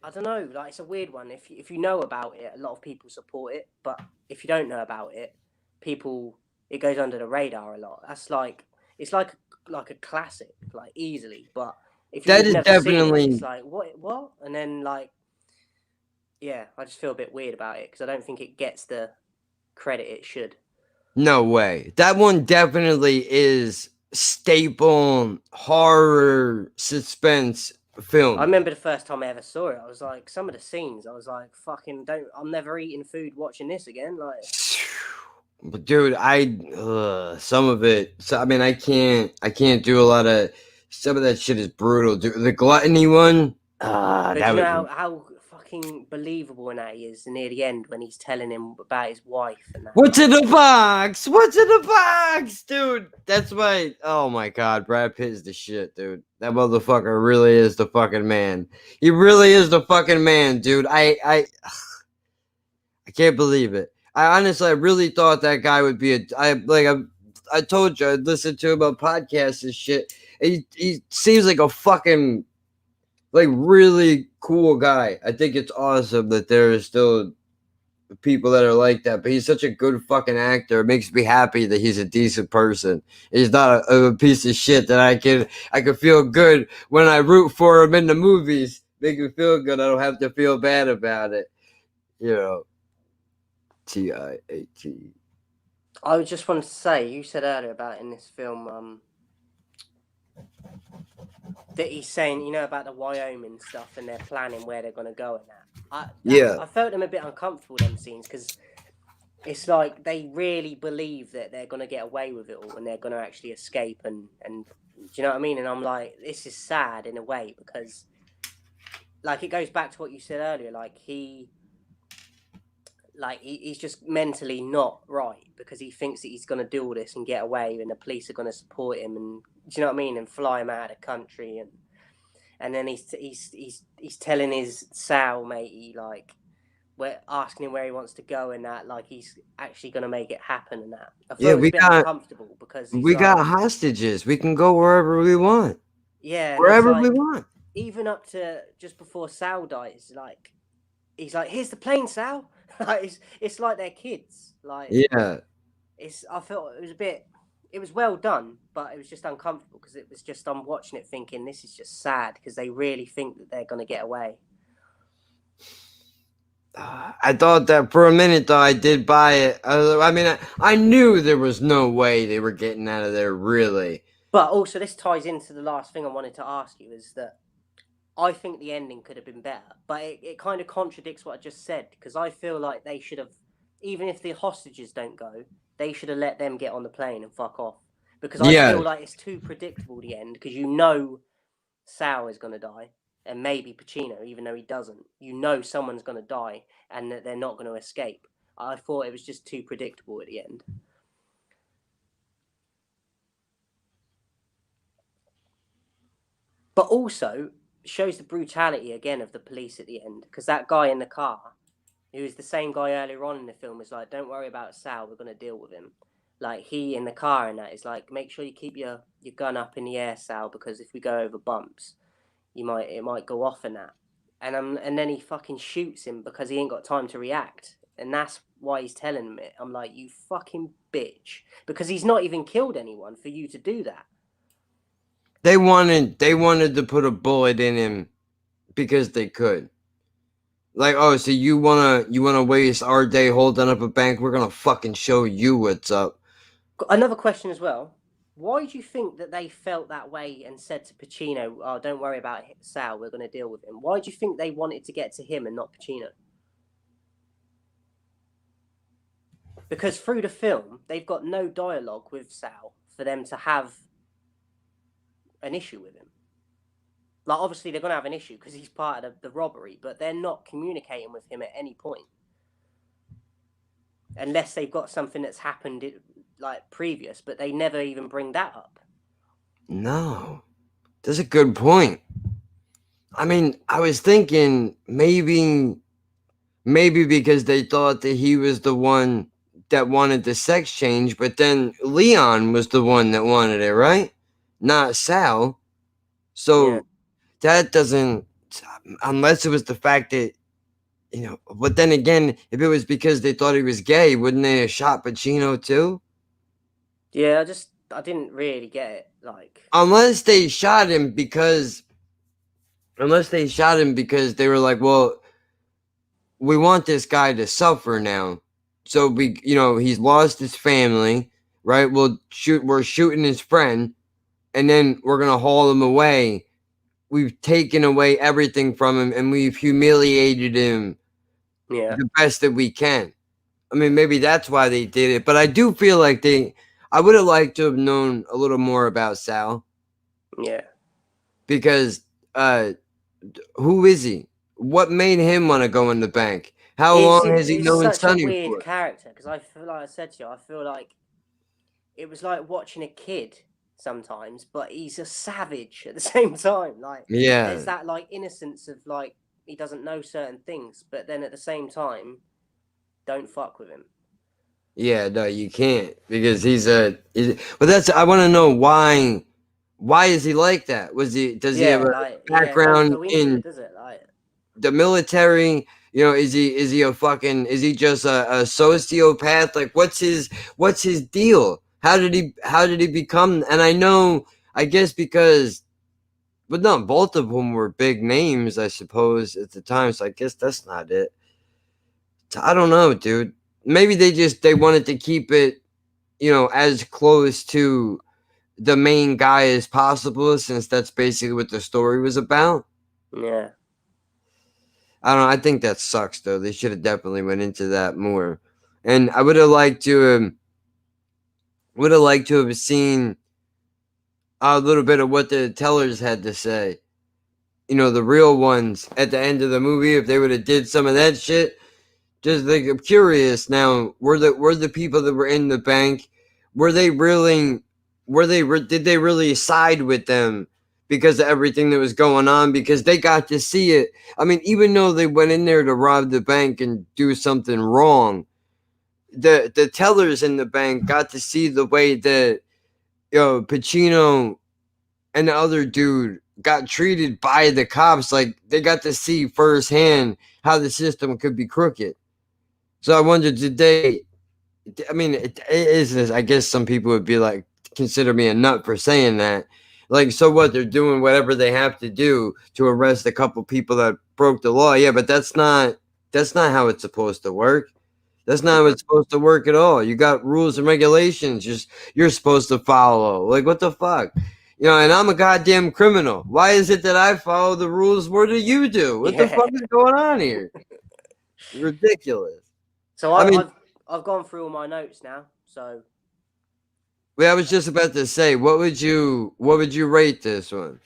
I don't know. Like it's a weird one. If you know about it, a lot of people support it. But if you don't know about it, it goes under the radar a lot. That's like it's like a classic, like easily. But if That you've is never seen definitely- it, it's like what, and then like, yeah, I just feel a bit weird about it because I don't think it gets the credit it should. No way. That one definitely is staple horror suspense film. I remember the first time I ever saw it. I was like, some of the scenes, I was like, fucking I'm never eating food watching this again. Like, But dude, some of it. So I mean, I can't do a lot of. Some of that shit is brutal. Dude, the gluttony one. but That you know was. how fucking believable in that he is near the end when he's telling him about his wife and that. What's in the box? What's in the box, dude? That's why. Oh my god, Brad Pitt is the shit, dude. That motherfucker really is the fucking man. He really is the fucking man, dude. I can't believe it. I really thought that guy would be I told you, I listened to him on podcasts and shit. He seems like a fucking, like, really cool guy. I think it's awesome that there are still people that are like that, but he's such a good fucking actor. It makes me happy that he's a decent person. He's not a piece of shit that I can feel good when I root for him in the movies. Make me feel good. I don't have to feel bad about it. You know. TIAT. I just wanted to say, you said earlier about in this film that he's saying, you know, about the Wyoming stuff and they're planning where they're going to go and that. Yeah. I felt them a bit uncomfortable, them scenes, because it's like they really believe that they're going to get away with it all and they're going to actually escape and do you know what I mean? And I'm like, this is sad in a way because, like, it goes back to what you said earlier. Like, he's just mentally not right because he thinks that he's going to do all this and get away and the police are going to support him and do you know what I mean, and fly him out of the country and then he's telling his Sal matey, like, asking him where he wants to go and that, like, he's actually going to make it happen and that. I feel we a bit got- uncomfortable because We got hostages. We can go wherever we want. yeah, and it's Wherever we like, want. even up to just before Sal dies, like, he's like, here's the plane, Sal. Like, it's like they're kids. Like, Yeah. I felt it was well done, but it was just uncomfortable because it was just, I'm watching it thinking this is just sad because they really think that they're going to get away. I thought that for a minute, though, I did buy it. I knew there was no way they were getting out of there, really. But also, this ties into the last thing I wanted to ask you is that I think the ending could have been better, but it kind of contradicts what I just said because I feel like they should have, even if the hostages don't go, They should have let them get on the plane and fuck off. Because I Yeah. feel like it's too predictable, the end, because you know Sal is going to die, and maybe Pacino, even though he doesn't. You know someone's going to die, and that they're not going to escape. I thought it was just too predictable at the end. But also shows the brutality again of the police at the end, because that guy in the car, who was the same guy earlier on in the film, was like, "Don't worry about Sal, we're going to deal with him." Like, he in the car and that is like, "Make sure you keep your gun up in the air, Sal, because if we go over bumps, it might go off and that." And then he fucking shoots him because he ain't got time to react. And that's why he's telling him it. I'm like, you fucking bitch. Because he's not even killed anyone for you to do that. They wanted to put a bullet in him because they could. Like, oh, so you wanna waste our day holding up a bank? We're gonna fucking show you what's up. Another question as well. Why do you think that they felt that way and said to Pacino, "Oh, don't worry about Sal, we're going to deal with him"? Why do you think they wanted to get to him and not Pacino? Because through the film, they've got no dialogue with Sal for them to have an issue with him. Like, obviously, they're going to have an issue because he's part of the robbery, but they're not communicating with him at any point. Unless they've got something that's happened like previous, but they never even bring that up. No, that's a good point. I mean, I was thinking maybe because they thought that he was the one that wanted the sex change, but then Leon was the one that wanted it, right? Not Sal. So that doesn't, unless it was the fact that, but then again, if it was because they thought he was gay, wouldn't they have shot Pacino too? Yeah, I didn't really get it. Like, unless they shot him because they were like, well, we want this guy to suffer now. So he's lost his family, right? We're shooting his friend, and then we're gonna haul him away. We've taken away everything from him, and we've humiliated him the best that we can. I mean, maybe that's why they did it, but I do feel like I would have liked to have known a little more about Sal. Yeah. Because who is he? What made him want to go in the bank? How long has he known Sonny for? It's such a weird character, because I feel like I said to you, I feel like it was like watching a kid sometimes, but he's a savage at the same time. Like, there's that like innocence of like he doesn't know certain things, but then at the same time, don't fuck with him. Yeah, no, you can't, because I want to know why is he like that? Does he have a background in the military? Is he just a sociopath? Like, what's his deal? How did he become? And I guess because, but no, both of them were big names, I suppose, at the time. So I guess that's not it. I don't know, dude. Maybe they wanted to keep it, as close to the main guy as possible, since that's basically what the story was about. Yeah. I don't know. I think that sucks, though. They should have definitely went into that more. And I would have liked to have seen a little bit of what the tellers had to say. The real ones at the end of the movie, if they would have did some of that shit. Just like, I'm curious now, were the people that were in the bank, did they really side with them because of everything that was going on? Because they got to see it. I mean, even though they went in there to rob the bank and do something wrong, the tellers in the bank got to see the way that Pacino and the other dude got treated by the cops. Like, they got to see firsthand how the system could be crooked. So I wondered, I guess some people would be like, consider me a nut for saying that. Like, so what? They're doing whatever they have to do to arrest a couple people that broke the law. Yeah, but that's not how it's supposed to work. That's not how it's supposed to work at all. You got rules and regulations you're supposed to follow. Like, what the fuck? And I'm a goddamn criminal. Why is it that I follow the rules more than you do? What the fuck is going on here? Ridiculous. So I've gone through all my notes now. So Well, I was just about to say, what would you rate this one?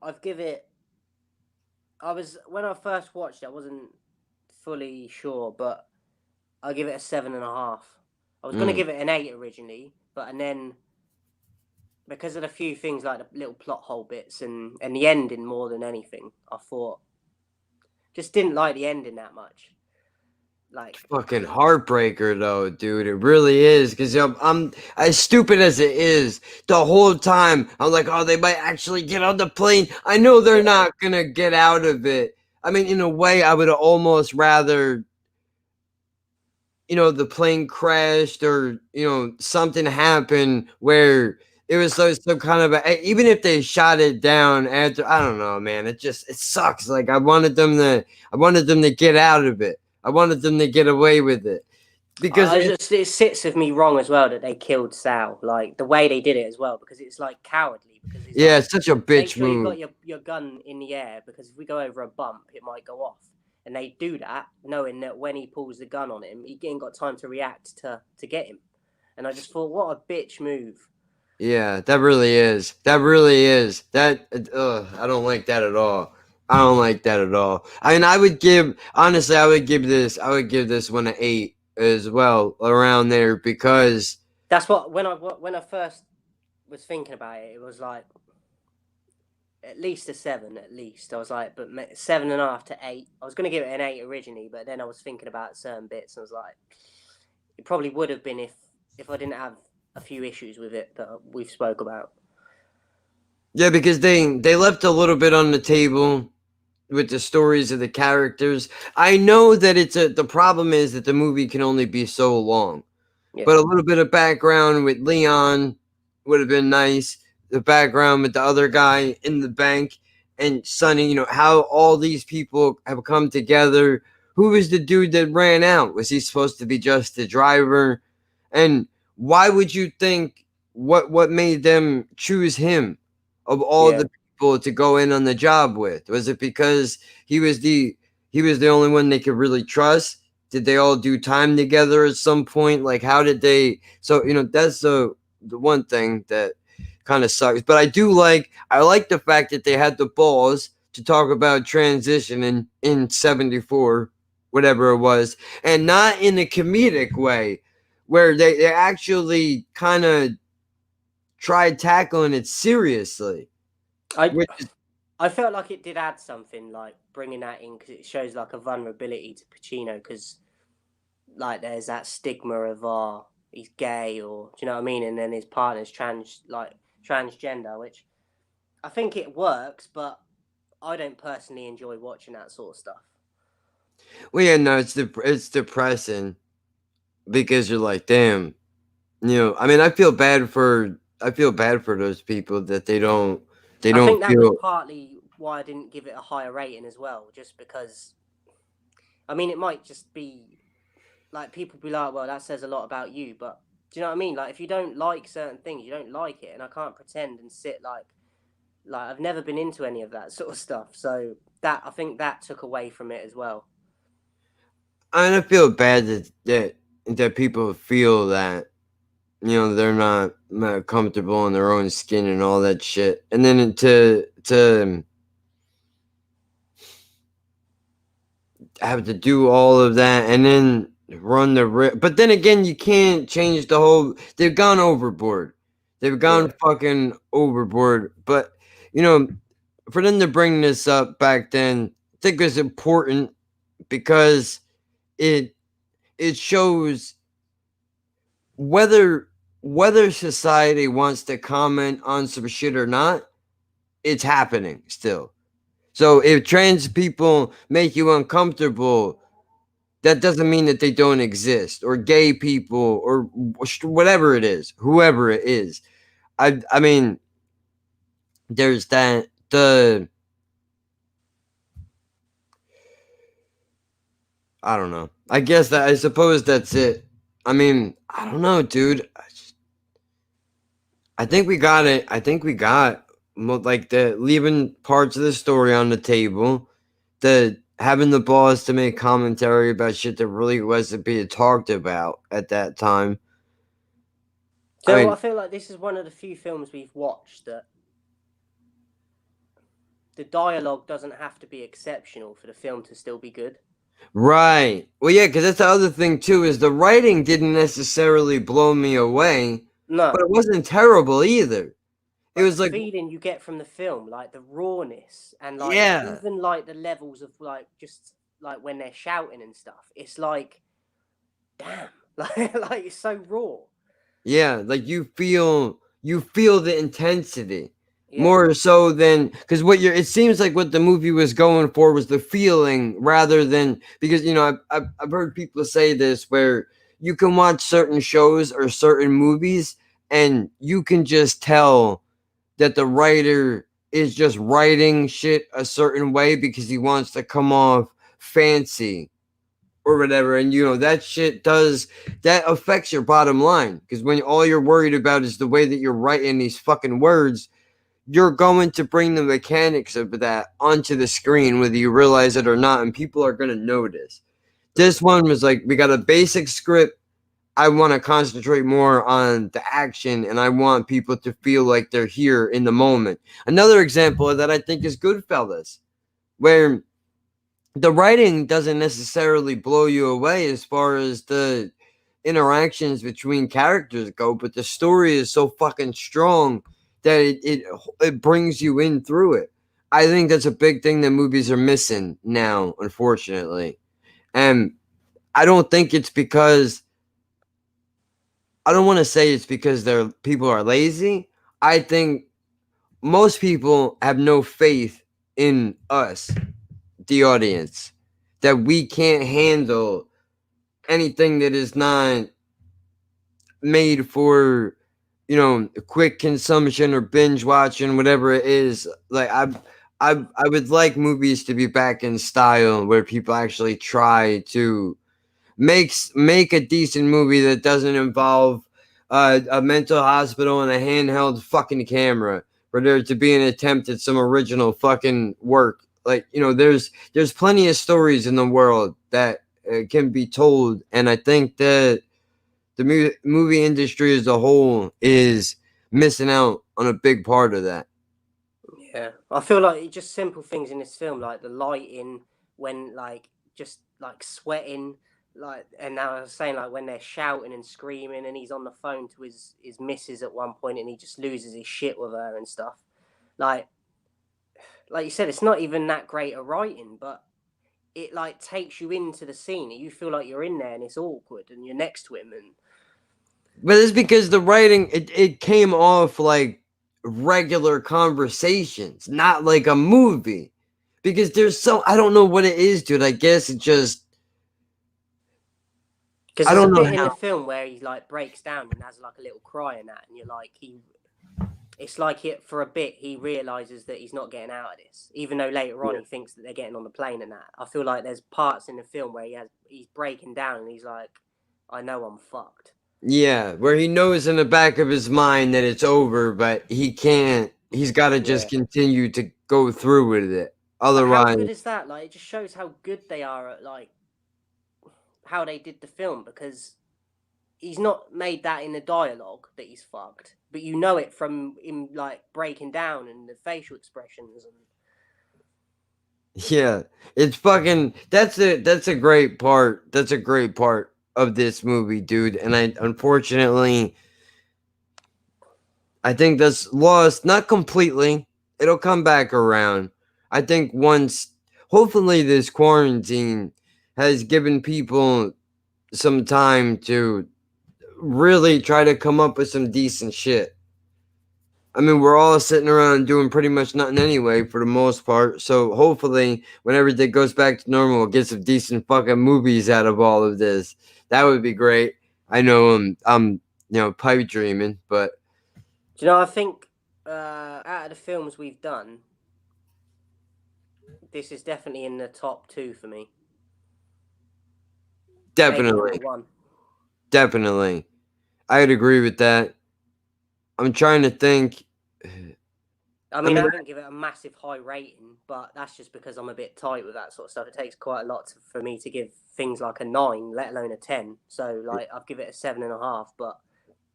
I've give it. When I first watched it, I wasn't fully sure, but I give it a 7.5. I was gonna Mm. give it an 8 originally, and then because of the few things like the little plot hole bits and the ending more than anything, I thought just didn't like the ending that much. Like, Fucking heartbreaker though, dude. It really is. Because I'm as stupid as it is. The whole time I'm like, oh, they might actually get on the plane. I know they're not gonna get out of it. I mean, in a way, I would almost rather, the plane crashed or something happened where it was some kind of even if they shot it down after. I don't know, man. It sucks. Like I wanted them to get out of it. I wanted them to get away with it because it sits with me wrong as well that they killed Sal. Like the way they did it as well, because it's like cowardly. Because it's it's such a make bitch sure you've move. got your gun in the air, because if we go over a bump, it might go off. And they do that knowing that when he pulls the gun on him, he ain't got time to react to get him. And I just thought, what a bitch move. Yeah, that really is. That really is. I don't like that at all. I don't like that at all. I mean, I would give this one an 8 as well, around there, because That's what when I first was thinking about it, it was like at least a 7. At least I was like, but 7.5 to 8. I was going to give it an 8 originally, but then I was thinking about certain bits, and I was like, it probably would have been if I didn't have a few issues with it that we've spoke about. yeah, because they left a little bit on the table with the stories of the characters. I know that the problem is that the movie can only be so long. Yeah. But a little bit of background with Leon would have been nice. The background with the other guy in the bank and Sonny, how all these people have come together. Who was the dude that ran out? Was he supposed to be just the driver? And why would you think what made them choose him of all the people to go in on the job with? Was it because he was the only one they could really trust? Did they all do time together at some point? Like, how did they? So that's the one thing that kind of sucks. But I like the fact that they had the balls to talk about transition in 74, whatever it was, and not in a comedic way, where they actually kind of tried tackling it seriously. I felt like it did add something, like bringing that in, because it shows like a vulnerability to Pacino, because like there's that stigma of he's gay, or do you know what I mean, and then his partner's transgender, which I think it works, but I don't personally enjoy watching that sort of stuff. Well, yeah, no, it's depressing, because you're like, damn, I mean, I feel bad for those people that they don't I think that feel. was partly why I didn't give it a higher rating as well, just because, I mean, it might just be like people be like, well, that says a lot about you, but do you know what I mean? Like, if you don't like certain things, you don't like it, and I can't pretend and sit like I've never been into any of that sort of stuff. So I think that took away from it as well. I mean, I feel bad that people feel that they're not comfortable in their own skin and all that shit, and then to have to do all of that and then run the risk. But then again, you can't change the whole. They've gone overboard. They've gone fucking overboard. But for them to bring this up back then, I think it was important, because it shows whether society wants to comment on some shit or not. It's happening still. So if trans people make you uncomfortable, that doesn't mean that they don't exist, or gay people, or whatever it is, whoever it is. I mean, there's that. I don't know. I suppose that's it. I mean, I don't know, dude. I think we got it. I think we got like the leaving parts of the story on the table. The having the balls to make commentary about shit that really wasn't being talked about at that time. So I I mean, feel like this is one of the few films we've watched that the dialogue doesn't have to be exceptional for the film to still be good. right. Well, yeah, because that's the other thing too, is the writing didn't necessarily blow me away, No, but it wasn't terrible either. It but was the like, feeling you get from the film, like the rawness and like yeah, even like the levels of like just like when they're shouting and stuff, it's like, damn, like it's so raw. yeah, like you feel the intensity Yeah, more so than because it seems like what the movie was going for was the feeling rather than because I've heard people say this where you can watch certain shows or certain movies and you can just tell that the writer is just writing shit a certain way because he wants to come off fancy or whatever. And that affects your bottom line because when all you're worried about is the way that you're writing these fucking words, you're going to bring the mechanics of that onto the screen whether you realize it or not, and people are going to notice. This one was like, we got a basic script. I want to concentrate more on the action and I want people to feel like they're here in the moment. Another example of that I think is Goodfellas, where the writing doesn't necessarily blow you away as far as the interactions between characters go, but the story is so fucking strong that it brings you in through it. I think that's a big thing that movies are missing now, unfortunately. And I don't think it's because I don't want to say it's because people are lazy. I think most people have no faith in us, the audience, that we can't handle anything that is not made for quick consumption or binge watching, whatever it is. Like I would like movies to be back in style where people actually try to make a decent movie that doesn't involve a mental hospital and a handheld fucking camera for there to be an attempt at some original fucking work. Like, there's plenty of stories in the world that can be told, and I think that the movie industry as a whole is missing out on a big part of that. yeah. I feel like just simple things in this film, like the lighting, when like just like sweating, like, and now I was saying like when they're shouting and screaming, and he's on the phone to his missus at one point, and he just loses his shit with her and stuff. Like you said, it's not even that great a writing, but it like takes you into the scene. You feel like you're in there, and it's awkward, and you're next to him, and But it's because the writing it came off like regular conversations, not like a movie. Because I don't know what it is, dude. I guess it just because I there's a don't know bit in the how. film where he like breaks down and has like a little cry and that, and you're like it's like for a bit he realizes that he's not getting out of this, even though later on he thinks that they're getting on the plane and that. I feel like there's parts in the film where he's breaking down and he's like, I know I'm fucked. Yeah, where he knows in the back of his mind that it's over, but he can't. He's got to just Yeah. continue to go through with it. But how Otherwise, good is that? Like, it just shows how good they are at like how they did the film, because he's not made that in the dialogue that he's fucked, but you know it from him like breaking down and the facial expressions and yeah, it's fucking. That's a great part. That's a great part of this movie, dude. And unfortunately, I think that's lost. Not completely. It'll come back around. I think hopefully, this quarantine has given people some time to really try to come up with some decent shit. I mean, we're all sitting around doing pretty much nothing anyway for the most part. So hopefully, when everything goes back to normal, we'll get some decent fucking movies out of all of this. That would be great. I know I'm pipe dreaming, but do you know, I think out of the films we've done, this is definitely in the top 2 for me. Maybe definitely, number 1. definitely, I'd agree with that. I'm trying to think. I mean, I wouldn't give it a massive high rating, but that's just because I'm a bit tight with that sort of stuff. It takes quite a lot for me to give things like a 9, let alone a 10. So, like, I'd give it a 7.5, but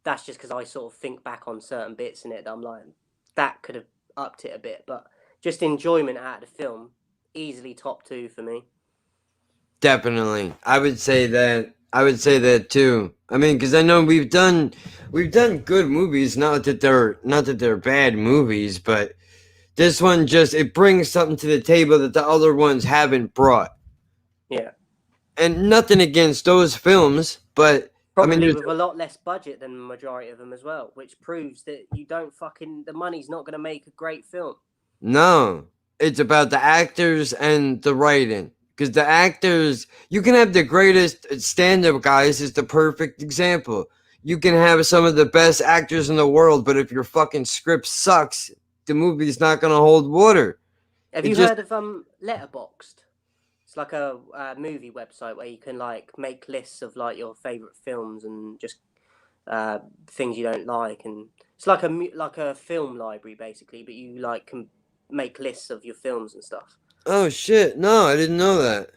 that's just because I sort of think back on certain bits in it that I'm like, that could have upped it a bit. But just enjoyment out of the film, easily top 2 for me. Definitely. I would say that too. I mean, because I know we've done good movies. Not that they're bad movies, but this one just it brings something to the table that the other ones haven't brought. Yeah. And nothing against those films, but Probably I mean, with a lot less budget than the majority of them as well, which proves that you don't the money's not going to make a great film. no, it's about the actors and the writing. Because the actors, you can have the greatest stand-up guys is the perfect example. You can have some of the best actors in the world, but if your fucking script sucks, the movie's not going to hold water. Have you heard of Letterboxd? It's like a movie website where you can like make lists of like your favorite films and just things you don't like, and it's like a film library basically, but you like can make lists of your films and stuff. Oh shit! No, I didn't know that.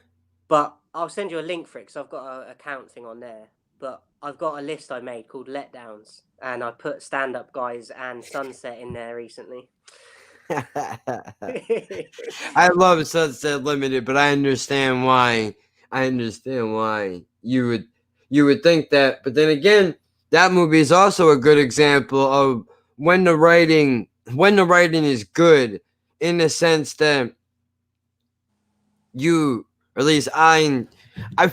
But I'll send you a link for it because I've got an account thing on there. But I've got a list I made called Letdowns, and I put stand-up guys and Sunset in there recently. I love Sunset Limited, but I understand why. You would think that, but then again, that movie is also a good example of when the writing is good, in the sense that you, or at least I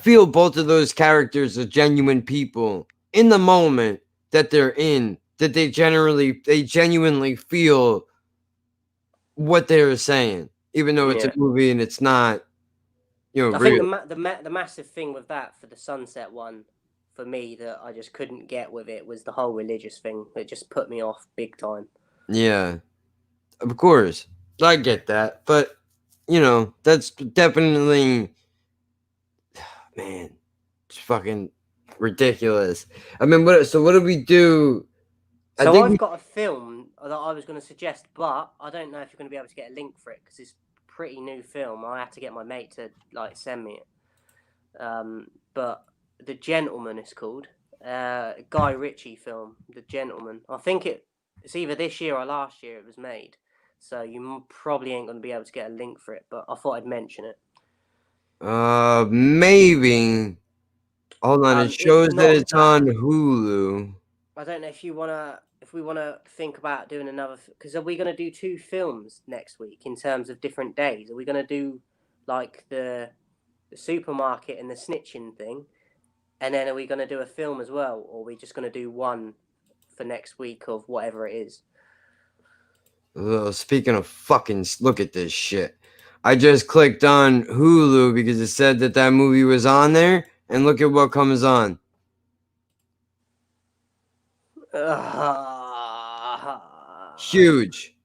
feel both of those characters are genuine people in the moment that they're in, that they genuinely feel what they're saying, even though it's a movie and it's not, I think the massive thing with that for the Sunset one, for me, that I just couldn't get with it was the whole religious thing. It just put me off big time. Yeah, of course, I get that, but that's definitely, man, it's fucking ridiculous. I mean, what do we do? So I've got a film that I was going to suggest, but I don't know if you're going to be able to get a link for it because it's a pretty new film. I had to get my mate to like send me it. But The Gentleman is called. Guy Ritchie film, The Gentleman. I think it's either this year or last year it was made. So you probably ain't going to be able to get a link for it, but I thought I'd mention it. Maybe. Hold on, it shows that it's on Hulu. I don't know if we want to think about doing another, because are we going to do 2 films next week in terms of different days? Are we going to do like the supermarket and the snitching thing, and then are we going to do a film as well, or are we just going to do one for next week of whatever it is? Speaking of fucking, look at this shit. I just clicked on Hulu because it said that movie was on there, and look at what comes on. Huge.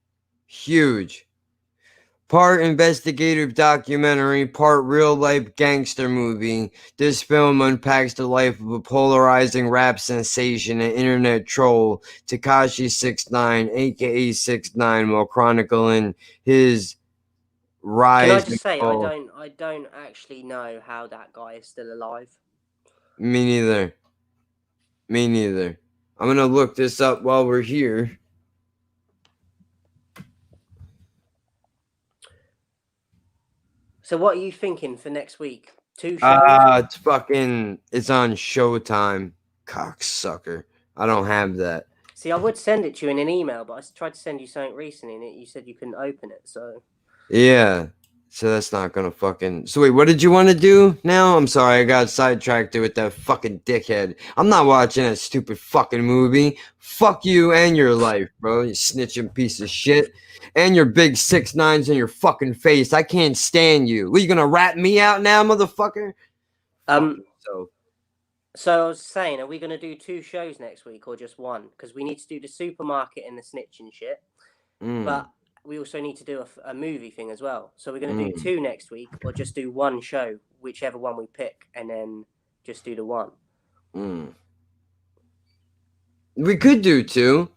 Part investigative documentary, part real-life gangster movie, this film unpacks the life of a polarizing rap sensation and internet troll, Tekashi 6ix9ine, aka 6ix9ine, while chronicling his rise. Can I just say, I don't actually know how that guy is still alive. Me neither. I'm gonna look this up while we're here. So what are you thinking for next week? 2 shows? It's on Showtime. Cocksucker. I don't have that. See, I would send it to you in an email, but I tried to send you something recently, and you said you couldn't open it, so... Yeah. So that's not gonna fucking... So wait, what did you want to do now? I'm sorry, I got sidetracked with that fucking dickhead. I'm not watching that stupid fucking movie. Fuck you and your life, bro. You snitching piece of shit. And your big 6ix9ines in your fucking face. I can't stand you. What, you gonna rat me out now, motherfucker? So I was saying, are we gonna do 2 shows next week or just one? Because we need to do the supermarket and the snitching shit. But we also need to do a movie thing as well. So we're going to do 2 next week, or just do 1 show, whichever one we pick, and then just do the 1. We could do 2.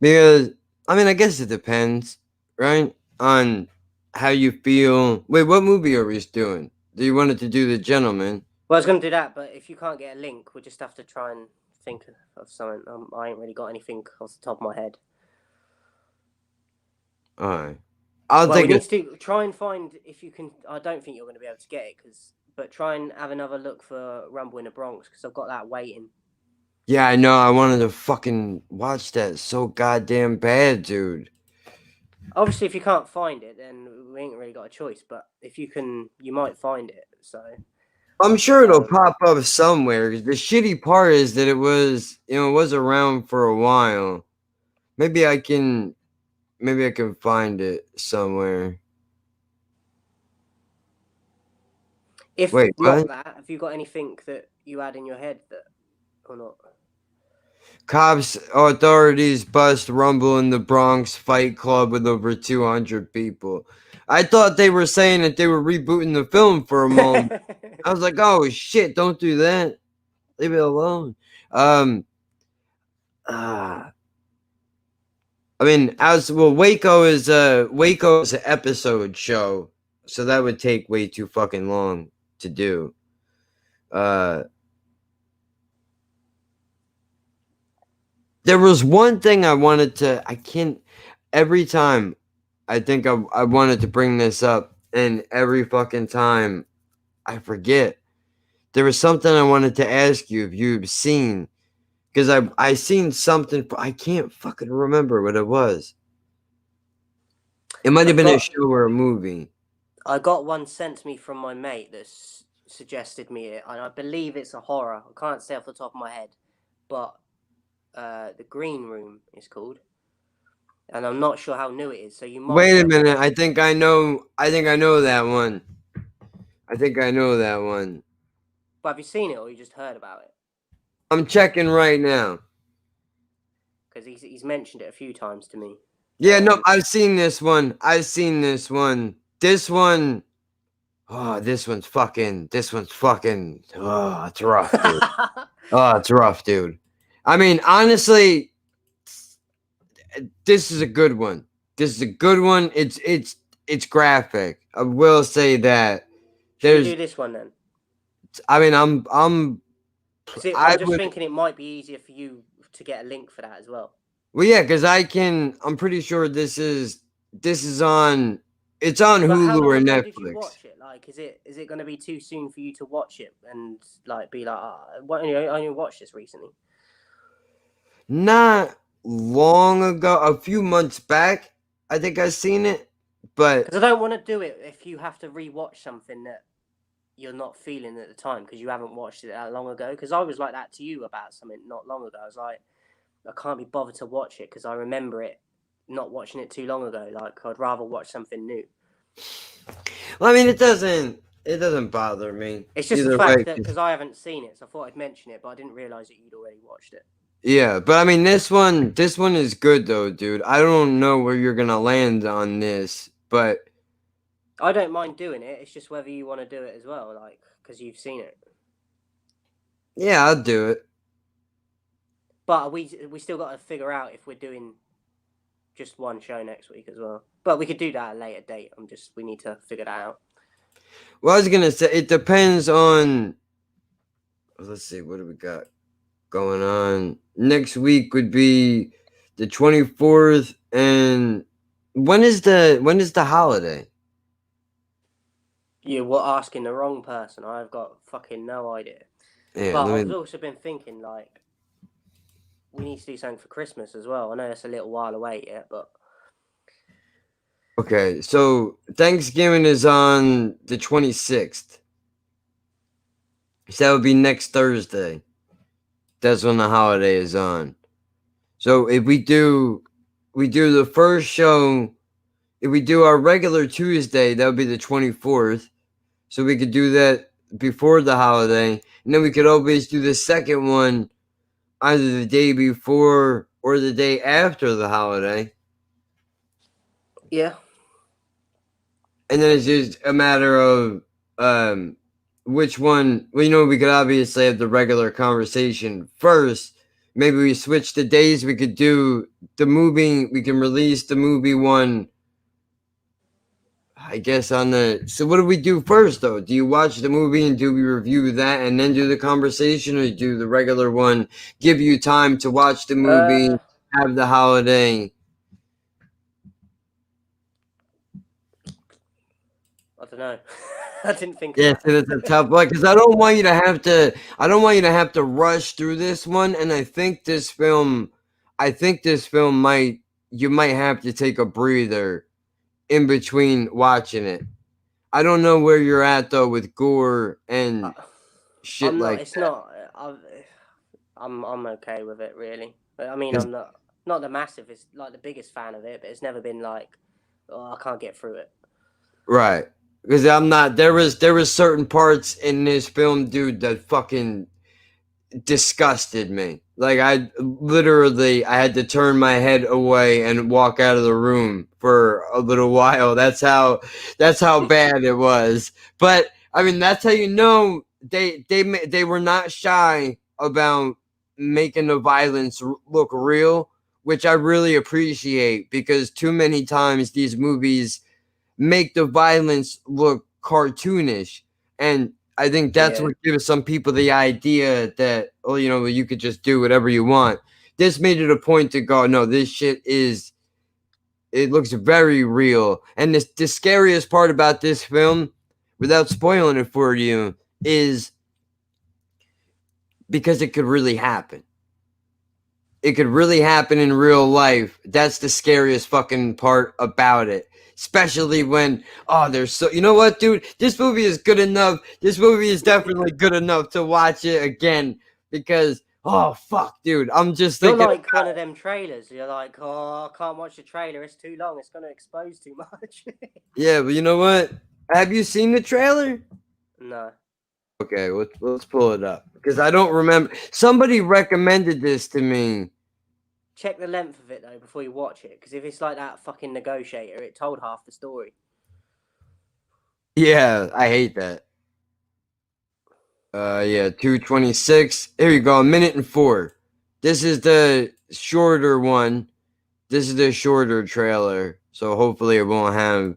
Because I mean, I guess it depends, right, on how you feel. Wait, what movie are we doing? Do you want it to do The Gentleman? Well, I was going to do that, but if you can't get a link, we'll just have to try and think of something. I ain't really got anything off the top of my head. All right, I'll Well, we take need it. to try and find if you can. I don't think you're going to be able to get it, but try and have another look for Rumble in the Bronx, because I've got that waiting. Yeah, I know. I wanted to fucking watch that so goddamn bad, dude. Obviously, if you can't find it, then we ain't really got a choice. But if you can, you might find it. So I'm sure it'll Um, pop up somewhere. 'Cause the shitty part is that it was, it was around for a while. Maybe I can find it somewhere. if Wait, not what? that, have you got anything that you had in your head that or not? Cops, authorities bust Rumble in the Bronx fight club with over 200 people. I thought they were saying that they were rebooting the film for a moment. I was like, oh shit, don't do that. Leave it alone. I mean, Waco is an episode show, so that would take way too fucking long to do. There was one thing I wanted to. I can't. Every time, I think I wanted to bring this up, and every fucking time, I forget. There was something I wanted to ask you if you've seen, because I seen something. I can't fucking remember what it was. It might have been a show or a movie. I got one sent to me from my mate that suggested me it, and I believe it's a horror. I can't say off the top of my head, but The Green Room is called, and I'm not sure how new it is. So you might Wait a minute. I think I know that one. I think I know that one. But have you seen it or you just heard about it? I'm checking right now. Because he's mentioned it a few times to me. Yeah, no, I've seen this one. This one. Oh, this one's fucking. Oh, it's rough, dude. Oh, it's rough, dude. I mean, honestly, this is a good one. It's graphic. I will say that. Should we do this one then? I mean, I'm just thinking it might be easier for you to get a link for that as well. Well, yeah, because I'm pretty sure this is on. It's on Hulu or Netflix. Did you watch it? Like, is it going to be too soon for you to watch it and like be like, I only watched this recently? Not long ago, a few months back, I think I seen it, but because I don't want to do it if you have to rewatch something that you're not feeling at the time because you haven't watched it that long ago. Because I was like that to you about something not long ago. I was like, I can't be bothered to watch it because I remember it not watching it too long ago. Like, I'd rather watch something new. Well, I mean, it doesn't bother me. It's just the fact that because I haven't seen it, so I thought I'd mention it, but I didn't realize that you'd already watched it. Yeah, but I mean, this one is good though, dude. I don't know where you're gonna land on this, but I don't mind doing it. It's just whether you want to do it as well, like, because you've seen it. Yeah, I'll do it. But we still got to figure out if we're doing just one show next week as well. But we could do that at a later date. We need to figure that out. Well, I was gonna say it depends on. Let's see, what do we got going on? Next week would be the 24th, and when is the holiday? You're asking the wrong person. I've got fucking no idea. Yeah, but I've also been thinking, like, we need to do something for Christmas as well. I know it's a little while away yet, but... Okay, so Thanksgiving is on the 26th. So that would be next Thursday. That's when the holiday is on. So if we do the first show, if we do our regular Tuesday, that would be the 24th. So we could do that before the holiday. And then we could always do the second one either the day before or the day after the holiday. Yeah. And then it's just a matter of which one. Well, we could obviously have the regular conversation first, maybe we switch the days. We could do the movie. We can release the movie one, I guess, on the. So what do we do first, though? Do you watch the movie and do we review that and then do the conversation, or do the regular one? Give you time to watch the movie, have the holiday. I don't know. I didn't think. Yeah, so it's a tough one because I don't want you to have to. I don't want you to have to rush through this one. And I think this film might. You might have to take a breather in between watching it. I don't know where you're at though with gore and shit I'm not, like it's that. not. I'm okay with it really. But I mean, I'm not the massive. It's like the biggest fan of it, but it's never been like, oh, I can't get through it. Right. Because I'm not. There was certain parts in this film, dude, that fucking disgusted me. Like I had to turn my head away and walk out of the room for a little while. That's how bad it was. But I mean, that's how you know they were not shy about making the violence look real, which I really appreciate because too many times these movies make the violence look cartoonish, and I think that's what gives some people the idea that, oh, you know, you could just do whatever you want. This made it a point to go, no, this shit it looks very real. And the scariest part about this film, without spoiling it for you, is because it could really happen. It could really happen in real life. That's the scariest fucking part about it. Especially when, there's so, you know what, dude? This movie is good enough. This movie is definitely good enough to watch it again because, oh, fuck, dude. I'm just thinking. You're like one of them trailers. You're like, oh, I can't watch the trailer. It's too long. It's going to expose too much. Yeah, but you know what? Have you seen the trailer? No. Okay, let's pull it up because I don't remember. Somebody recommended this to me. Check the length of it though before you watch it, because if it's like that fucking Negotiator, it told half the story. Yeah, I hate that. Yeah, 2:26. Here you go, 1:04. This is the shorter one. This is the shorter trailer, so hopefully it won't have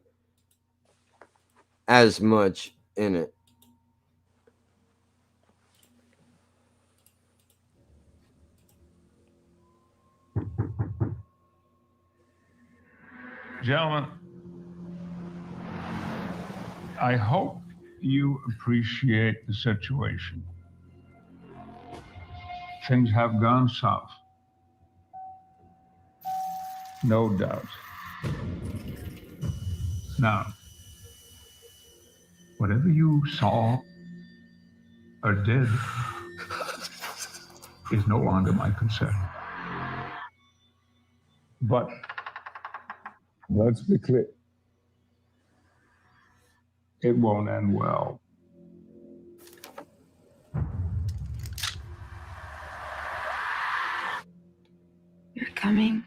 as much in it. Gentlemen, I hope you appreciate the situation. Things have gone south. No doubt. Now, whatever you saw or did is no longer my concern. But let's be clear. It won't end well. You're coming.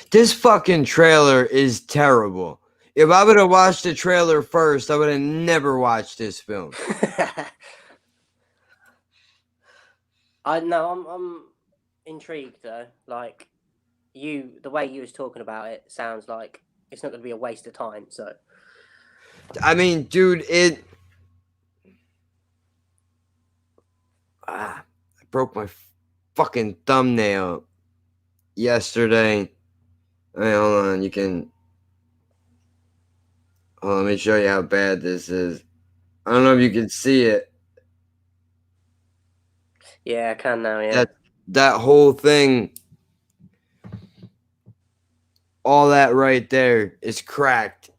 This fucking trailer is terrible. If I would have watched the trailer first, I would have never watched this film. I'm intrigued though. Like the way you was talking about it sounds like it's not going to be a waste of time. So, I mean, dude, I broke my fucking thumbnail yesterday. Hey, hold on, you can. Oh, let me show you how bad this is. I don't know if you can see it. yeah, I can now. Yeah. That whole thing, all that right there is cracked.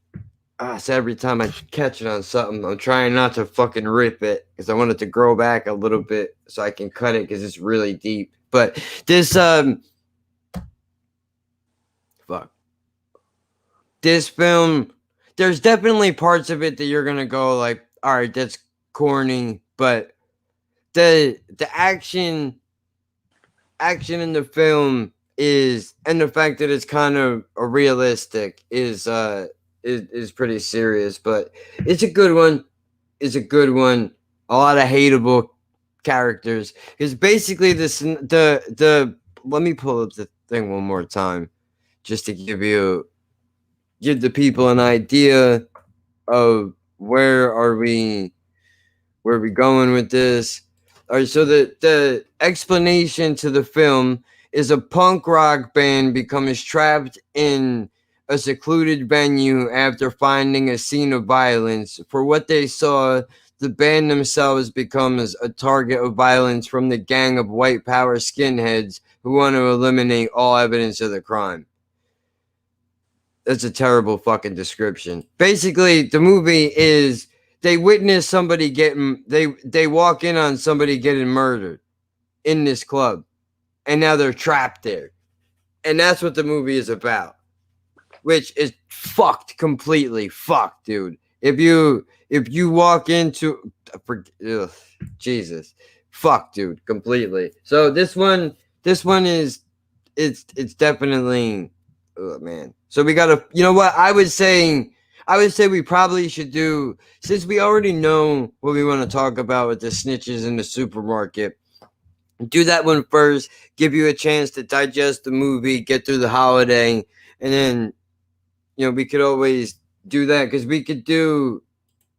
So every time I catch it on something, I'm trying not to fucking rip it because I want it to grow back a little bit so I can cut it because it's really deep. But this this film, there's definitely parts of it that you're gonna go like, all right, that's corny, but the action in the film is, and the fact that it's kind of realistic is is pretty serious, but it's a good one. It's a good one. A lot of hateable characters because basically the let me pull up the thing one more time just to give the people an idea of where are we going with this. All right, so the explanation to the film is a punk rock band becomes trapped in a secluded venue after finding a scene of violence. For what they saw, the band themselves becomes a target of violence from the gang of white power skinheads who want to eliminate all evidence of the crime. That's a terrible fucking description. Basically, the movie is they witness somebody getting they walk in on somebody getting murdered in this club, and now they're trapped there. And that's what the movie is about. Which is fucked, completely fucked, dude. If you walk into Jesus. Fuck, dude, completely. So this one is it's definitely, oh man. So we gotta, you know what? I would say we probably should do, since we already know what we want to talk about with the snitches in the supermarket, do that one first, give you a chance to digest the movie, get through the holiday, and then, you know, we could always do that because we could do.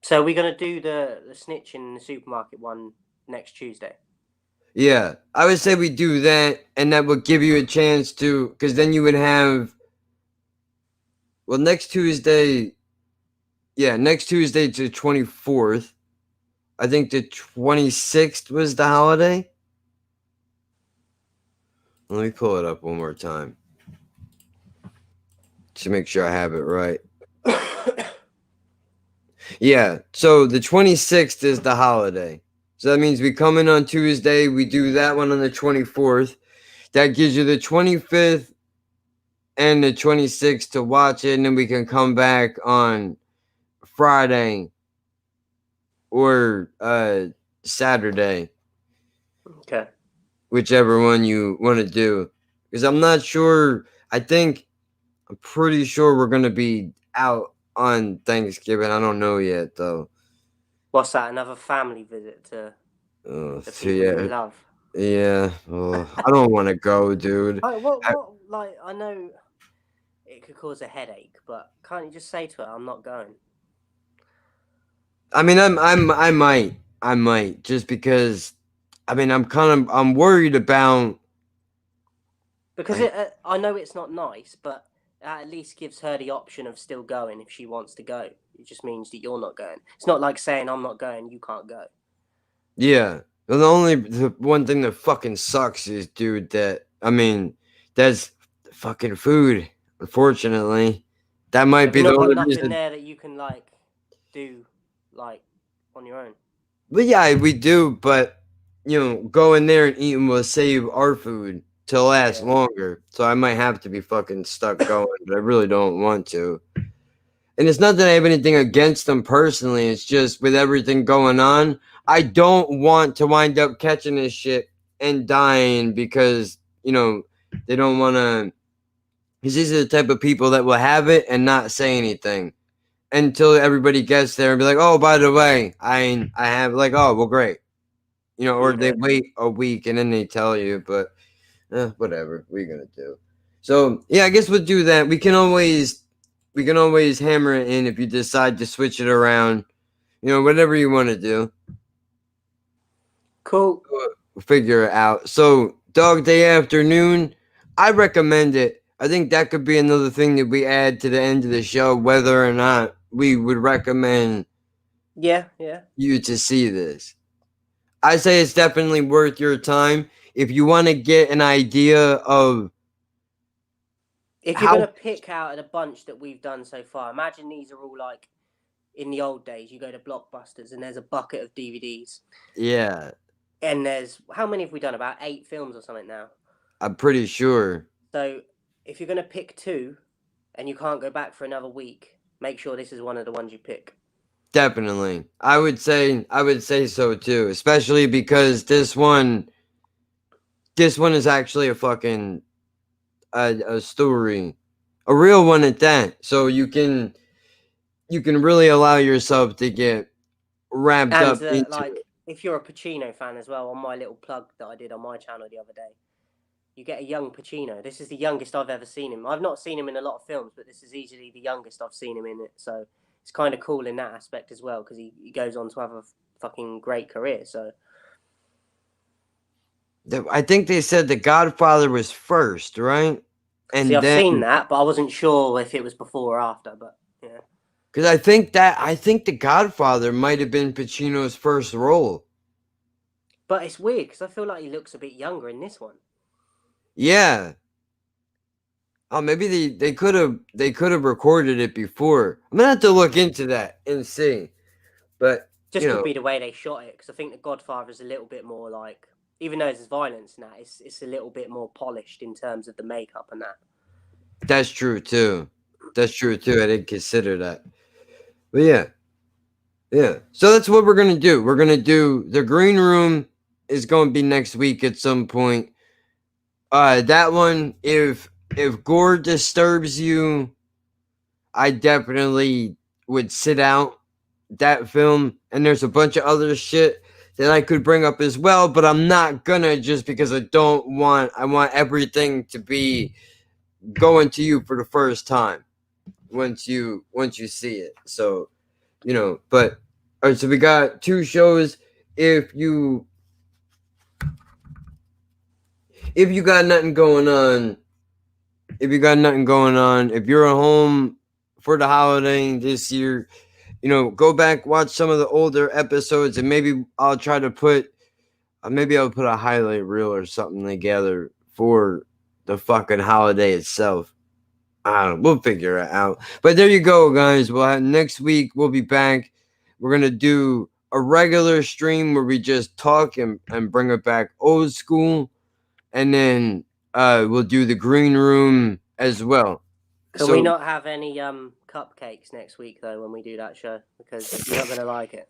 So we're gonna do the snitch in the supermarket one next Tuesday. Yeah, I would say we do that, and that would give you a chance to, because then you would have. Well, next Tuesday to 24th. I think the 26th was the holiday. Let me pull it up one more time to make sure I have it right. Yeah, so the 26th is the holiday. So that means we come in on Tuesday, we do that one on the 24th. That gives you the 25th and the 26th to watch it, and then we can come back on Friday or Saturday. Okay. Whichever one you want to do. Because I'm not sure. I'm pretty sure we're going to be out on Thanksgiving. I don't know yet, though. What's that? Another family visit to the people you love? Yeah. I don't want to go, dude. I know it could cause a headache, but can't you just say to her, "I'm not going"? I mean, I might just because. I mean, I'm worried about. Because I know it's not nice, but that at least gives her the option of still going if she wants to go. It just means that you're not going. It's not like saying I'm not going, you can't go. Yeah. The one thing that fucking sucks is, dude, that's fucking food. Unfortunately, that might be the only nothing reason. there that you can do on your own. But yeah, we do. But you know, going there and eating will save our food to last longer. So I might have to be fucking stuck going, but I really don't want to. And it's not that I have anything against them personally. It's just with everything going on, I don't want to wind up catching this shit and dying because, you know, they don't want to. Because these are the type of people that will have it and not say anything until everybody gets there and be like, oh, by the way, I have, like, oh, well, great. You know, or they wait a week and then they tell you, but whatever. What are you going to do? So, yeah, I guess we'll do that. We can always hammer it in if you decide to switch it around. You know, whatever you want to do. Cool. We'll figure it out. So, Dog Day Afternoon, I recommend it. I think that could be another thing that we add to the end of the show, whether or not we would recommend you to see this. I say it's definitely worth your time. If you want to get an idea of if you're going to pick out of the bunch that we've done so far, imagine these are all like in the old days. You go to Blockbusters and there's a bucket of DVDs. Yeah. And there's, how many have we done? About 8 films or something now. I'm pretty sure. So if you're going to pick 2 and you can't go back for another week, make sure this is one of the ones you pick. Definitely. I would say so too, especially because this one is actually a fucking a story, a real one at that. So you can you can really allow yourself to get wrapped up And into like, it. if you're a Pacino fan as well, on my little plug that I did on my channel the other day, you get a young Pacino. This is the youngest I've ever seen him. I've not seen him in a lot of films, but this is easily the youngest I've seen him in it. So it's kind of cool in that aspect as well, because he goes on to have a fucking great career. So I think they said The Godfather was first, right? And see, I've then seen that, but I wasn't sure if it was before or after. But yeah, because I think The Godfather might have been Pacino's first role. but it's weird because I feel like he looks a bit younger in this one. Yeah. Oh, maybe they could have recorded it before. I'm gonna have to look into that and see. But Just you could know, be the way they shot it, because I think The Godfather is a little bit more like, even though there's violence in that, it's a little bit more polished in terms of the makeup and that. that's true too. That's true too. I didn't consider that. But yeah. Yeah. So that's what we're gonna do. We're gonna do the green room is gonna be next week at some point. That one, if gore disturbs you, I definitely would sit out that film. And there's a bunch of other shit that I could bring up as well, but I'm not gonna, just because I want everything to be going to you for the first time once you see it. So, but all right, so we got 2 shows. If you got nothing going on, if you're at home for the holiday this year, go back, watch some of the older episodes, and maybe I'll try to put a highlight reel or something together for the fucking holiday itself. I don't know. We'll figure it out. But there you go, guys. Next week we'll be back. We're gonna do a regular stream where we just talk and bring it back old school, and then we'll do the green room as well. Can we not have any cupcakes next week though when we do that show, because you're not gonna like it?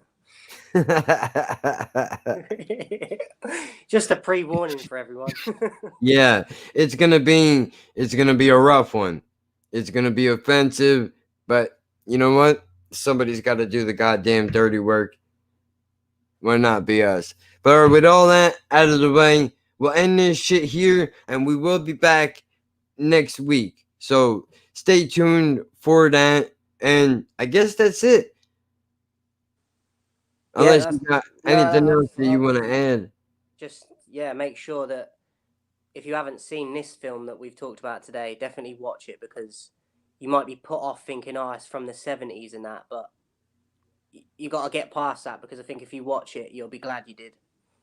Just a pre-warning for everyone. Yeah, it's gonna be a rough one. It's gonna be offensive, but you know what? Somebody's got to do the goddamn dirty work. Why not be us? But with all that out of the way, we'll end this shit here, and we will be back next week. So stay tuned for that, and I guess that's it. Unless you got anything else that you want to add. Just make sure that if you haven't seen this film that we've talked about today, definitely watch it, because you might be put off thinking, oh, it's from the 70s and that, but you got to get past that, because I think if you watch it, you'll be glad you did.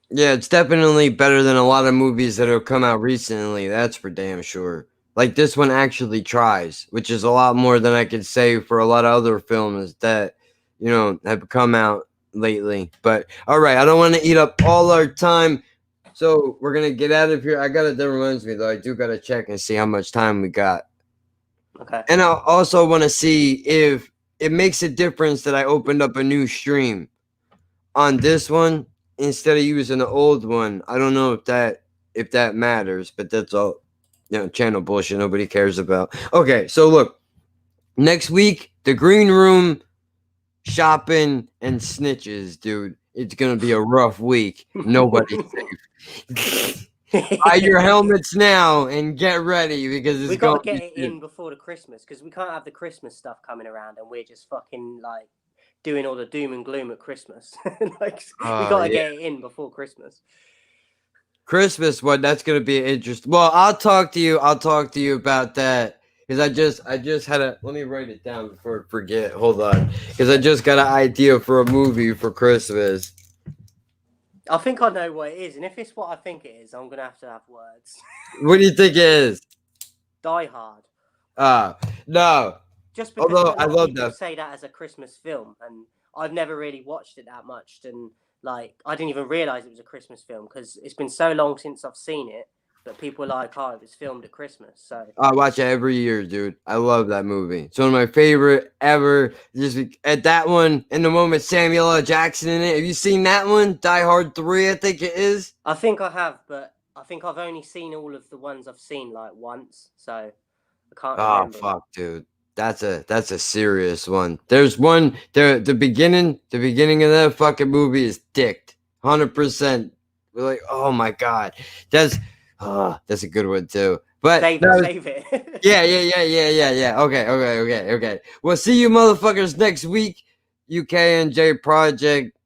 Yeah, it's definitely better than a lot of movies that have come out recently. That's for damn sure. Like, this one actually tries, which is a lot more than I could say for a lot of other films that, have come out lately. But all right, I don't want to eat up all our time, so we're gonna get out of here. That reminds me though, I do gotta check and see how much time we got. Okay. And I also want to see if it makes a difference that I opened up a new stream on this one instead of using the old one. I don't know if that matters, but that's all, channel bullshit nobody cares about. Okay, so look, next week, the green room, shopping, and snitches, dude. It's gonna be a rough week. Nobody's safe. Buy your helmets now and get ready, because we got to get it in before the Christmas, because we can't have the Christmas stuff coming around and we're just fucking like doing all the doom and gloom at Christmas. We got to get it in before Christmas. Christmas one, that's gonna be interesting. Well, I'll talk to you about that, because I just had let me write it down before I forget. Hold on, because I just got an idea for a movie for Christmas. I think I know what it is, and if it's what I think it is, I'm gonna have to have words. What do you think it is? Die Hard. No. Just because although I love people that. say that as a Christmas film, and I've never really watched it that much, and like I didn't even realize it was a Christmas film because it's been so long since I've seen it. But people are like, oh, it was filmed at Christmas. So I watch it every year, dude. I love that movie. It's one of my favorite ever. Just at that one, and the one with Samuel L. Jackson in it. Have you seen that one? Die Hard 3, I think it is. I think I have, but I think I've only seen all of the ones I've seen like once, so I can't remember. Oh fuck, dude. That's a serious one. There's one the beginning of that fucking movie is dicked. 100%. We're like, oh my god. That's a good one too. But Save it. yeah. Okay. We'll see you motherfuckers next week. UKNJ Project.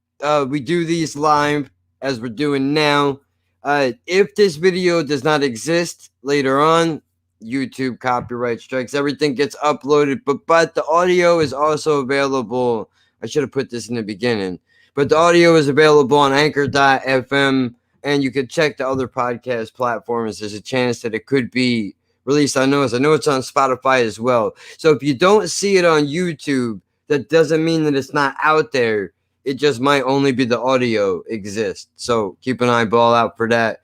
We do these live as we're doing now. If this video does not exist later on, YouTube copyright strikes, everything gets uploaded, but the audio is also available. I should have put this in the beginning, but the audio is available on anchor.fm, and you can check the other podcast platforms. There's a chance that it could be released. I know it's on Spotify as well. So if you don't see it on YouTube, that doesn't mean that it's not out there. It just might only be the audio exists. So keep an eyeball out for that.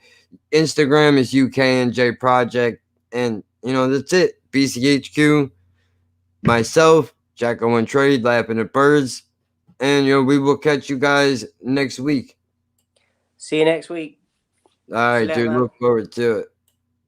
Instagram is UKNJ Project. And, that's it. BCHQ, myself, Jacko and Trade, Laughing at Birds. And, we will catch you guys next week. See you next week. All right, dude. Look forward to it.